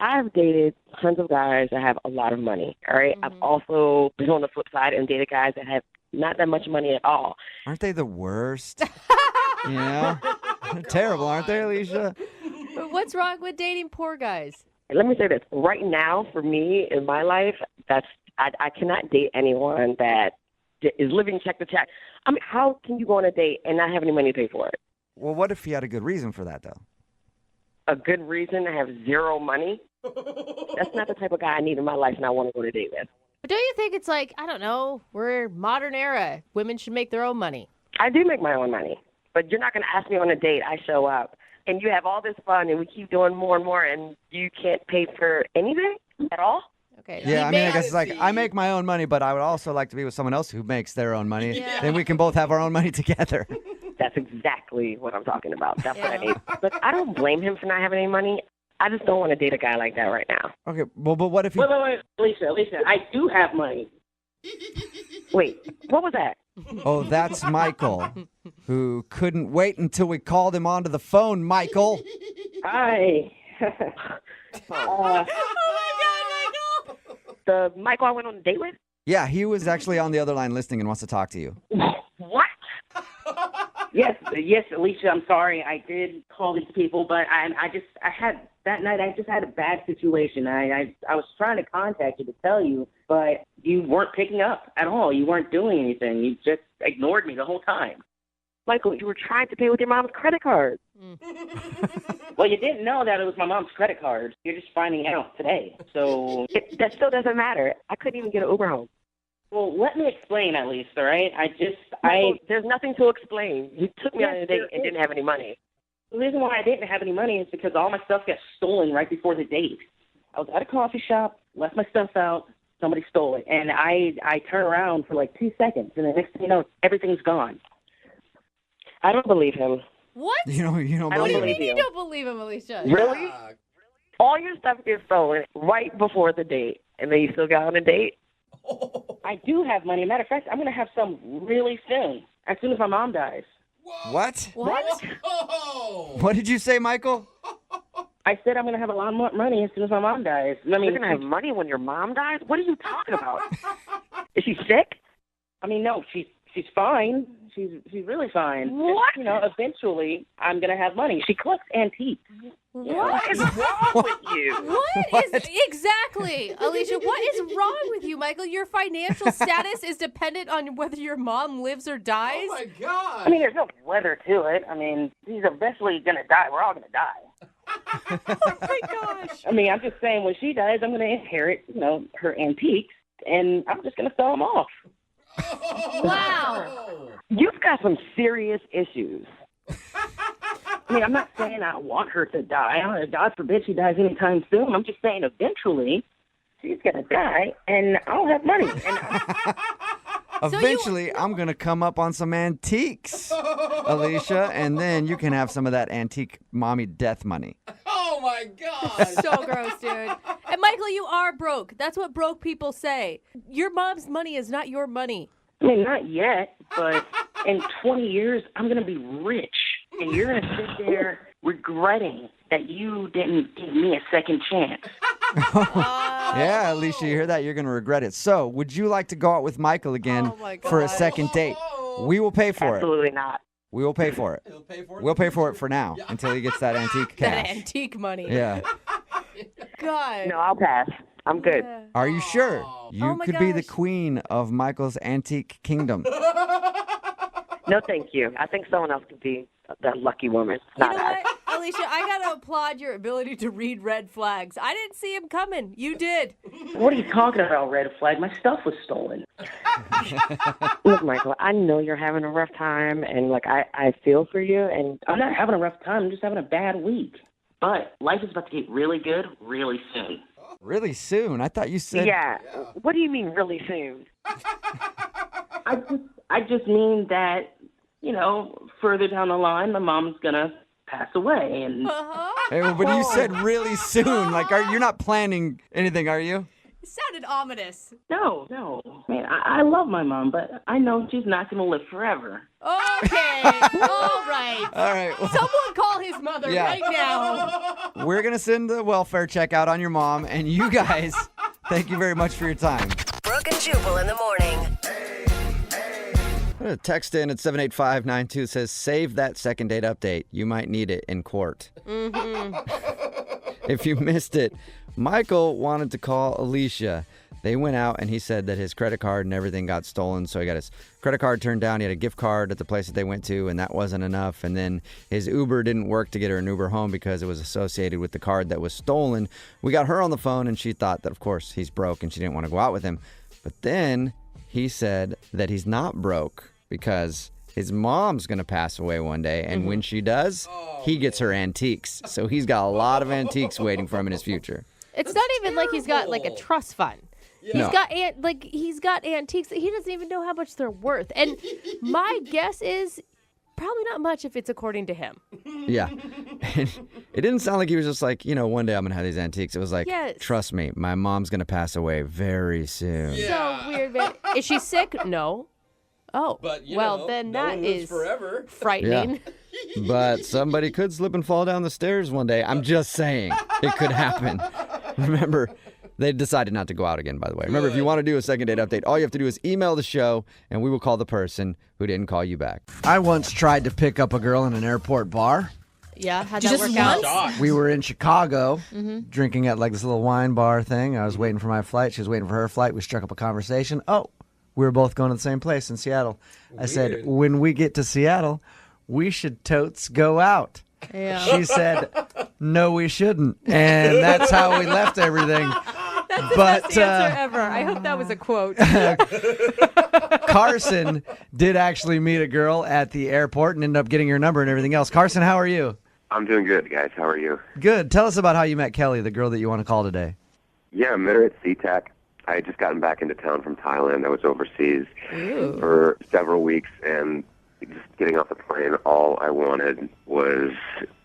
[SPEAKER 22] I've dated tons of guys that have a lot of money, all right? I've also been on the flip side and dated guys that have not that much money at all.
[SPEAKER 2] Aren't they the worst? You know? They're terrible, aren't they, Alicia?
[SPEAKER 4] But what's wrong with dating poor guys?
[SPEAKER 22] Let me say this. Right now, for me, in my life, I cannot date anyone that is living check to check. I mean, how can you go on a date and not have any money to pay for it?
[SPEAKER 2] Well, what if he had a good reason for that, though?
[SPEAKER 22] A good reason to have zero money? That's not the type of guy I need in my life and I want to go on a date with.
[SPEAKER 4] But don't you think it's I don't know, we're modern era. Women should make their own money.
[SPEAKER 22] I do make my own money, but you're not going to ask me on a date. I show up, and you have all this fun, and we keep doing more and more, and you can't pay for anything at all?
[SPEAKER 4] Okay.
[SPEAKER 2] Yeah, I mean, I guess it's like I make my own money, but I would also like to be with someone else who makes their own money.
[SPEAKER 4] Yeah.
[SPEAKER 2] Then we can both have our own money together.
[SPEAKER 22] That's exactly what I'm talking about. That's what I need. But I don't blame him for not having any money. I just don't want to date a guy like that right now.
[SPEAKER 2] Okay, well, but what if he...
[SPEAKER 22] Wait, Alicia, I do have money. Wait, what was that?
[SPEAKER 2] Oh, that's Michael, who couldn't wait until we called him onto the phone, Michael.
[SPEAKER 22] Hi.
[SPEAKER 4] Oh my God, Michael!
[SPEAKER 22] The Michael I went on a date with?
[SPEAKER 2] Yeah, he was actually on the other line listening and wants to talk to you.
[SPEAKER 22] What?
[SPEAKER 21] Yes, Alicia, I'm sorry. I did call these people, but I had that night. I just had a bad situation. I was trying to contact you to tell you, but you weren't picking up at all. You weren't doing anything. You just ignored me the whole time.
[SPEAKER 22] Michael, you were trying to pay with your mom's credit card.
[SPEAKER 21] Well, you didn't know that it was my mom's credit card. You're just finding out today. So
[SPEAKER 22] That still doesn't matter. I couldn't even get an Uber home.
[SPEAKER 21] well, let me explain at least, all right?
[SPEAKER 22] There's nothing to explain. You took me on a date and didn't have any money.
[SPEAKER 21] The reason why I didn't have any money is because all my stuff got stolen right before the date. I was at a coffee shop, left my stuff out, somebody stole it, and I turn around for like 2 seconds, and the next thing you know, everything's gone.
[SPEAKER 22] I don't believe him.
[SPEAKER 4] What?
[SPEAKER 2] You don't
[SPEAKER 22] I don't
[SPEAKER 2] believe
[SPEAKER 22] believe
[SPEAKER 2] him?
[SPEAKER 22] you.
[SPEAKER 4] You don't believe him, Alicia.
[SPEAKER 22] Really?
[SPEAKER 11] all your stuff gets stolen right before the date, and then you still got on a date?
[SPEAKER 21] I do have money. Matter of fact, I'm going to have some really soon, as soon as my mom dies.
[SPEAKER 2] What?
[SPEAKER 4] What?
[SPEAKER 2] What did you say, Michael?
[SPEAKER 21] I said I'm going to have a lot more money as soon as my mom dies. I mean,
[SPEAKER 11] You're going to have money when your mom dies? What are you talking about? Is she sick?
[SPEAKER 21] I mean, no, she's fine. She's really fine.
[SPEAKER 11] What?
[SPEAKER 21] You know, eventually I'm going to have money. She collects antiques.
[SPEAKER 11] What is wrong with you?
[SPEAKER 4] What is exactly, Alicia? What is wrong with you, Michael? Your financial status is dependent on whether your mom lives or dies.
[SPEAKER 7] Oh my God!
[SPEAKER 21] I mean, there's no weather to it. I mean, she's eventually gonna die. We're all gonna die.
[SPEAKER 4] Oh my gosh!
[SPEAKER 21] I mean, I'm just saying, when she dies, I'm gonna inherit, her antiques, and I'm just gonna sell them off.
[SPEAKER 4] Wow!
[SPEAKER 11] You've got some serious issues.
[SPEAKER 21] I mean, I'm not saying I want her to die. God forbid she dies anytime soon. I'm just saying eventually she's going to die, and I'll have money.
[SPEAKER 2] Eventually, I'm going to come up on some antiques, Alicia, and then you can have some of that antique mommy death money.
[SPEAKER 7] Oh, my God.
[SPEAKER 4] So gross, dude. And Michael, you are broke. That's what broke people say. Your mom's money is not your money.
[SPEAKER 21] I mean, not yet, but in 20 years, I'm going to be rich. And you're going to sit there regretting that you didn't give me a second chance.
[SPEAKER 2] Yeah, Alicia, you hear that? You're going to regret it. So, would you like to go out with Michael again for a second date? We will pay for it.
[SPEAKER 11] Absolutely not.
[SPEAKER 2] We will pay for it. We'll pay for it for now until he gets that antique
[SPEAKER 4] That
[SPEAKER 2] cash.
[SPEAKER 4] antique money.
[SPEAKER 2] Yeah.
[SPEAKER 4] God.
[SPEAKER 11] No, I'll pass. I'm good.
[SPEAKER 2] Are you sure? You
[SPEAKER 4] Oh my
[SPEAKER 2] could be the
[SPEAKER 4] gosh.
[SPEAKER 2] queen of Michael's antique kingdom.
[SPEAKER 11] No, thank you. I think someone else could be that lucky woman.
[SPEAKER 4] You
[SPEAKER 11] Not
[SPEAKER 4] know
[SPEAKER 11] us.
[SPEAKER 4] what, Alicia? I gotta applaud your ability to read red flags. I didn't see him coming. You did.
[SPEAKER 21] What are you talking about, red flag? My stuff was stolen.
[SPEAKER 11] Look, Michael, I know you're having a rough time, and I feel for you. And
[SPEAKER 21] I'm not having a rough time. I'm just having a bad week. But life is about to get really good really soon.
[SPEAKER 2] Really soon? I thought you said...
[SPEAKER 11] yeah. What do you mean, really soon?
[SPEAKER 21] I just mean that, further down the line, my mom's gonna pass away, and
[SPEAKER 2] Hey, well, but you said really soon. Like, you're not planning anything, are you?
[SPEAKER 4] It sounded ominous.
[SPEAKER 21] no. Man, I love my mom, but I know she's not gonna live forever.
[SPEAKER 4] Okay. All right.
[SPEAKER 2] All right. Well,
[SPEAKER 4] Someone call his mother
[SPEAKER 2] Yeah.
[SPEAKER 4] right now.
[SPEAKER 2] we're going to send the welfare check out on your mom. And you guys, thank you very much for your time.
[SPEAKER 5] Brooke and Jubal in the morning.
[SPEAKER 2] I'm going to text in at 78592. It says, save that second date update. You might need it in court. If you missed it, Michael wanted to call Alicia. They went out and he said that his credit card and everything got stolen. So he got his credit card turned down. He had a gift card at the place that they went to, and that wasn't enough. And then his Uber didn't work to get her an Uber home because it was associated with the card that was stolen. We got her on the phone, and she thought that, of course, he's broke and she didn't want to go out with him. But then he said that he's not broke because his mom's going to pass away one day. And when she does, he gets her antiques. So he's got a lot of antiques waiting for him in his future.
[SPEAKER 4] It's not even like he's got like a trust fund.
[SPEAKER 2] No.
[SPEAKER 4] He's got antiques that he doesn't even know how much they're worth. And my guess is probably not much if it's according to him.
[SPEAKER 2] Yeah. And it didn't sound like he was just like, one day I'm going to have these antiques. It was like,
[SPEAKER 4] Yes.
[SPEAKER 2] trust me, my mom's going to pass away very soon.
[SPEAKER 4] So weird, man. Is she sick? No. Oh.
[SPEAKER 7] But,
[SPEAKER 4] then
[SPEAKER 7] no
[SPEAKER 4] that
[SPEAKER 7] one lives
[SPEAKER 4] is
[SPEAKER 7] forever.
[SPEAKER 4] frightening.
[SPEAKER 2] But somebody could slip and fall down the stairs one day. I'm just saying it could happen. Remember, they decided not to go out again, by the way. Remember, if you want to do a second date update, all you have to do is email the show, and we will call the person who didn't call you back. I once tried to pick up a girl in an airport bar.
[SPEAKER 4] Yeah, how'd that work out?
[SPEAKER 2] We were in Chicago,
[SPEAKER 4] Mm-hmm.
[SPEAKER 2] drinking at like this little wine bar thing. I was waiting for my flight. She was waiting for her flight. We struck up a conversation. Oh, we were both going to the same place in Seattle. I said, when we get to Seattle, we should totes go out.
[SPEAKER 4] Yeah.
[SPEAKER 2] She said, no, we shouldn't. And that's how we left everything.
[SPEAKER 4] That's the best answer ever. I hope that was a quote.
[SPEAKER 2] Carson did actually meet a girl at the airport and ended up getting her number and everything else. Carson, how are you?
[SPEAKER 20] I'm doing good, guys. How are you?
[SPEAKER 2] Good. Tell us about how you met Kelly, the girl that you want to call today.
[SPEAKER 20] Yeah, I met her at SeaTac. I had just gotten back into town from Thailand. I was overseas for several weeks, and
[SPEAKER 12] just getting off the plane, all I wanted was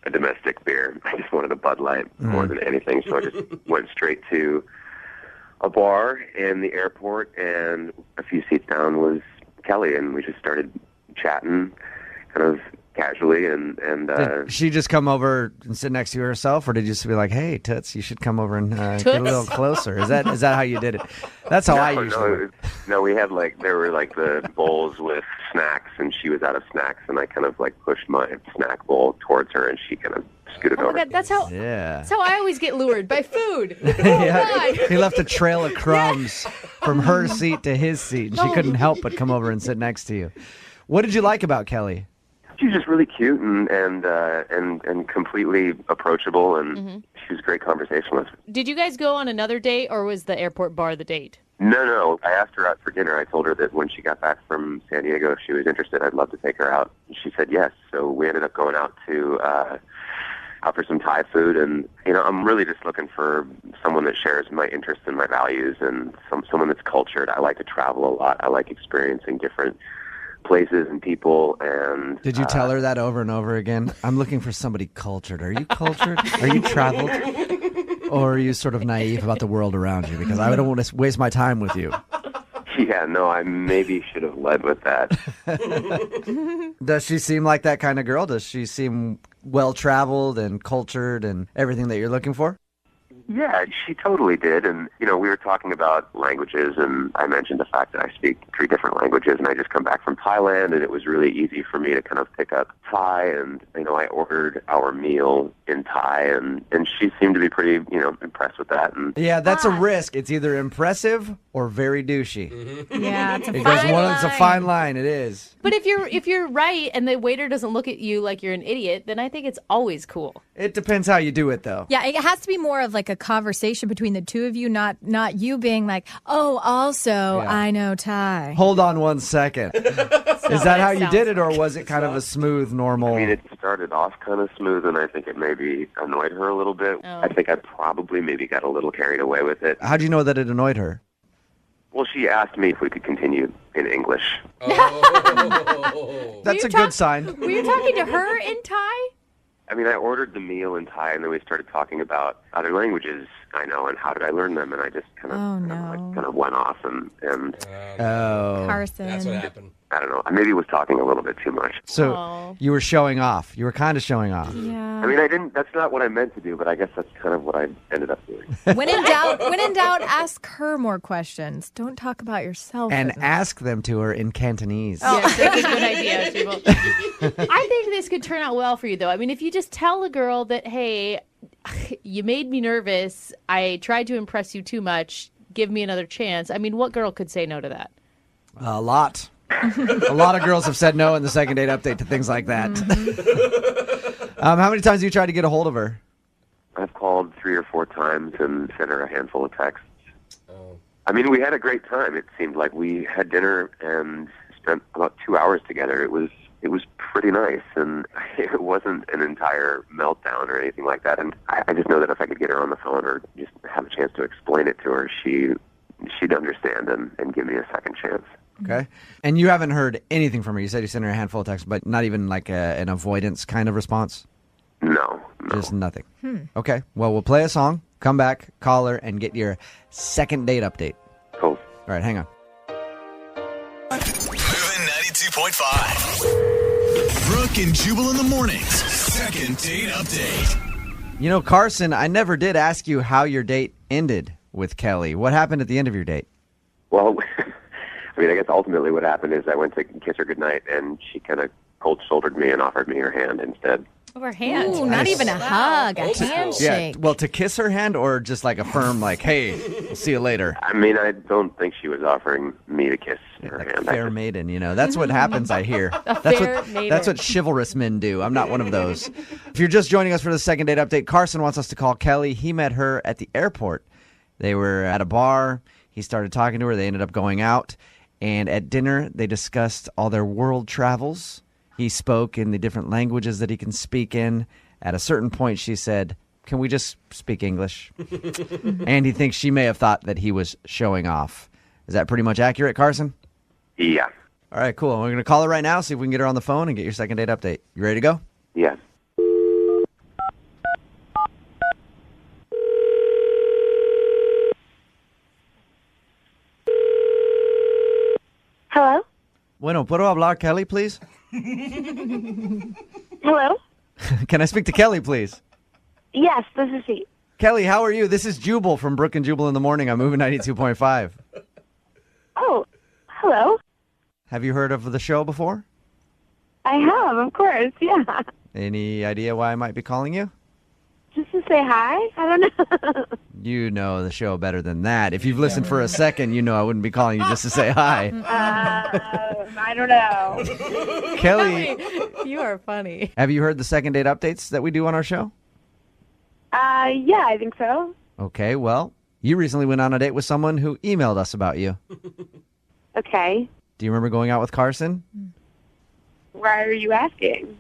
[SPEAKER 12] a domestic beer. I just wanted a Bud Light more than anything, so I just went straight to a bar in the airport, and a few seats down was Kelly, and we just started chatting kind of casually, and
[SPEAKER 2] Did she just come over and sit next to you herself, or did you just be like, "Hey, Toots, you should come over and get a little closer"? Is that how you did it? That's how I usually.
[SPEAKER 12] No, we had there were the bowls with snacks, and she was out of snacks, and I kind of pushed my snack bowl towards her, and she kind of scooted over.
[SPEAKER 4] Oh my God, that's how I always get lured by food. Oh God.
[SPEAKER 2] He left a trail of crumbs from her seat to his seat, and she couldn't help but come over and sit next to you. What did you like about Kelly?
[SPEAKER 12] She was just really cute and completely approachable, and she was a great conversationalist.
[SPEAKER 4] Did you guys go on another date, or was the airport bar the date?
[SPEAKER 12] No. I asked her out for dinner. I told her that when she got back from San Diego, if she was interested, I'd love to take her out. And she said yes. So we ended up going out for some Thai food, and I'm really just looking for someone that shares my interests and my values, and someone that's cultured. I like to travel a lot. I like experiencing different places and people. And
[SPEAKER 2] did you tell her that over and over again? I'm looking for somebody cultured. Are you cultured? Are you traveled? Or are you sort of naive about the world around you? Because I don't want to waste my time with you.
[SPEAKER 12] Yeah, no, I maybe should have led with that.
[SPEAKER 2] Does she seem like that kind of girl? Does she seem well-traveled and cultured and everything that you're looking for?
[SPEAKER 12] Yeah, she totally did. And, we were talking about languages, and I mentioned the fact that I speak 3 different languages, and I just come back from Thailand, and it was really easy for me to kind of pick up Thai. And, I ordered our meal in Thai, and she seemed to be pretty, impressed with that. And
[SPEAKER 2] yeah, that's a risk. It's either impressive or very douchey.
[SPEAKER 4] Yeah, it's a
[SPEAKER 2] It's a fine line. It is.
[SPEAKER 4] But if you're right and the waiter doesn't look at you like you're an idiot, then I think it's always cool.
[SPEAKER 2] It depends how you do it, though.
[SPEAKER 19] Yeah, it has to be more of a conversation between the two of you, not you being like, oh, also, I know Thai.
[SPEAKER 2] Hold on one second. Is that how you did it, or was it kind of a smooth, normal?
[SPEAKER 12] I mean, it started off kind of smooth, and I think it maybe annoyed her a little bit.
[SPEAKER 4] Oh.
[SPEAKER 12] I think I probably maybe got a little carried away with it.
[SPEAKER 2] How'd you know that it annoyed her?
[SPEAKER 12] Well, she asked me if we could continue in English.
[SPEAKER 2] That's a good sign.
[SPEAKER 4] Were you talking to her in Thai?
[SPEAKER 12] I mean, I ordered the meal in Thai, and then we started talking about other languages I know and how did I learn them, and I just kind of went off and
[SPEAKER 19] Carson.
[SPEAKER 7] That's what happened.
[SPEAKER 12] I don't know. I maybe was talking a little bit too much.
[SPEAKER 2] So you were showing off. You were kind of showing off.
[SPEAKER 19] Yeah.
[SPEAKER 12] I mean, I didn't. That's not what I meant to do, but I guess that's kind of what I ended up doing.
[SPEAKER 19] When in doubt, ask her more questions. Don't talk about yourself.
[SPEAKER 2] And ask them to her in Cantonese.
[SPEAKER 4] Oh. Yes, that's a good idea, Jubal. I think this could turn out well for you, though. I mean, if you just tell a girl that, hey, you made me nervous. I tried to impress you too much. Give me another chance. I mean, what girl could say no to that?
[SPEAKER 2] A lot. A lot of girls have said no in the second date update to things like that. How many times have you tried to get a hold of her?
[SPEAKER 12] I've called 3 or 4 times and sent her a handful of texts. I mean, we had a great time. It seemed like we had dinner and spent about 2 hours together. It was pretty nice, and it wasn't an entire meltdown or anything like that. And I just know that if I could get her on the phone or just have a chance to explain it to her, she'd understand and give me a second chance.
[SPEAKER 2] Okay. And you haven't heard anything from her. You said you sent her a handful of texts, but not even like an avoidance kind of response?
[SPEAKER 12] No.
[SPEAKER 2] Just nothing. Okay. Well, we'll play a song, come back, call her, and get your second date update.
[SPEAKER 12] Cool.
[SPEAKER 2] All right, hang on.
[SPEAKER 1] Moving 92.5. Brooke and Jubal in the mornings. Second date update.
[SPEAKER 2] You know, Carson, I never did ask you how your date ended with Kelly. What happened at the end of your date?
[SPEAKER 12] Well, I mean, I guess ultimately what happened is I went to kiss her goodnight, and she kind of cold-shouldered me and offered me her hand instead.
[SPEAKER 19] Her hand. Ooh, not even a hug, a handshake.
[SPEAKER 2] Yeah, well, to kiss her hand or just like a firm, like, hey, we'll see you later?
[SPEAKER 12] I mean, I don't think she was offering me to kiss her hand.
[SPEAKER 2] Fair maiden, you know. That's what happens, I hear. That's what chivalrous men do. I'm not one of those. If you're just joining us for the second date update, Carson wants us to call Kelly. He met her at the airport. They were at a bar. He started talking to her. They ended up going out. And at dinner, they discussed all their world travels. He spoke in the different languages that he can speak in. At a certain point, she said, can we just speak English? And he thinks she may have thought that he was showing off. Is that pretty much accurate, Carson?
[SPEAKER 12] Yeah.
[SPEAKER 2] All right, cool. We're going to call her right now, see if we can get her on the phone and get your second date update. You ready to go?
[SPEAKER 12] Yes.
[SPEAKER 6] Hello?
[SPEAKER 2] Bueno, ¿puedo hablar Kelly, please?
[SPEAKER 6] Hello?
[SPEAKER 2] Can I speak to Kelly, please?
[SPEAKER 6] Yes, this is she.
[SPEAKER 2] Kelly, how are you? This is Jubal from Brooke and Jubal in the Morning. I'm moving 92.5.
[SPEAKER 6] Oh, hello.
[SPEAKER 2] Have you heard of the show before?
[SPEAKER 6] I have, of course, yeah.
[SPEAKER 2] Any idea why I might be calling you?
[SPEAKER 6] Just to say hi? I don't know.
[SPEAKER 2] You know the show better than that. If you've listened for a second, you know I wouldn't be calling you just to say hi.
[SPEAKER 6] I don't know.
[SPEAKER 2] Kelly,
[SPEAKER 9] You are funny.
[SPEAKER 2] have you heard the second date updates that we do on our show?
[SPEAKER 6] Yeah, I think so.
[SPEAKER 2] Okay, well, you recently went on a date with someone who emailed us about you.
[SPEAKER 6] Okay.
[SPEAKER 2] Do you remember going out with Carson?
[SPEAKER 6] Why are you asking?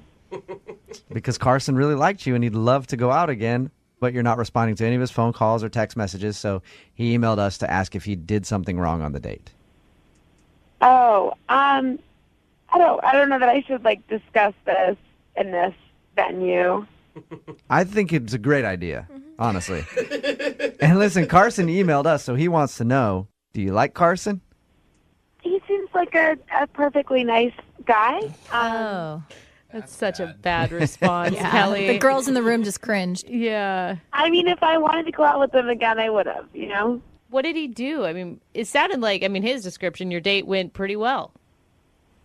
[SPEAKER 2] Because Carson really liked you and he'd love to go out again, but you're not responding to any of his phone calls or text messages, so he emailed us to ask if he did something wrong on the date.
[SPEAKER 6] Oh, I don't know that I should discuss this in this venue.
[SPEAKER 2] I think it's a great idea, honestly. And listen, Carson emailed us, so he wants to know, do you like Carson?
[SPEAKER 6] He seems like a perfectly nice guy.
[SPEAKER 9] That's such a bad response,
[SPEAKER 19] Yeah,
[SPEAKER 9] Kelly.
[SPEAKER 19] the girls in the room just cringed.
[SPEAKER 9] Yeah.
[SPEAKER 6] I mean, if I wanted to go out with him again, I would have,
[SPEAKER 9] What did he do? I mean, it sounded like, his description, your date went pretty well.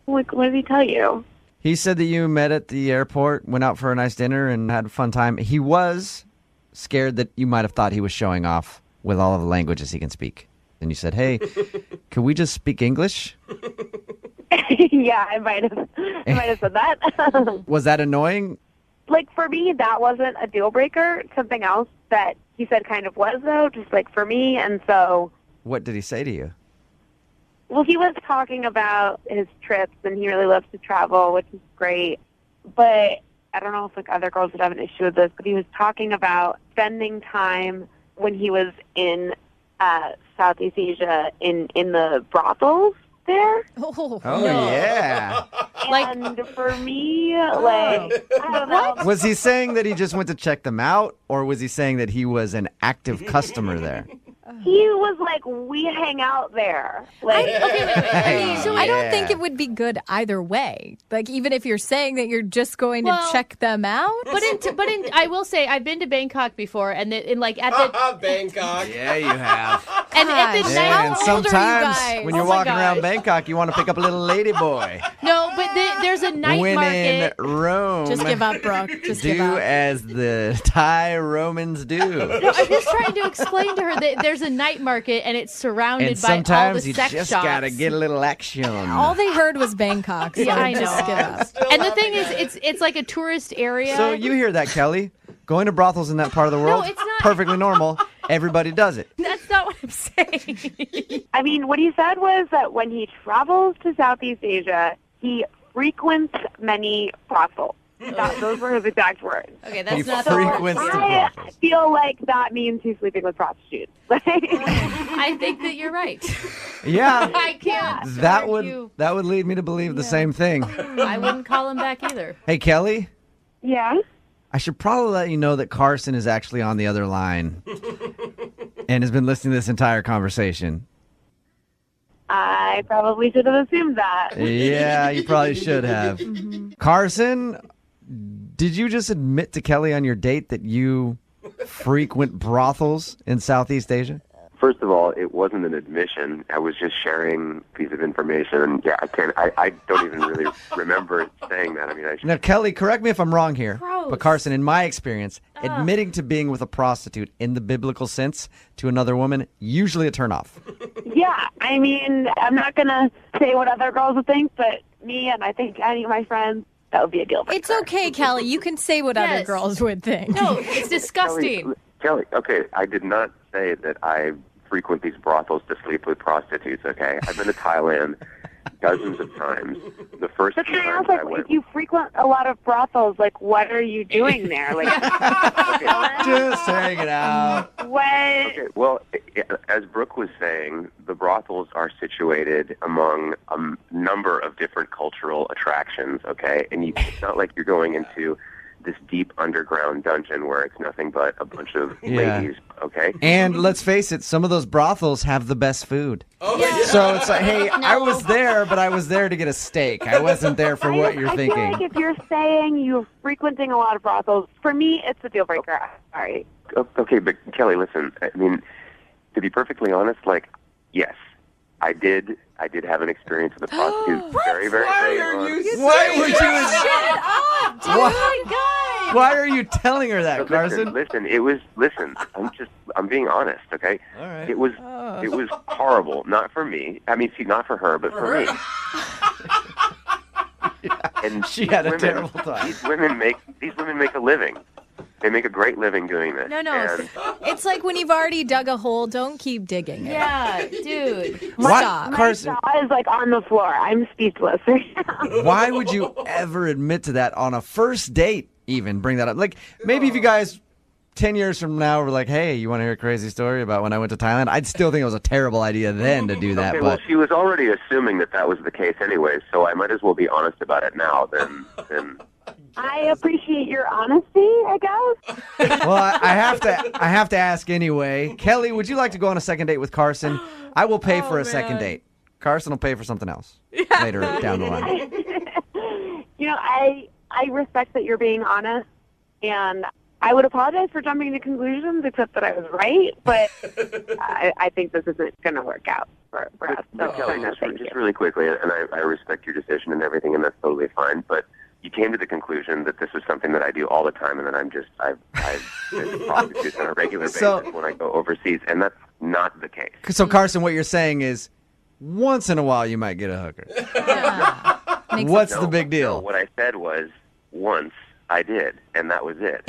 [SPEAKER 6] What did he tell you?
[SPEAKER 2] He said that you met at the airport, went out for a nice dinner, and had a fun time. He was scared that you might have thought he was showing off with all of the languages he can speak. And you said, hey, can we just speak English?
[SPEAKER 6] Yeah, I might have said that.
[SPEAKER 2] Was that annoying?
[SPEAKER 6] For me, that wasn't a deal breaker. Something else that he said kind of was, though, just for me. And so,
[SPEAKER 2] What did he say to you?
[SPEAKER 6] well, he was talking about his trips, and he really loves to travel, which is great. But I don't know if other girls would have an issue with this, but he was talking about spending time when he was in Southeast Asia in the brothels there.
[SPEAKER 2] Oh, yeah.
[SPEAKER 6] And for me, I don't know.
[SPEAKER 2] Was he saying that he just went to check them out, or was he saying that he was an active customer there?
[SPEAKER 6] He was like, we hang out there.
[SPEAKER 19] I don't think it would be good either way. Even if you're saying that you're just going to check them out.
[SPEAKER 9] But I will say, I've been to Bangkok before, and at the
[SPEAKER 7] Bangkok.
[SPEAKER 2] Yeah, you have.
[SPEAKER 9] and at the night.
[SPEAKER 2] And sometimes when you're walking around Bangkok, you want to pick up a little lady boy.
[SPEAKER 9] No, but there's a night
[SPEAKER 2] when
[SPEAKER 9] market.
[SPEAKER 2] in Rome,
[SPEAKER 19] Just give up, Brooke. Just give
[SPEAKER 2] do
[SPEAKER 19] up.
[SPEAKER 2] as the Thai Romans do.
[SPEAKER 9] No, I'm just trying to explain to her that there's a night market and it's surrounded
[SPEAKER 2] And
[SPEAKER 9] by all the
[SPEAKER 2] sometimes you
[SPEAKER 9] sex
[SPEAKER 2] just
[SPEAKER 9] shops.
[SPEAKER 2] gotta get a little action.
[SPEAKER 19] All they heard was Bangkok. So
[SPEAKER 9] Yeah, I
[SPEAKER 19] just
[SPEAKER 9] know.
[SPEAKER 19] give up.
[SPEAKER 9] And the thing is, it's like a tourist area.
[SPEAKER 2] So you hear that, Kelly? Going to brothels in that part of the world,
[SPEAKER 9] it's not.
[SPEAKER 2] perfectly normal. Everybody does it.
[SPEAKER 9] That's not what I'm saying.
[SPEAKER 6] I mean, what he said was that when he travels to Southeast Asia, he frequents many brothels. Those were his exact words.
[SPEAKER 9] Okay, that's
[SPEAKER 2] He
[SPEAKER 9] not
[SPEAKER 2] frequents the
[SPEAKER 6] I
[SPEAKER 2] brothels.
[SPEAKER 6] feel like that means he's sleeping with prostitutes.
[SPEAKER 9] I think that you're right.
[SPEAKER 2] Yeah,
[SPEAKER 9] I can't.
[SPEAKER 2] that
[SPEAKER 9] argue.
[SPEAKER 2] would lead me to believe the same thing.
[SPEAKER 9] I wouldn't call him back either.
[SPEAKER 2] Hey, Kelly,
[SPEAKER 6] Yeah?
[SPEAKER 2] I should probably let you know that Carson is actually on the other line and has been listening to this entire conversation.
[SPEAKER 6] I probably should have assumed that.
[SPEAKER 2] Yeah, you probably should have. Carson, did you just admit to Kelly on your date that you frequent brothels in Southeast Asia?
[SPEAKER 12] First of all, it wasn't an admission. I was just sharing a piece of information. Yeah, I don't even really remember saying that. I mean,
[SPEAKER 2] Now, Kelly, correct me if I'm wrong here,
[SPEAKER 9] Gross.
[SPEAKER 2] but Carson, in my experience, admitting to being with a prostitute in the biblical sense to another woman, usually a turnoff.
[SPEAKER 6] Yeah, I mean, I'm not going to say what other girls would think, but me and I think any of my friends, that would be a deal breaker.
[SPEAKER 19] It's okay, Kelly. You can say what other
[SPEAKER 9] Yes.
[SPEAKER 19] girls would think.
[SPEAKER 9] No, it's disgusting.
[SPEAKER 12] Kelly, okay, I did not say that I frequent these brothels to sleep with prostitutes, okay? I've been to Thailand, dozens of times. The first
[SPEAKER 6] But
[SPEAKER 12] few
[SPEAKER 6] can I
[SPEAKER 12] times
[SPEAKER 6] ask, like,
[SPEAKER 12] I went.
[SPEAKER 6] if you frequent a lot of brothels, like, what are you doing there? Like,
[SPEAKER 2] Just hanging out.
[SPEAKER 6] what?
[SPEAKER 12] Okay, well, as Brooke was saying, the brothels are situated among a number of different cultural attractions, okay? And it's not like you're going into this deep underground dungeon where it's nothing but a bunch of ladies, okay?
[SPEAKER 2] And let's face it, some of those brothels have the best food. So it's like, hey, I was there, but I was there to get a steak. I wasn't there for what you're
[SPEAKER 6] I
[SPEAKER 2] thinking.
[SPEAKER 6] feel like if you're saying you're frequenting a lot of brothels, for me, it's a deal breaker. Sorry.
[SPEAKER 12] Okay, but Kelly, listen, I mean, to be perfectly honest, like, yes, I did have an experience with a prostitute very, very early on.
[SPEAKER 2] Why would you?
[SPEAKER 19] Shut up, dude.
[SPEAKER 2] Why-
[SPEAKER 19] Oh my God.
[SPEAKER 2] Why are you telling her that,
[SPEAKER 12] But
[SPEAKER 2] Carson?
[SPEAKER 12] Listen, I'm being honest, okay?
[SPEAKER 2] All right.
[SPEAKER 12] It was horrible. Not for me. I mean, see, not for her, but for me. And
[SPEAKER 2] She had a terrible time.
[SPEAKER 12] These women make a living. They make a great living doing this.
[SPEAKER 19] No.
[SPEAKER 12] And
[SPEAKER 19] It's like when you've already dug a hole, don't keep digging it.
[SPEAKER 4] Yeah, dude.
[SPEAKER 19] Stop.
[SPEAKER 2] Carson,
[SPEAKER 6] My jaw is, like, on the floor. I'm speechless right now.
[SPEAKER 2] why would you ever admit to that on a first date? Even bring that up. Like, maybe if you guys 10 years from now were like, hey, you want to hear a crazy story about when I went to Thailand? I'd still think it was a terrible idea then to do that.
[SPEAKER 12] okay, well,
[SPEAKER 2] But
[SPEAKER 12] she was already assuming that was the case anyway, so I might as well be honest about it now than
[SPEAKER 6] I appreciate your honesty, I guess.
[SPEAKER 2] well, I have to ask anyway. Kelly, would you like to go on a second date with Carson? I will pay for a second date. Carson will pay for something else later down the line.
[SPEAKER 6] You know, I respect that you're being honest, and I would apologize for jumping to conclusions, except that I was right, but I think this isn't going to work out for us.
[SPEAKER 12] But
[SPEAKER 6] So,
[SPEAKER 12] Kelly,
[SPEAKER 6] no,
[SPEAKER 12] just
[SPEAKER 6] thank you.
[SPEAKER 12] really quickly, and I respect your decision and everything, and that's totally fine, but you came to the conclusion that this is something that I do all the time, and that I've been prostitutes on a regular basis when I go overseas, and that's not the case.
[SPEAKER 2] So, Carson, what you're saying is once in a while you might get a hooker. What's the big deal?
[SPEAKER 12] No, what I said was once I did, and that was it.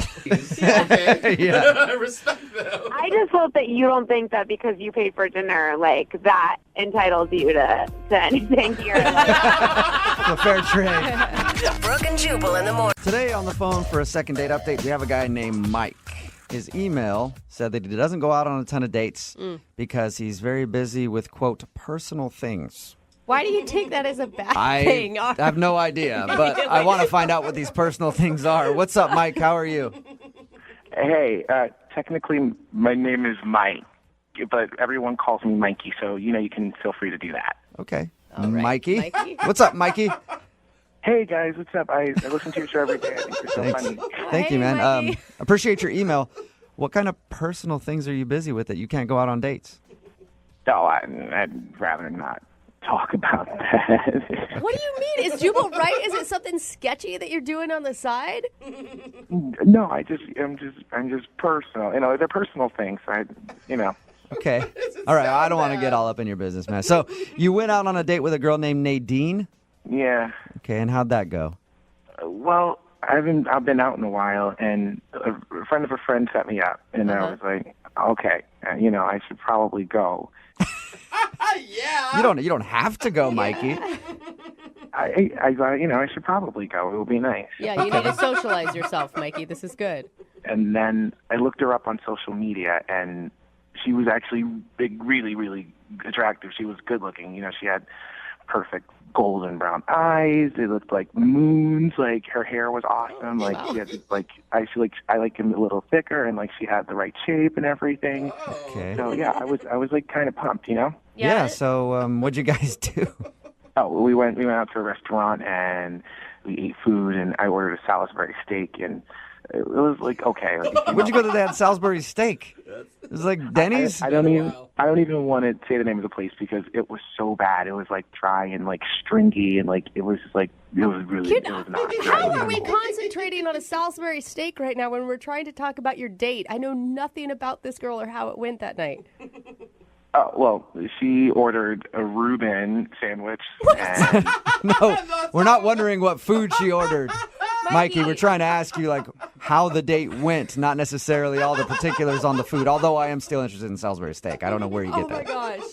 [SPEAKER 2] Yeah.
[SPEAKER 7] I respect that.
[SPEAKER 6] I just hope that you don't think that because you paid for dinner, like, that entitles you to anything here.
[SPEAKER 2] A fair trade.
[SPEAKER 5] Brooke and Jubal in the morning.
[SPEAKER 2] Today on the phone for a second date update, we have a guy named Mike. His email said that he doesn't go out on a ton of dates because he's very busy with, quote, personal things.
[SPEAKER 4] Why do you take that as a bad
[SPEAKER 2] I
[SPEAKER 4] thing?
[SPEAKER 2] have no idea, but I want to find out what these personal things are. What's up, Mike? How are you?
[SPEAKER 13] Hey, technically my name is Mike, but everyone calls me Mikey, so you can feel free to do that.
[SPEAKER 2] Okay.
[SPEAKER 4] All right.
[SPEAKER 2] Mikey? What's up, Mikey?
[SPEAKER 13] Hey guys, what's up? I listen to your show every day. I think you're so funny.
[SPEAKER 2] Thank you, man. Appreciate your email. What kind of personal things are you busy with that you can't go out on dates?
[SPEAKER 13] No, I'd rather not talk about that.
[SPEAKER 4] What do you mean? Is Jubal right? Is it something sketchy that you're doing on the side?
[SPEAKER 13] No, I'm just personal. They're personal things.
[SPEAKER 2] Okay. All right. I don't want to get all up in your business, man. So you went out on a date with a girl named Nadine?
[SPEAKER 13] Yeah.
[SPEAKER 2] Okay. And how'd that go?
[SPEAKER 13] Well, I've been out in a while, and a friend of a friend set me up, and I was like, okay, I should probably go.
[SPEAKER 7] Yeah.
[SPEAKER 2] You don't have to go, Mikey.
[SPEAKER 13] I should probably go. It would be nice.
[SPEAKER 4] Yeah, you need to socialize yourself, Mikey. This is good.
[SPEAKER 13] And then I looked her up on social media, and she was actually really, really attractive. She was good looking. She had perfect golden brown eyes. They looked like moons. Like her hair was awesome. Like she had I like him a little thicker, and like she had the right shape and everything.
[SPEAKER 2] Okay.
[SPEAKER 13] So yeah, I was like kind of pumped,
[SPEAKER 2] Yeah. So what'd you guys do?
[SPEAKER 13] Oh, we went out to a restaurant and we ate food, and I ordered a Salisbury steak, and it was like okay.
[SPEAKER 2] Where'd you go to that Salisbury steak? It was like Denny's?
[SPEAKER 13] I don't even want to say the name of the place because it was so bad. It was like dry and like stringy, and like it was really it was not.
[SPEAKER 4] How are we concentrating on a Salisbury steak right now when we're trying to talk about your date? I know nothing about this girl or how it went that night.
[SPEAKER 13] Oh, well, she ordered a Reuben sandwich. And
[SPEAKER 2] No, we're not wondering what food she ordered. Mikey, we're trying to ask you like how the date went, not necessarily all the particulars on the food, although I am still interested in Salisbury steak. I don't know where you get that.
[SPEAKER 4] Oh my gosh.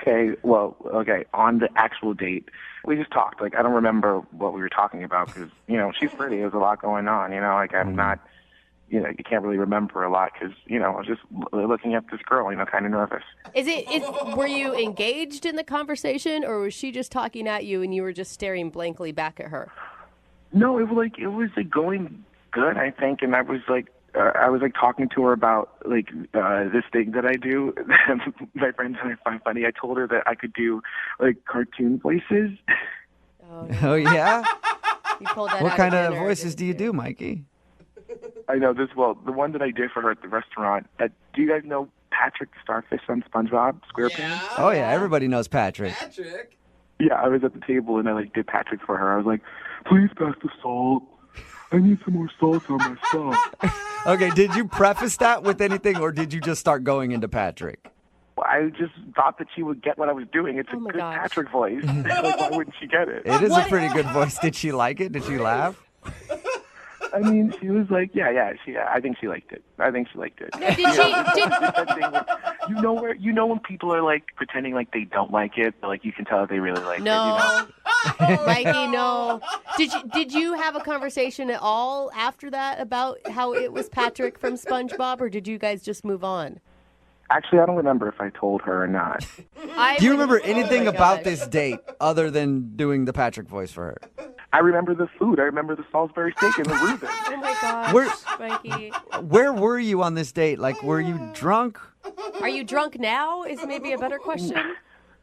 [SPEAKER 13] Okay. On the actual date, we just talked. Like, I don't remember what we were talking about because, she's pretty. There's a lot going on, Like, I'm not, you can't really remember a lot because, I was just looking at this girl, kind of nervous.
[SPEAKER 4] Were you engaged in the conversation, or was she just talking at you and you were just staring blankly back at her?
[SPEAKER 13] No, it was going good, I think, and I was talking to her about this thing that I do. My friends and I find funny. I told her that I could do cartoon voices.
[SPEAKER 2] Oh yeah.
[SPEAKER 4] You pulled that
[SPEAKER 2] What
[SPEAKER 4] out
[SPEAKER 2] kind
[SPEAKER 4] of
[SPEAKER 2] of
[SPEAKER 4] dinner,
[SPEAKER 2] voices do you do, Mikey?
[SPEAKER 13] I know this. Well, the one that I did for her at the restaurant. Do you guys know Patrick the Starfish on SpongeBob SquarePants?
[SPEAKER 2] Oh yeah, everybody knows Patrick.
[SPEAKER 13] Yeah, I was at the table and I did Patrick for her. I was like, "Please pass the salt. I need some more salt on my stuff."
[SPEAKER 2] Okay, did you preface that with anything, or did you just start going into Patrick?
[SPEAKER 13] Well, I just thought that she would get what I was doing. It's a good Patrick voice. Why wouldn't she get it?
[SPEAKER 2] It is a pretty good voice. Did she like it? Did she laugh?
[SPEAKER 13] I mean, she was like, yeah. I think she liked it.
[SPEAKER 4] No, did
[SPEAKER 13] You know when people are pretending like they don't like it, but you can tell that they really like it.
[SPEAKER 4] No. Mikey, no. Did you have a conversation at all after that about how it was Patrick from SpongeBob, or did you guys just move on?
[SPEAKER 13] Actually, I don't remember if I told her or not.
[SPEAKER 2] Do you remember anything about this date other than doing the Patrick voice for her?
[SPEAKER 13] I remember the food. I remember the Salisbury steak and the Reuben.
[SPEAKER 4] Oh my gosh, Mikey.
[SPEAKER 2] Where were you on this date? Were you drunk?
[SPEAKER 4] Are you drunk now? Is maybe a better question.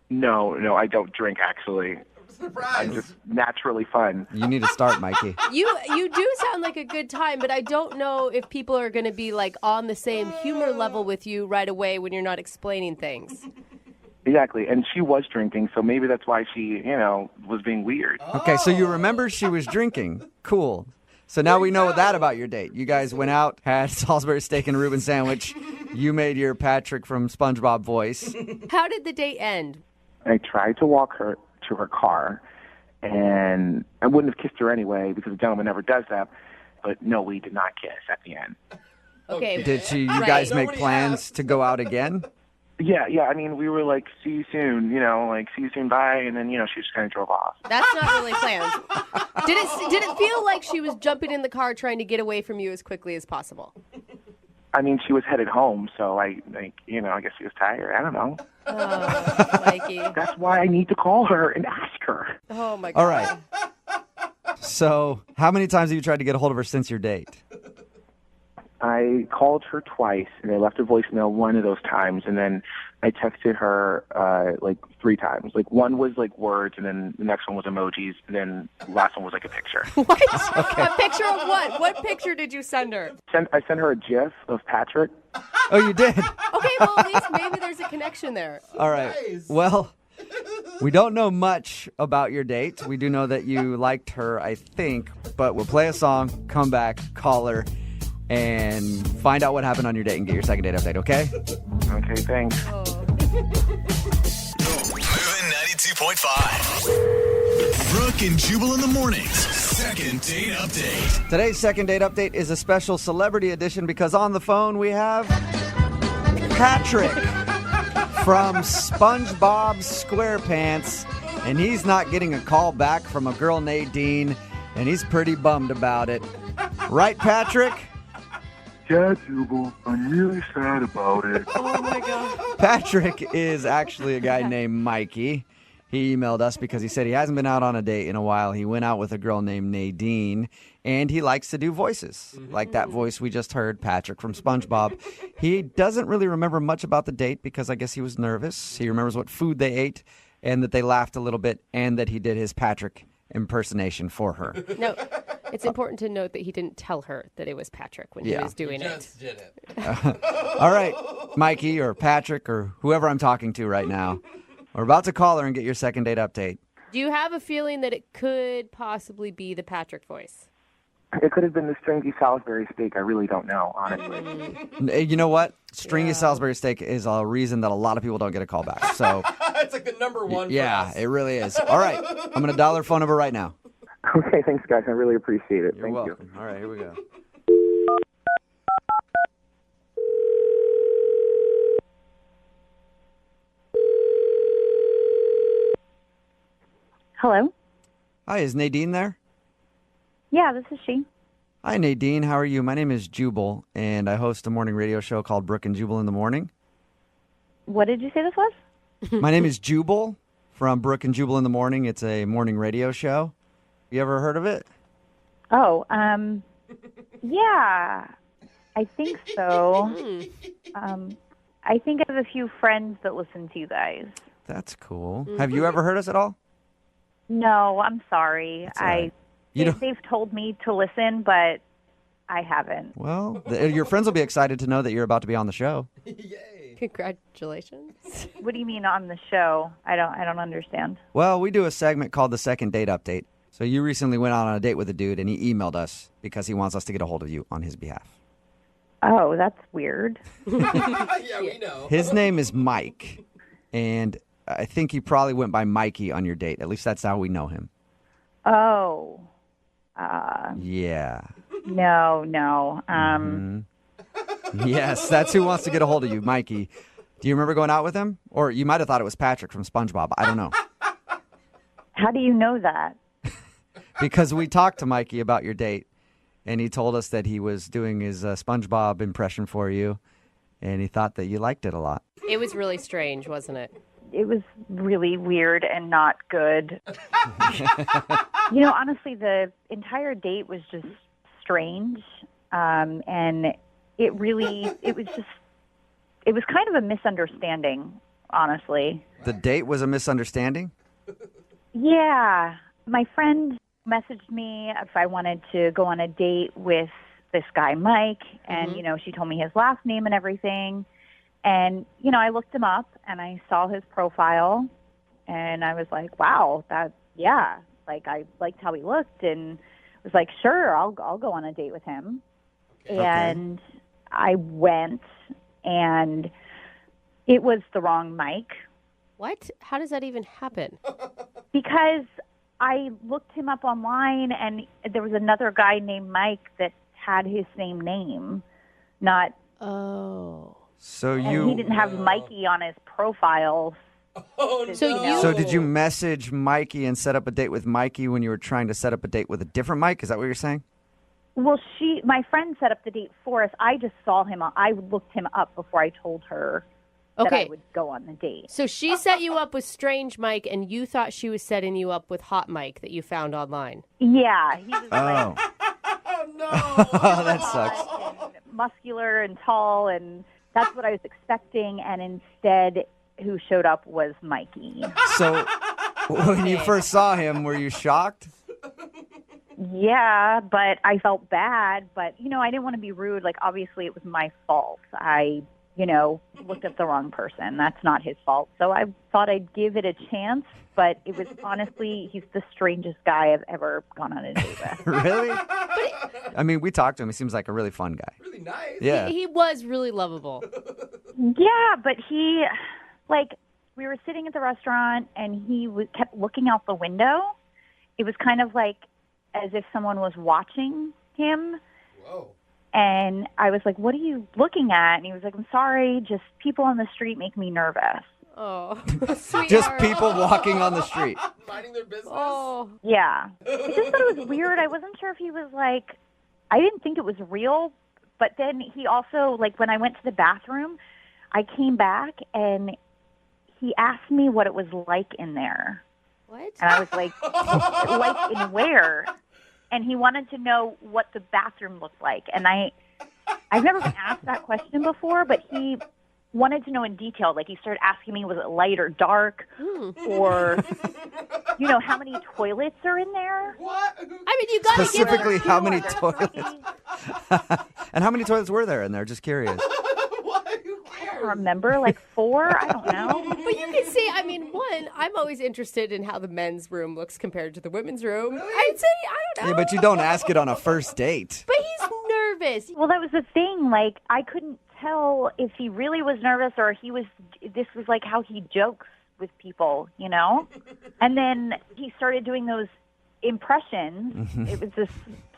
[SPEAKER 13] No, I don't drink, actually. Surprise. I'm just naturally fun.
[SPEAKER 2] You need to start, Mikey.
[SPEAKER 4] You do sound like a good time, but I don't know if people are going to be on the same humor level with you right away when you're not explaining things.
[SPEAKER 13] Exactly, and she was drinking, so maybe that's why she, was being weird.
[SPEAKER 2] Okay, so you remember she was drinking. Cool. So now we know that about your date. You guys went out, had Salisbury steak and a Reuben sandwich. You made your Patrick from SpongeBob voice.
[SPEAKER 4] How did the date end?
[SPEAKER 13] I tried to walk her to her car, and I wouldn't have kissed her anyway because a gentleman never does that. But no, we did not kiss at the end.
[SPEAKER 4] Okay.
[SPEAKER 2] Did you guys make plans to go out again?
[SPEAKER 13] Yeah. I mean, we were see you soon, see you soon, bye. And then, she just kind of drove off.
[SPEAKER 4] That's not really plans. Did it feel like she was jumping in the car trying to get away from you as quickly as possible?
[SPEAKER 13] I mean, she was headed home, so I guess she was tired. I don't know.
[SPEAKER 4] Oh, Mikey.
[SPEAKER 13] That's why I need to call her and ask her.
[SPEAKER 4] Oh, my God.
[SPEAKER 2] All right. So, how many times have you tried to get a hold of her since your date?
[SPEAKER 13] I called her twice, and I left a voicemail one of those times, and then I texted her 3 times. One was words, and then the next one was emojis, and then the last one was a picture.
[SPEAKER 4] What? Okay. A picture of what? What picture did you send her?
[SPEAKER 13] I sent her a GIF of Patrick.
[SPEAKER 2] Oh, you did?
[SPEAKER 4] Okay, well, at least maybe there's a connection there.
[SPEAKER 2] All right. Nice. Well, we don't know much about your date. We do know that you liked her, I think, but we'll play a song, come back, call her, and find out what happened on your date and get your second date update, okay?
[SPEAKER 13] Okay, thanks.
[SPEAKER 1] Moving 92.5. Brooke and Jubal in the mornings. Second date update.
[SPEAKER 2] Today's second date update is a special celebrity edition because on the phone we have Patrick from SpongeBob SquarePants, and he's not getting a call back from a girl, Nadine, and he's pretty bummed about it. Right, Patrick?
[SPEAKER 13] Yeah, Jubal, I'm really sad about it.
[SPEAKER 4] Oh, my God.
[SPEAKER 2] Patrick is actually a guy named Mikey. He emailed us because he said he hasn't been out on a date in a while. He went out with a girl named Nadine, and he likes to do voices, like that voice we just heard, Patrick from SpongeBob. He doesn't really remember much about the date because I guess he was nervous. He remembers what food they ate and that they laughed a little bit and that he did his Patrick impersonation for her.
[SPEAKER 4] No, it's important to note that he didn't tell her that it was Patrick when he was doing it.
[SPEAKER 7] Just did it.
[SPEAKER 2] All right, Mikey or Patrick or whoever I'm talking to right now, we're about to call her and get your second date update.
[SPEAKER 4] Do you have a feeling that it could possibly be the Patrick voice?
[SPEAKER 13] It could have been the stringy Salisbury steak. I really don't know, honestly.
[SPEAKER 2] You know what? Stringy Salisbury steak is a reason that a lot of people don't get a call back. So
[SPEAKER 7] it's the number one.
[SPEAKER 2] Yeah, it really is. All right, I'm going to dial her phone number right now.
[SPEAKER 13] Okay, thanks, guys. I really appreciate it.
[SPEAKER 2] You're welcome. All right, here we go.
[SPEAKER 6] Hello?
[SPEAKER 2] Hi, is Nadine there?
[SPEAKER 6] Yeah, this is she.
[SPEAKER 2] Hi, Nadine. How are you? My name is Jubal, and I host a morning radio show called Brooke and Jubal in the Morning.
[SPEAKER 6] What did you say this was?
[SPEAKER 2] My name is Jubal from Brooke and Jubal in the Morning. It's a morning radio show. You ever heard of it?
[SPEAKER 6] Oh, yeah, I think so. I think I have a few friends that listen to you guys.
[SPEAKER 2] That's cool. Have you ever heard us at all?
[SPEAKER 6] No, I'm sorry.
[SPEAKER 2] That's all right.
[SPEAKER 6] They've told me to listen, but I haven't.
[SPEAKER 2] Well, your friends will be excited to know that you're about to be on the show.
[SPEAKER 4] Congratulations.
[SPEAKER 6] What do you mean on the show? I don't understand.
[SPEAKER 2] Well, we do a segment called the Second Date Update. So you recently went out on a date with a dude, and he emailed us because he wants us to get a hold of you on his behalf.
[SPEAKER 6] Oh, that's weird.
[SPEAKER 7] Yeah, we know.
[SPEAKER 2] His name is Mike, and I think he probably went by Mikey on your date. At least that's how we know him.
[SPEAKER 6] Oh.
[SPEAKER 2] Yeah.
[SPEAKER 6] No.
[SPEAKER 2] Yes, that's who wants to get a hold of you, Mikey. Do you remember going out with him? Or you might have thought it was Patrick from SpongeBob. I don't know.
[SPEAKER 6] How do you know that?
[SPEAKER 2] Because we talked to Mikey about your date, and he told us that he was doing his SpongeBob impression for you, and he thought that you liked it a lot.
[SPEAKER 4] It was really strange, wasn't it?
[SPEAKER 6] It was really weird and not good. Honestly, the entire date was just strange. And it was kind of a misunderstanding, honestly.
[SPEAKER 2] The date was a misunderstanding?
[SPEAKER 6] Yeah. My friend messaged me if I wanted to go on a date with this guy, Mike. And, she told me his last name and everything. And, I looked him up and I saw his profile and I was like, wow, I liked how he looked and was like, sure, I'll go on a date with him. Okay. And I went and it was the wrong Mike.
[SPEAKER 4] What? How does that even happen?
[SPEAKER 6] Because I looked him up online and there was another guy named Mike that had his same name, not...
[SPEAKER 4] Oh...
[SPEAKER 2] So
[SPEAKER 6] and he didn't have Mikey on his profile.
[SPEAKER 7] Oh, no.
[SPEAKER 2] So did you message Mikey and set up a date with Mikey when you were trying to set up a date with a different Mike? Is that what you're saying?
[SPEAKER 6] Well, my friend set up the date for us. I just saw him. I looked him up before I told her that I would go on the date.
[SPEAKER 4] So she set you up with Strange Mike, and you thought she was setting you up with Hot Mike that you found online.
[SPEAKER 6] Yeah. He was
[SPEAKER 2] oh.
[SPEAKER 7] No.
[SPEAKER 2] Oh, that sucks.
[SPEAKER 6] And muscular and tall and... That's what I was expecting, and instead, who showed up was Mikey.
[SPEAKER 2] So, when you first saw him, were you shocked?
[SPEAKER 6] Yeah, but I felt bad. But, I didn't want to be rude. Like, obviously, it was my fault. I, looked at the wrong person. That's not his fault. So I thought I'd give it a chance. But it was honestly, he's the strangest guy I've ever gone on a date with.
[SPEAKER 2] Really? I mean, we talked to him. He seems like a really fun guy.
[SPEAKER 7] Really nice.
[SPEAKER 2] Yeah.
[SPEAKER 4] He was really lovable.
[SPEAKER 6] Yeah, but we were sitting at the restaurant and he kept looking out the window. It was kind of like as if someone was watching him.
[SPEAKER 7] Whoa.
[SPEAKER 6] And I was like, what are you looking at? And he was like, I'm sorry, just people on the street make me nervous.
[SPEAKER 4] Oh,
[SPEAKER 2] just people walking on the street.
[SPEAKER 7] Minding their business?
[SPEAKER 4] Oh.
[SPEAKER 6] Yeah. I just thought it was weird. I wasn't sure if he was like, I didn't think it was real. But then he also, when I went to the bathroom, I came back and he asked me what it was like in there.
[SPEAKER 4] What?
[SPEAKER 6] And I was like, like in where? And he wanted to know what the bathroom looked like. And I've never been asked that question before, but he wanted to know in detail. Like, he started asking me, was it light or dark? Or, how many toilets are in there?
[SPEAKER 7] What?
[SPEAKER 4] I mean, you got to
[SPEAKER 2] specifically how many toilets? And how many toilets were there in there? Just curious.
[SPEAKER 6] I don't remember, 4? I don't know.
[SPEAKER 4] But you can see, I'm always interested in how the men's room looks compared to the women's room. I'd say, I don't know.
[SPEAKER 2] Yeah, but you don't ask it on a first date.
[SPEAKER 4] But he's nervous.
[SPEAKER 6] Well, that was the thing. I couldn't tell if he really was nervous or this was how he jokes with people, And then he started doing those impressions. Mm-hmm. It was this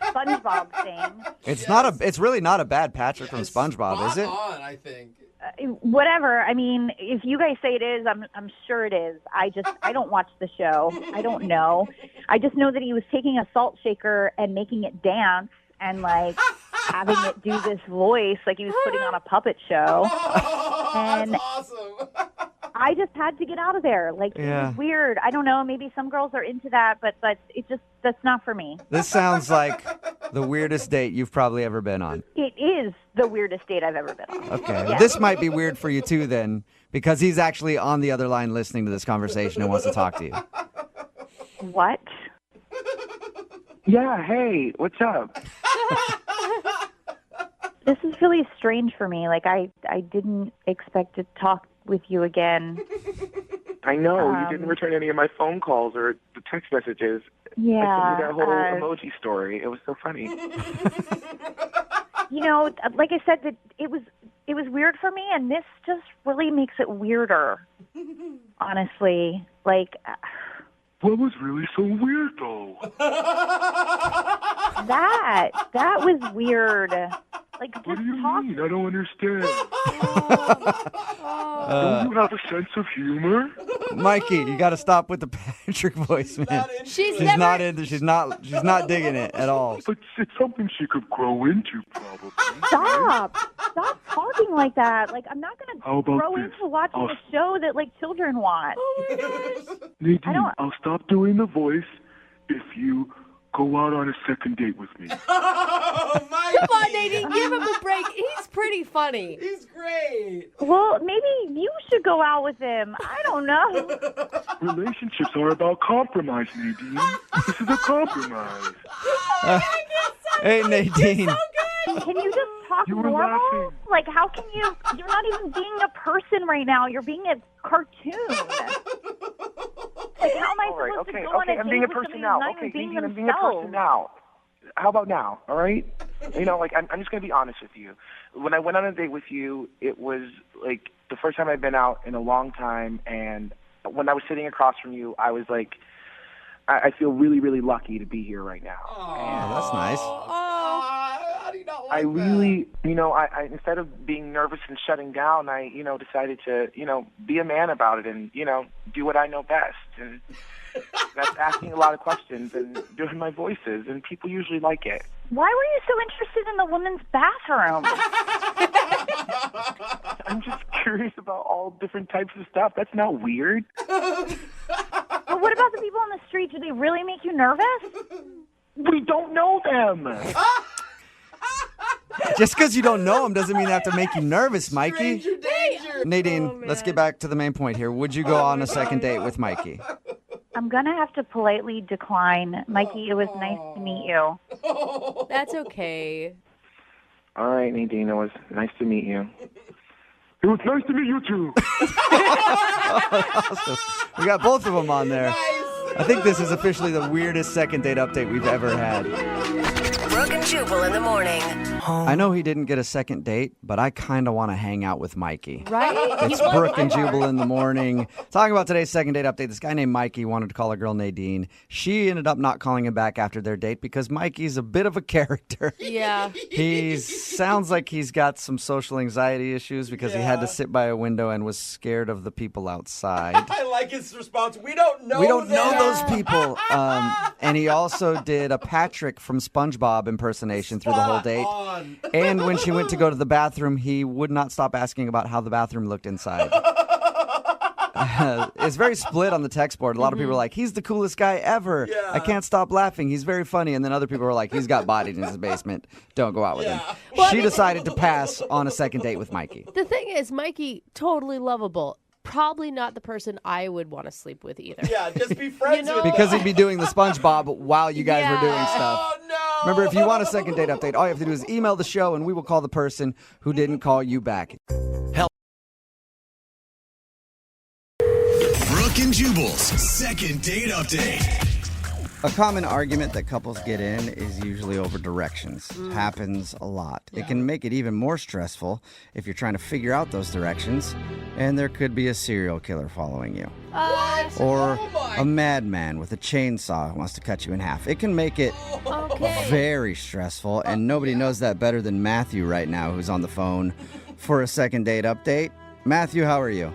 [SPEAKER 6] SpongeBob thing.
[SPEAKER 2] It's really not a bad Patrick from SpongeBob, is it?
[SPEAKER 7] On, I think.
[SPEAKER 14] Whatever. I mean, if you guys say it is, I'm sure it is. I don't watch the show. I don't know. I just know that he was taking a salt shaker and making it dance and like having it do this voice like he was putting on a puppet show. And
[SPEAKER 7] that's awesome.
[SPEAKER 14] I just had to get out of there. Like, It was weird. I don't know. Maybe some girls are into that, but that's not for me.
[SPEAKER 2] This sounds like the weirdest date you've probably ever been on.
[SPEAKER 14] It is the weirdest date I've ever been on.
[SPEAKER 2] Okay.
[SPEAKER 14] Yeah.
[SPEAKER 2] This might be weird for you too then, because he's actually on the other line listening to this conversation and wants to talk to you.
[SPEAKER 14] What?
[SPEAKER 13] Yeah, hey, what's up?
[SPEAKER 14] This is really strange for me. Like, I didn't expect to talk with you again.
[SPEAKER 13] I know, you didn't return any of my phone calls or the text messages.
[SPEAKER 14] Yeah.
[SPEAKER 13] I sent you that whole emoji story. It was so funny.
[SPEAKER 14] You know, like I said, that it was weird for me, and this just really makes it weirder. Honestly, like.
[SPEAKER 13] What was really so weird, though?
[SPEAKER 14] That was weird. Like, just
[SPEAKER 13] what do you
[SPEAKER 14] talk.
[SPEAKER 13] mean? I don't understand. Don't you have a sense of humor?
[SPEAKER 2] Mikey, you got to stop with the Patrick voice, man. She's not digging it at all.
[SPEAKER 13] But it's something she could grow into, probably.
[SPEAKER 14] Stop talking like that. Like, I'm not
[SPEAKER 13] How
[SPEAKER 14] gonna
[SPEAKER 13] about
[SPEAKER 14] grow
[SPEAKER 13] this?
[SPEAKER 14] into watching a show that like children watch.
[SPEAKER 13] Nadine, I'll stop doing the voice if you go out on a second date with me.
[SPEAKER 4] Come on, Nadine, give him a break. He's pretty funny.
[SPEAKER 7] He's great.
[SPEAKER 14] Well, maybe you should go out with him. I don't know.
[SPEAKER 13] Relationships are about compromise, Nadine. This is a compromise.
[SPEAKER 2] Hey, Nadine.
[SPEAKER 14] Can you just talk
[SPEAKER 13] You were
[SPEAKER 14] normal?
[SPEAKER 13] laughing.
[SPEAKER 14] Like, how can you? You're not even being a person right now. You're being a cartoon. Like, how am I supposed to go on a
[SPEAKER 13] I'm
[SPEAKER 14] date
[SPEAKER 13] being a
[SPEAKER 14] with
[SPEAKER 13] person
[SPEAKER 14] somebody
[SPEAKER 13] now.
[SPEAKER 14] who's not
[SPEAKER 13] Okay,
[SPEAKER 14] even being
[SPEAKER 13] Nadine, I'm being a
[SPEAKER 14] themselves?
[SPEAKER 13] person now. How about now, all right? You know, like, I'm just going to be honest with you. When I went on a date with you, it was, like, the first time I'd been out in a long time, and when I was sitting across from you, I was like, I feel really, really lucky to be here right now.
[SPEAKER 2] Oh, that's nice.
[SPEAKER 7] How do you not like
[SPEAKER 13] I really, you know, I instead of being nervous and shutting down, I, you know, decided to, you know, be a man about it and, you know, do what I know best. And that's asking a lot of questions and doing my voices, and people usually like it.
[SPEAKER 14] Why were you so interested in the women's bathroom?
[SPEAKER 13] I'm just curious about all different types of stuff. That's not weird.
[SPEAKER 14] But what about the people on the street? Do they really make you nervous?
[SPEAKER 13] We don't know them.
[SPEAKER 2] Just because you don't know them doesn't mean they have to make you nervous, Mikey.
[SPEAKER 7] Stranger danger.
[SPEAKER 2] Nadine, let's get back to the main point here. Would you go on a second date with Mikey?
[SPEAKER 14] I'm going to have to politely decline. Mikey, it was nice to meet you.
[SPEAKER 4] That's okay.
[SPEAKER 13] All right, Nadine, it was nice to meet you. It was nice to meet you, too.
[SPEAKER 2] Awesome. We got both of them on there. I think this is officially the weirdest second date update we've ever had.
[SPEAKER 5] Brooke and Jubal in the morning.
[SPEAKER 2] I know he didn't get a second date, but I kind of want to hang out with Mikey.
[SPEAKER 4] Right?
[SPEAKER 2] It's Brooke and Jubal in the morning. Talking about today's second date update, this guy named Mikey wanted to call a girl Nadine. She ended up not calling him back after their date because Mikey's a bit of a character.
[SPEAKER 4] Yeah.
[SPEAKER 2] He sounds like he's got some social anxiety issues because he had to sit by a window and was scared of the people outside.
[SPEAKER 7] I like his response. We don't know
[SPEAKER 2] We don't
[SPEAKER 7] them.
[SPEAKER 2] know those people. And he also did a Patrick from SpongeBob impersonation through the whole date. And when she went to go to the bathroom, he would not stop asking about how the bathroom looked inside. It's very split on the text board. A lot of people are like, he's the coolest guy ever.
[SPEAKER 7] Yeah.
[SPEAKER 2] I can't stop laughing. He's very funny. And then other people are like, he's got bodied in his basement. Don't go out with him.
[SPEAKER 4] Well,
[SPEAKER 2] She decided to pass on a second date with Mikey.
[SPEAKER 4] The thing is, Mikey, totally lovable. Probably not the person I would want to sleep with either.
[SPEAKER 7] Yeah, just be friends with
[SPEAKER 2] Because
[SPEAKER 7] him.
[SPEAKER 2] he'd be doing the SpongeBob while you guys were doing stuff.
[SPEAKER 7] Oh, no.
[SPEAKER 2] Remember, if you want a second date update, all you have to do is email the show and we will call the person who didn't call you back. Help.
[SPEAKER 1] Brooke and Jubal's second date update.
[SPEAKER 2] A common argument that couples get in is usually over directions. Happens a lot. It can make it even more stressful if you're trying to figure out those directions, and there could be a serial killer following you. Or a madman with a chainsaw who wants to cut you in half. It can make it very stressful, and nobody knows that better than Matthew right now, who's on the phone for a second date update. Matthew, how are you?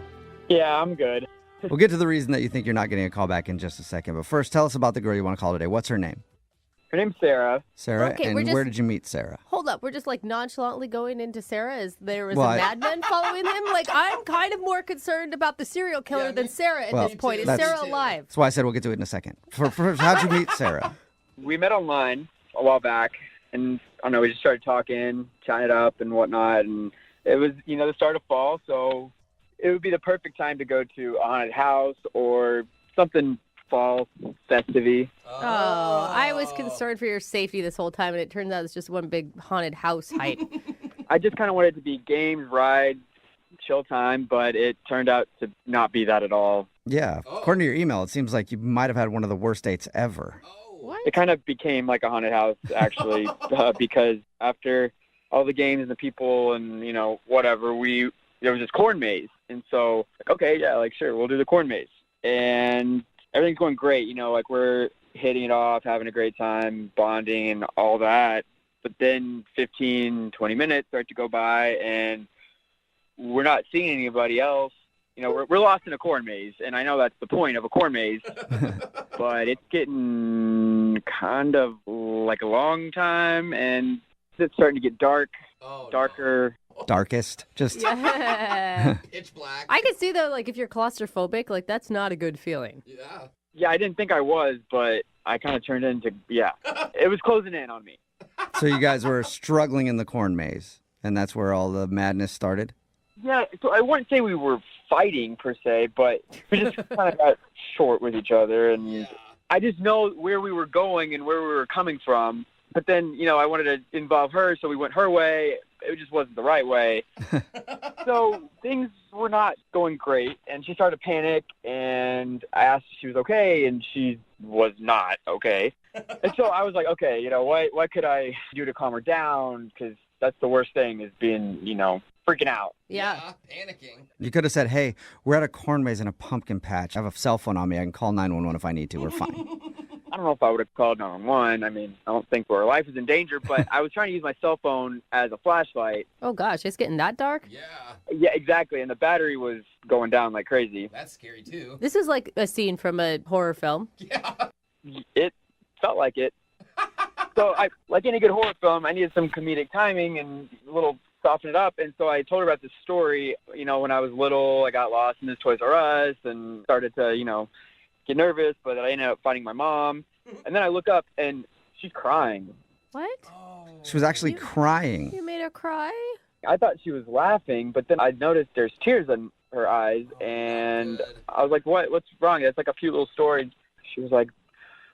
[SPEAKER 15] Yeah, I'm good.
[SPEAKER 2] We'll get to the reason that you think you're not getting a call back in just a second. But first, tell us about the girl you want to call today. What's her name?
[SPEAKER 15] Her name's Sarah.
[SPEAKER 2] Sarah,
[SPEAKER 4] Okay,
[SPEAKER 2] and
[SPEAKER 4] we're just-
[SPEAKER 2] where did you meet Sarah?
[SPEAKER 4] Hold up, we're just like nonchalantly going into Sarah as there was
[SPEAKER 2] Well,
[SPEAKER 4] a
[SPEAKER 2] I-
[SPEAKER 4] madman following him. Like, I'm kind of more concerned about the serial killer than Sarah at
[SPEAKER 2] Well,
[SPEAKER 4] this point. Is
[SPEAKER 2] that's-
[SPEAKER 4] Sarah alive?
[SPEAKER 2] That's why I said we'll get to it in a second. First, how'd you meet Sarah?
[SPEAKER 15] We met online a while back, and I don't know, we just started talking, chatting it up and whatnot, and it was, the start of fall, so it would be the perfect time to go to a haunted house or something fall festive-y.
[SPEAKER 4] Oh, I was concerned for your safety this whole time, and it turns out it's just one big haunted house hype.
[SPEAKER 15] I just kind of wanted it to be games, rides, chill time, but it turned out to not be that at all.
[SPEAKER 2] Yeah, according to your email, it seems like you might have had one of the worst dates ever.
[SPEAKER 15] It kind of became like a haunted house, actually, because after all the games and the people and, whatever, there was this corn maze. And so, okay, yeah, like, sure, we'll do the corn maze. And everything's going great, like we're hitting it off, having a great time, bonding and all that. But then 15, 20 minutes start to go by and we're not seeing anybody else. We're lost in a corn maze, and I know that's the point of a corn maze, but it's getting kind of like a long time, and it's starting to get darker.
[SPEAKER 2] Darkest, just
[SPEAKER 4] Yeah.
[SPEAKER 7] Pitch black.
[SPEAKER 4] I can see, though, like, if you're claustrophobic, like, that's not a good feeling.
[SPEAKER 15] Yeah, I didn't think I was, but I kind of turned into, it was closing in on me.
[SPEAKER 2] So you guys were struggling in the corn maze, and that's where all the madness started?
[SPEAKER 15] Yeah, so I wouldn't say we were fighting per se, but we just kind of got short with each other, and I just know where we were going and where we were coming from. But then, I wanted to involve her, so we went her way. It just wasn't the right way. So things were not going great, and she started to panic, and I asked if she was okay, and she was not okay. And so I was like, okay, what could I do to calm her down? Because that's the worst thing is being, freaking out.
[SPEAKER 4] Yeah.
[SPEAKER 7] Panicking.
[SPEAKER 2] You could have said, hey, we're at a corn maze in a pumpkin patch. I have a cell phone on me. I can call 911 if I need to. We're fine.
[SPEAKER 15] I don't know if I would have called 911. I mean, I don't think our life is in danger, but I was trying to use my cell phone as a flashlight.
[SPEAKER 4] Oh, gosh, it's getting that dark?
[SPEAKER 15] Yeah, exactly. And the battery was going down like crazy.
[SPEAKER 7] That's scary, too.
[SPEAKER 4] This is like a scene from a horror film.
[SPEAKER 15] It felt like it. So, like any good horror film, I needed some comedic timing and a little soften it up. And so I told her about this story. When I was little, I got lost in this Toys R Us and started to, get nervous, but I ended up finding my mom. And then I look up and she's crying.
[SPEAKER 4] What?
[SPEAKER 2] She was actually crying.
[SPEAKER 4] You made her cry?
[SPEAKER 15] I thought she was laughing, but then I noticed there's tears in her eyes, and I was like, what's wrong? It's like a cute little story. She was like,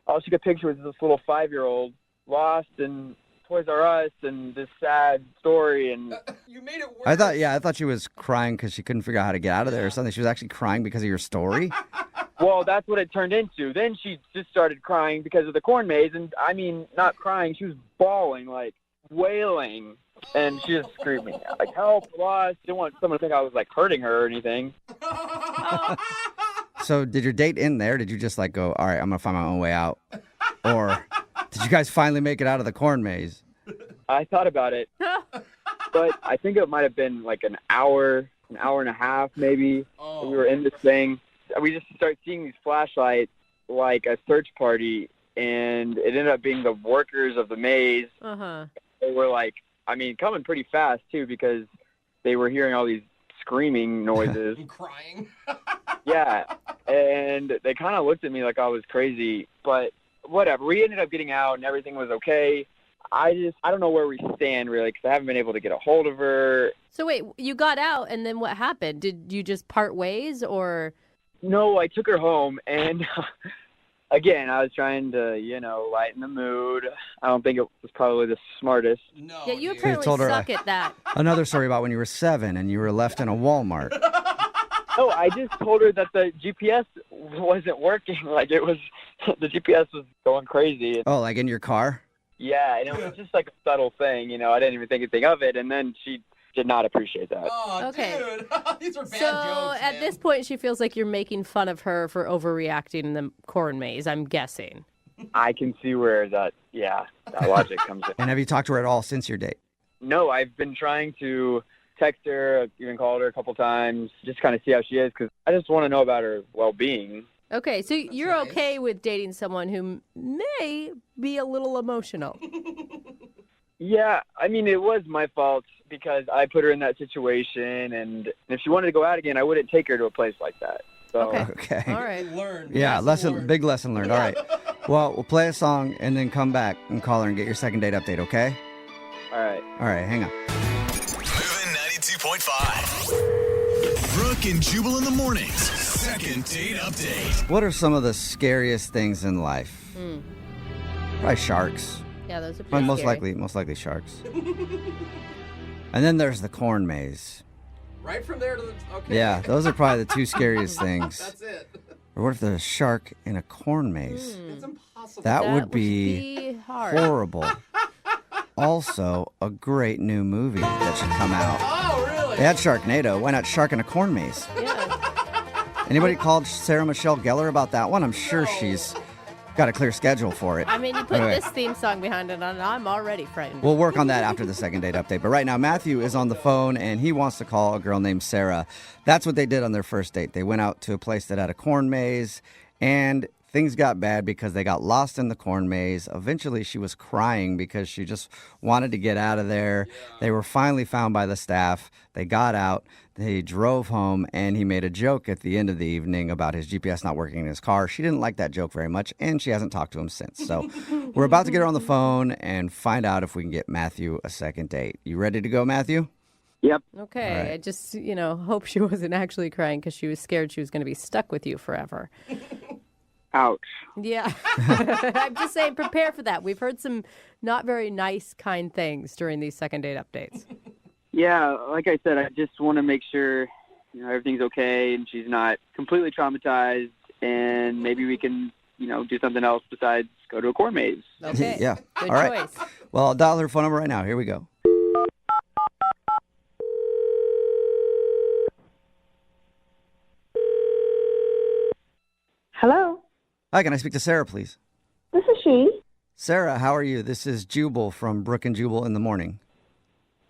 [SPEAKER 15] all she could picture was this little 5-year-old lost in Toys R Us and this sad story, and
[SPEAKER 7] you made it worse.
[SPEAKER 2] I thought she was crying because she couldn't figure out how to get out of there or something. She was actually crying because of your story?
[SPEAKER 15] Well, that's what it turned into. Then she just started crying because of the corn maze, and I mean, not crying, she was bawling, like wailing, and she was screaming, like, help, lost. Didn't want someone to think I was like hurting her or anything.
[SPEAKER 2] So did your date end there? Did you just like go, all right, I'm going to find my own way out? Or did you guys finally make it out of the corn maze?
[SPEAKER 15] I thought about it, but I think it might have been like an hour and a half maybe. We were in this thing. We just started seeing these flashlights like a search party, and it ended up being the workers of the maze.
[SPEAKER 4] Uh-huh.
[SPEAKER 15] They were like, coming pretty fast too, because they were hearing all these screaming noises.
[SPEAKER 7] Crying.
[SPEAKER 15] Yeah, and they kind of looked at me like I was crazy, but whatever. We ended up getting out, and everything was okay. I don't know where we stand, really, because I haven't been able to get a hold of her.
[SPEAKER 4] So wait, you got out, and then what happened? Did you just part ways, or?
[SPEAKER 15] No, I took her home, and again, I was trying to, lighten the mood. I don't think it was probably the smartest.
[SPEAKER 7] No.
[SPEAKER 4] Yeah, you
[SPEAKER 2] You
[SPEAKER 4] apparently
[SPEAKER 2] told her,
[SPEAKER 4] suck at that.
[SPEAKER 2] Another story about when you were 7 and you were left in a Walmart.
[SPEAKER 15] No, I just told her that the GPS wasn't working. Like, the GPS was going crazy.
[SPEAKER 2] Oh, like in your car?
[SPEAKER 15] Yeah, and it was just like a subtle thing, I didn't even think anything of it, and then she did not appreciate that.
[SPEAKER 7] Oh,
[SPEAKER 4] Okay.
[SPEAKER 7] dude. These are bad
[SPEAKER 4] So
[SPEAKER 7] jokes,
[SPEAKER 4] at
[SPEAKER 7] man.
[SPEAKER 4] this point, she feels like you're making fun of her for overreacting in the corn maze, I'm guessing.
[SPEAKER 15] I can see where that logic comes in.
[SPEAKER 2] And have you talked to her at all since your date?
[SPEAKER 15] No, I've been trying to text her, I've even called her a couple times, just kind of see how she is, because I just want to know about her well-being.
[SPEAKER 4] Okay, so you're okay with dating someone who may be a little emotional.
[SPEAKER 15] Yeah, I mean, it was my fault because I put her in that situation, and if she wanted to go out again, I wouldn't take her to a place like that. So.
[SPEAKER 2] Okay.
[SPEAKER 4] All right.
[SPEAKER 2] Yeah, big lesson learned. All right. Well, we'll play a song and then come back and call her and get your second date update, okay?
[SPEAKER 15] All right.
[SPEAKER 2] All right, hang on.
[SPEAKER 1] Moving 92.5. Brooke and Jubal in the mornings. Second date update.
[SPEAKER 2] What are some of the scariest things in life? Probably sharks.
[SPEAKER 4] Yeah, those are
[SPEAKER 2] Well,
[SPEAKER 4] pretty
[SPEAKER 2] most
[SPEAKER 4] scary.
[SPEAKER 2] likely sharks. And then there's the corn maze.
[SPEAKER 7] Right from there to the... Okay.
[SPEAKER 2] Yeah, those are probably the two scariest things.
[SPEAKER 7] That's it.
[SPEAKER 2] Or what if there's a shark in a corn maze?
[SPEAKER 7] It's impossible.
[SPEAKER 2] That would be
[SPEAKER 4] hard.
[SPEAKER 2] horrible. Also, a great new movie that should come out.
[SPEAKER 7] Oh, really?
[SPEAKER 2] They had Sharknado. Why not Shark in a Corn Maze? Anybody called Sarah Michelle Gellar about that one? I'm sure she's got a clear schedule for it.
[SPEAKER 4] I mean, you put
[SPEAKER 2] Anyway,
[SPEAKER 4] this theme song behind it, and I'm already frightened.
[SPEAKER 2] we'll work on that after the second date update. But right now, Matthew is on the phone, and he wants to call a girl named Sarah. That's what they did on their first date. They went out to a place that had a corn maze, and things got bad because they got lost in the corn maze. Eventually, she was crying because she just wanted to get out of there. They were finally found by the staff. They got out. They drove home, and he made a joke at the end of the evening about his GPS not working in his car. She didn't like that joke very much, and she hasn't talked to him since. So we're about to get her on the phone and find out if we can get Matthew a second date. You ready to go, Matthew?
[SPEAKER 15] Yep.
[SPEAKER 4] Okay,
[SPEAKER 2] All right.
[SPEAKER 4] I just, hope she wasn't actually crying because she was scared she was going to be stuck with you forever.
[SPEAKER 15] Ouch.
[SPEAKER 4] Yeah. I'm just saying, prepare for that. We've heard some not very nice, kind things during these second date updates.
[SPEAKER 15] Yeah, like I said, I just want to make sure everything's okay and she's not completely traumatized, and maybe we can do something else besides go to a corn maze.
[SPEAKER 4] Okay.
[SPEAKER 2] Yeah.
[SPEAKER 4] Good
[SPEAKER 2] All right.
[SPEAKER 4] choice.
[SPEAKER 2] Well, I'll dial her phone number right now. Here we go.
[SPEAKER 6] Hello,
[SPEAKER 2] Hi, can I speak to Sarah, please?
[SPEAKER 6] this is she.
[SPEAKER 2] Sarah, how are you? This is Jubal from Brooke and Jubal in the Morning.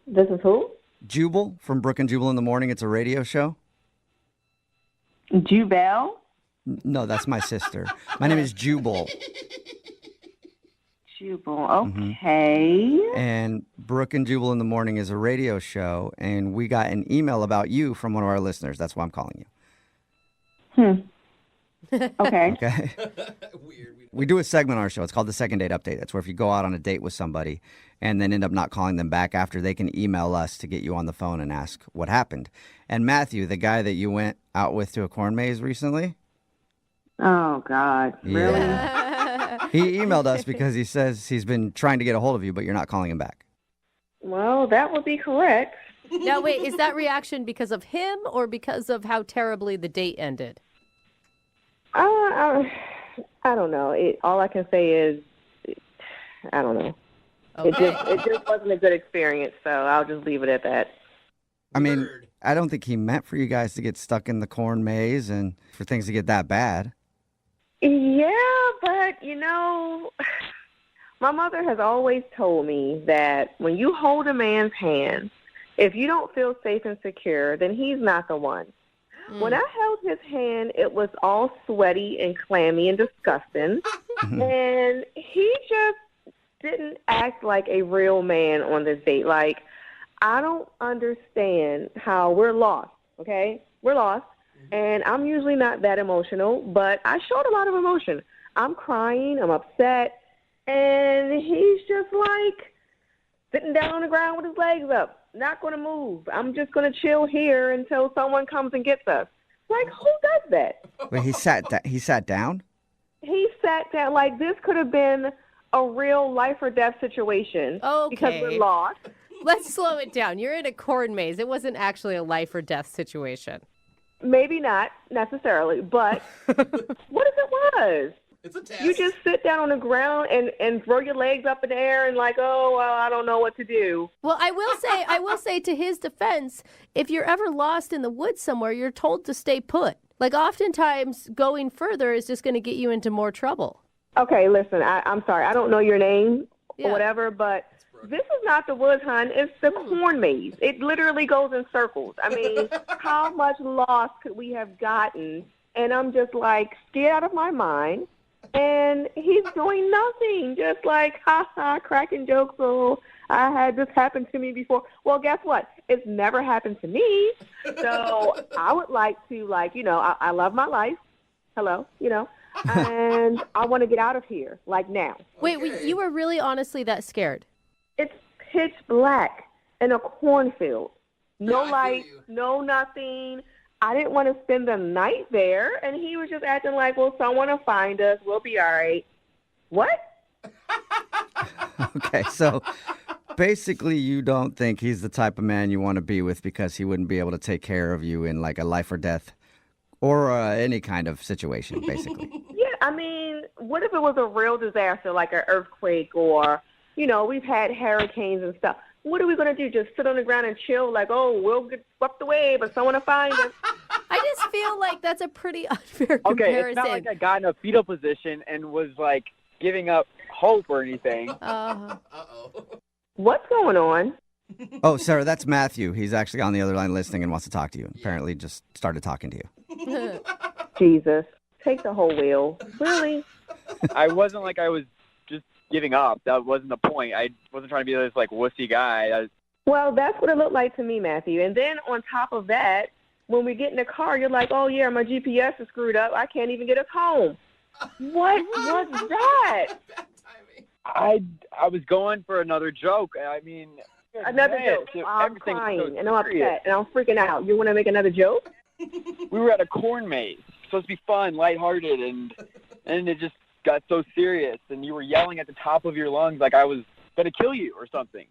[SPEAKER 6] This is who?
[SPEAKER 2] Jubal from Brooke and Jubal in the Morning. It's a radio show.
[SPEAKER 6] Jubal.
[SPEAKER 2] No, that's my sister. My name is Jubal.
[SPEAKER 6] Jubal. Okay.
[SPEAKER 2] And Brooke and Jubal in the Morning is a radio show, and we got an email about you from one of our listeners. That's why I'm calling you.
[SPEAKER 6] Okay.
[SPEAKER 2] Okay. We do a segment on our show. It's called the Second Date Update. That's where if you go out on a date with somebody and then end up not calling them back after, they can email us to get you on the phone and ask what happened. And Matthew, the guy that you went out with to a corn maze recently,
[SPEAKER 6] Oh God. Really?
[SPEAKER 2] he emailed us because he says he's been trying to get a hold of you, but you're not calling him back.
[SPEAKER 6] Well, that would be correct.
[SPEAKER 4] Now, wait, is that reaction because of him or because of how terribly the date ended?
[SPEAKER 6] I don't know. All I can say is, I don't know.
[SPEAKER 4] Okay.
[SPEAKER 6] It just wasn't a good experience, so I'll just leave it at that.
[SPEAKER 2] I mean, I don't think he meant for you guys to get stuck in the corn maze and for things to get that bad.
[SPEAKER 6] Yeah, but my mother has always told me that when you hold a man's hand, if you don't feel safe and secure, then he's not the one. When I held his hand, it was all sweaty and clammy and disgusting, and he just didn't act like a real man on this date. Like, I don't understand how we're lost, okay? We're lost, and I'm usually not that emotional, but I showed a lot of emotion. I'm crying, I'm upset, and he's just like sitting down on the ground with his legs up, not going to move. I'm just going to chill here until someone comes and gets us. Like, who does that?
[SPEAKER 2] Wait, he sat down?
[SPEAKER 6] He sat down. Like, this could have been a real life or death situation because we're lost.
[SPEAKER 4] Let's slow it down. You're in a corn maze. It wasn't actually a life or death situation.
[SPEAKER 6] Maybe not necessarily, but what if it was?
[SPEAKER 7] It's a test.
[SPEAKER 6] You just sit down on the ground and throw your legs up in the air and like, oh, well, I don't know what to do.
[SPEAKER 4] Well, I will say to his defense, if you're ever lost in the woods somewhere, you're told to stay put. Like, oftentimes going further is just going to get you into more trouble.
[SPEAKER 6] Okay, listen, I'm sorry. I don't know your name or whatever, but
[SPEAKER 16] This is not the woods, hon. It's the corn maze. It literally goes in circles. I mean, how much lost could we have gotten? And I'm just like scared out of my mind. And he's doing nothing, just like, ha ha, cracking jokes. Oh, I had this happen to me before. Well, guess what? It's never happened to me. So I would like to, like, you know, I love my life. Hello, you know, and I want to get out of here, like now.
[SPEAKER 4] Wait, you were really honestly that scared?
[SPEAKER 16] It's pitch black in a cornfield. No light, no nothing. I didn't want to spend the night there, and he was just acting like, well, someone will find us. We'll be all right. What?
[SPEAKER 2] Okay, so basically you don't think he's the type of man you want to be with because he wouldn't be able to take care of you in like a life or death or any kind of situation, basically.
[SPEAKER 16] Yeah, I mean, what if it was a real disaster like an earthquake or, you know, we've had hurricanes and stuff. What are we going to do? Just sit on the ground and chill like, oh, we'll get swept away, but someone will find us?
[SPEAKER 4] I just feel like that's a pretty unfair
[SPEAKER 15] Okay,
[SPEAKER 4] comparison.
[SPEAKER 15] it's not like I got in a fetal position and was like giving up hope or anything.
[SPEAKER 16] What's going on?
[SPEAKER 2] Oh, Sarah, that's Matthew. He's actually on the other line listening and wants to talk to you. Apparently just started talking to you.
[SPEAKER 16] Jesus, take the whole wheel. Really?
[SPEAKER 15] I wasn't like I was just giving up. That wasn't the point. I wasn't trying to be this like wussy guy.
[SPEAKER 16] Well, that's what it looked like to me, Matthew. And then on top of that, when we get in the car, you're like, oh, yeah, my GPS is screwed up. I can't even get us home. What was that?
[SPEAKER 15] I was going for another joke. I mean,
[SPEAKER 16] Another
[SPEAKER 15] man,
[SPEAKER 16] joke.
[SPEAKER 15] so
[SPEAKER 16] I'm
[SPEAKER 15] everything was
[SPEAKER 16] crying,
[SPEAKER 15] so
[SPEAKER 16] and I'm
[SPEAKER 15] serious.
[SPEAKER 16] upset, and I'm freaking out. You want to make another joke?
[SPEAKER 15] We were at a corn maze. Supposed to be fun, lighthearted, and it just got so serious. And you were yelling at the top of your lungs like I was going to kill you or something.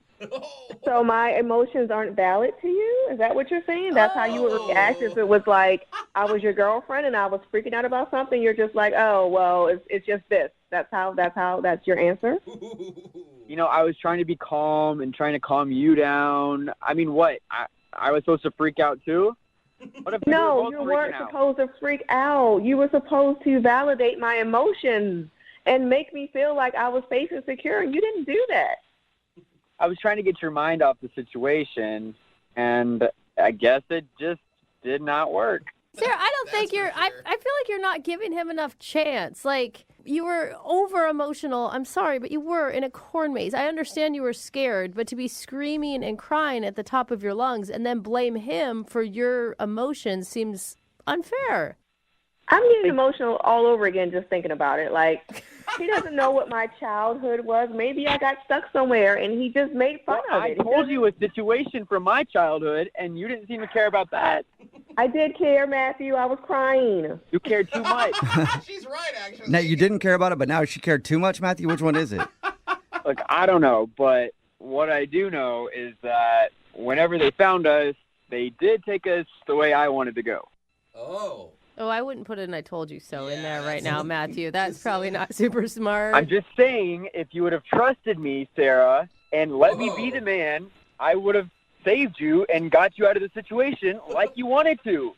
[SPEAKER 16] So my emotions aren't valid to you? Is that what you're saying? That's how you would react if it was like I was your girlfriend and I was freaking out about something? You're just like, oh, well, it's just this. That's your answer?
[SPEAKER 15] You know, I was trying to be calm and trying to calm you down. I mean, what? I was supposed to freak out too? What if we were
[SPEAKER 16] No,
[SPEAKER 15] both
[SPEAKER 16] you
[SPEAKER 15] freaking
[SPEAKER 16] weren't
[SPEAKER 15] out?
[SPEAKER 16] supposed to freak out. You were supposed to validate my emotions and make me feel like I was safe and secure, and you didn't do that.
[SPEAKER 15] I was trying to get your mind off the situation, and I guess it just did not work.
[SPEAKER 4] Sarah, I don't think you're. I feel like you're not giving him enough chance. Like, you were over emotional. I'm sorry, but you were in a corn maze. I understand you were scared, but to be screaming and crying at the top of your lungs and then blame him for your emotions seems unfair.
[SPEAKER 16] I'm getting emotional all over again just thinking about it. Like, he doesn't know what my childhood was. Maybe I got stuck somewhere, and he just made fun of
[SPEAKER 15] I
[SPEAKER 16] it.
[SPEAKER 15] told you a situation from my childhood, and you didn't seem to care about that.
[SPEAKER 16] I did care, Matthew. I was crying.
[SPEAKER 15] You cared too much.
[SPEAKER 7] She's right, actually.
[SPEAKER 2] Now, you didn't care about it, but now she cared too much, Matthew? Which one is it?
[SPEAKER 15] Look, I don't know, but what I do know is that whenever they found us, they did take us the way I wanted to go.
[SPEAKER 4] Oh, I wouldn't put an I told you so in there right now, Matthew. That's probably not super smart.
[SPEAKER 15] I'm just saying, if you would have trusted me, Sarah, and let me be the man, I would have saved you and got you out of the situation like you wanted to.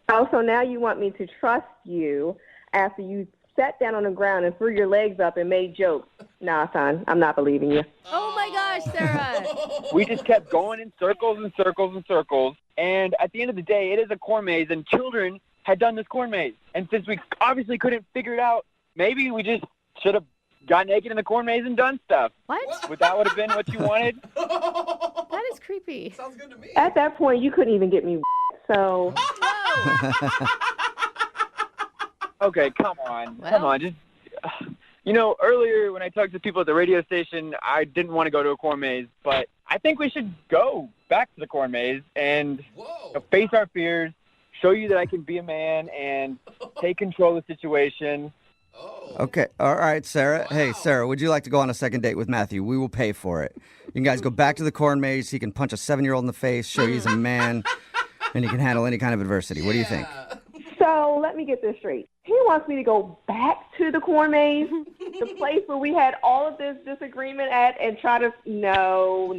[SPEAKER 16] Oh, so now you want me to trust you after you sat down on the ground and threw your legs up and made jokes. Nah, son, I'm not believing you.
[SPEAKER 4] Oh, my gosh, Sarah.
[SPEAKER 15] We just kept going in circles and circles and circles. And at the end of the day, it is a corn maze, and children had done this corn maze. And since we obviously couldn't figure it out, maybe we just should have got naked in the corn maze and done stuff.
[SPEAKER 4] What?
[SPEAKER 15] Would that would have been what you wanted?
[SPEAKER 4] That is creepy.
[SPEAKER 7] Sounds good to me.
[SPEAKER 16] At that point, you couldn't even get me so...
[SPEAKER 15] Okay, come on.
[SPEAKER 4] Well.
[SPEAKER 15] Come on. Just, you know, earlier when I talked to people at the radio station, I didn't want to go to a corn maze, but I think we should go back to the corn maze and face our fears, show you that I can be a man and take control of the situation.
[SPEAKER 2] Okay. All right, Sarah. Wow. Hey, Sarah, would you like to go on a second date with Matthew? We will pay for it. You guys go back to the corn maze. He can punch a 7-year-old in the face, show you he's a man, and he can handle any kind of adversity. What do you think?
[SPEAKER 16] So let me get this straight. He wants me to go back to the corn maze, the place where we had all of this disagreement at, and try to... No,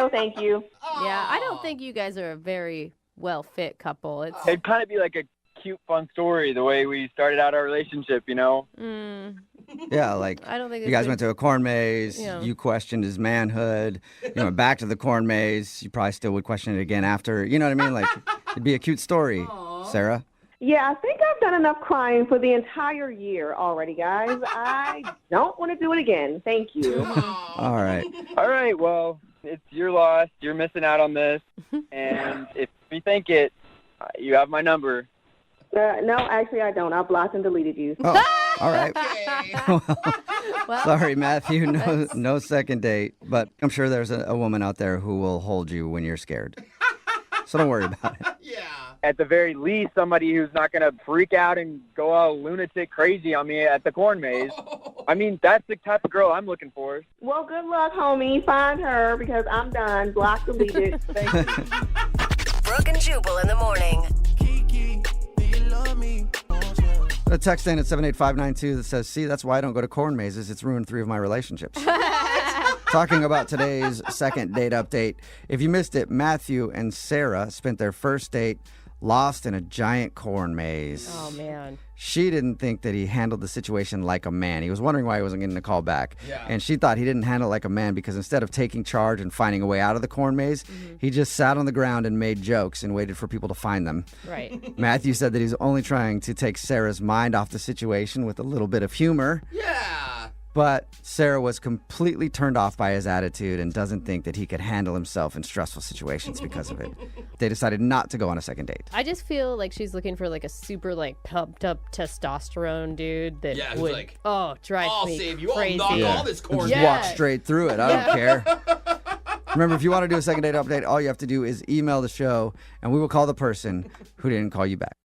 [SPEAKER 16] thank you.
[SPEAKER 4] Yeah, I don't think you guys are a very well-fit couple.
[SPEAKER 15] It'd kind of be like a cute, fun story, the way we started out our relationship, you know?
[SPEAKER 2] Yeah, like
[SPEAKER 4] I don't think
[SPEAKER 2] you
[SPEAKER 4] it's
[SPEAKER 2] guys
[SPEAKER 4] good.
[SPEAKER 2] went to a corn maze.
[SPEAKER 4] Yeah.
[SPEAKER 2] You questioned his manhood. You went back to the corn maze. You probably still would question it again after. You know what I mean? Like it'd be a cute story, Sarah.
[SPEAKER 16] Yeah, I think I've done enough crying for the entire year already, guys. I don't want to do it again. Thank you.
[SPEAKER 2] All right.
[SPEAKER 15] All right, well, it's your loss. You're missing out on this. And if you think it, you have my number.
[SPEAKER 16] No, actually, I don't. I blocked and deleted you.
[SPEAKER 2] Oh, all right. Sorry, Matthew. No second date. But I'm sure there's a woman out there who will hold you when you're scared. So don't worry about it.
[SPEAKER 15] At the very least, somebody who's not going to freak out and go all lunatic crazy on me at the corn maze. I mean, that's the type of girl I'm looking for.
[SPEAKER 16] Well, good luck, homie. Find her because I'm done. Blocked, deleted. Thank you.
[SPEAKER 5] Brooke and Jubal in the morning.
[SPEAKER 2] A text in at 78592 that says, see, that's why I don't go to corn mazes. It's ruined 3 of my relationships. Talking about today's second date update. If you missed it, Matthew and Sarah spent their first date lost in a giant corn maze.
[SPEAKER 4] Oh, man.
[SPEAKER 2] She didn't think that he handled the situation like a man. He was wondering why he wasn't getting a call back.
[SPEAKER 7] Yeah.
[SPEAKER 2] And she thought he didn't handle it like a man because instead of taking charge and finding a way out of the corn maze, he just sat on the ground and made jokes and waited for people to find them.
[SPEAKER 4] Right.
[SPEAKER 2] Matthew said that he's only trying to take Sarah's mind off the situation with a little bit of humor.
[SPEAKER 7] Yeah.
[SPEAKER 2] But Sarah was completely turned off by his attitude and doesn't think that he could handle himself in stressful situations because of it. They decided not to go on a second date.
[SPEAKER 4] I just feel like she's looking for like a super like pumped up testosterone dude that
[SPEAKER 7] Yeah, who's
[SPEAKER 4] would
[SPEAKER 7] like,
[SPEAKER 4] drive
[SPEAKER 7] I'll
[SPEAKER 4] me
[SPEAKER 7] save you. I'll
[SPEAKER 4] crazy.
[SPEAKER 7] knock all this corn.
[SPEAKER 2] Just walk straight through it. I don't care. Remember, if you want to do a second date update, all you have to do is email the show, and we will call the person who didn't call you back.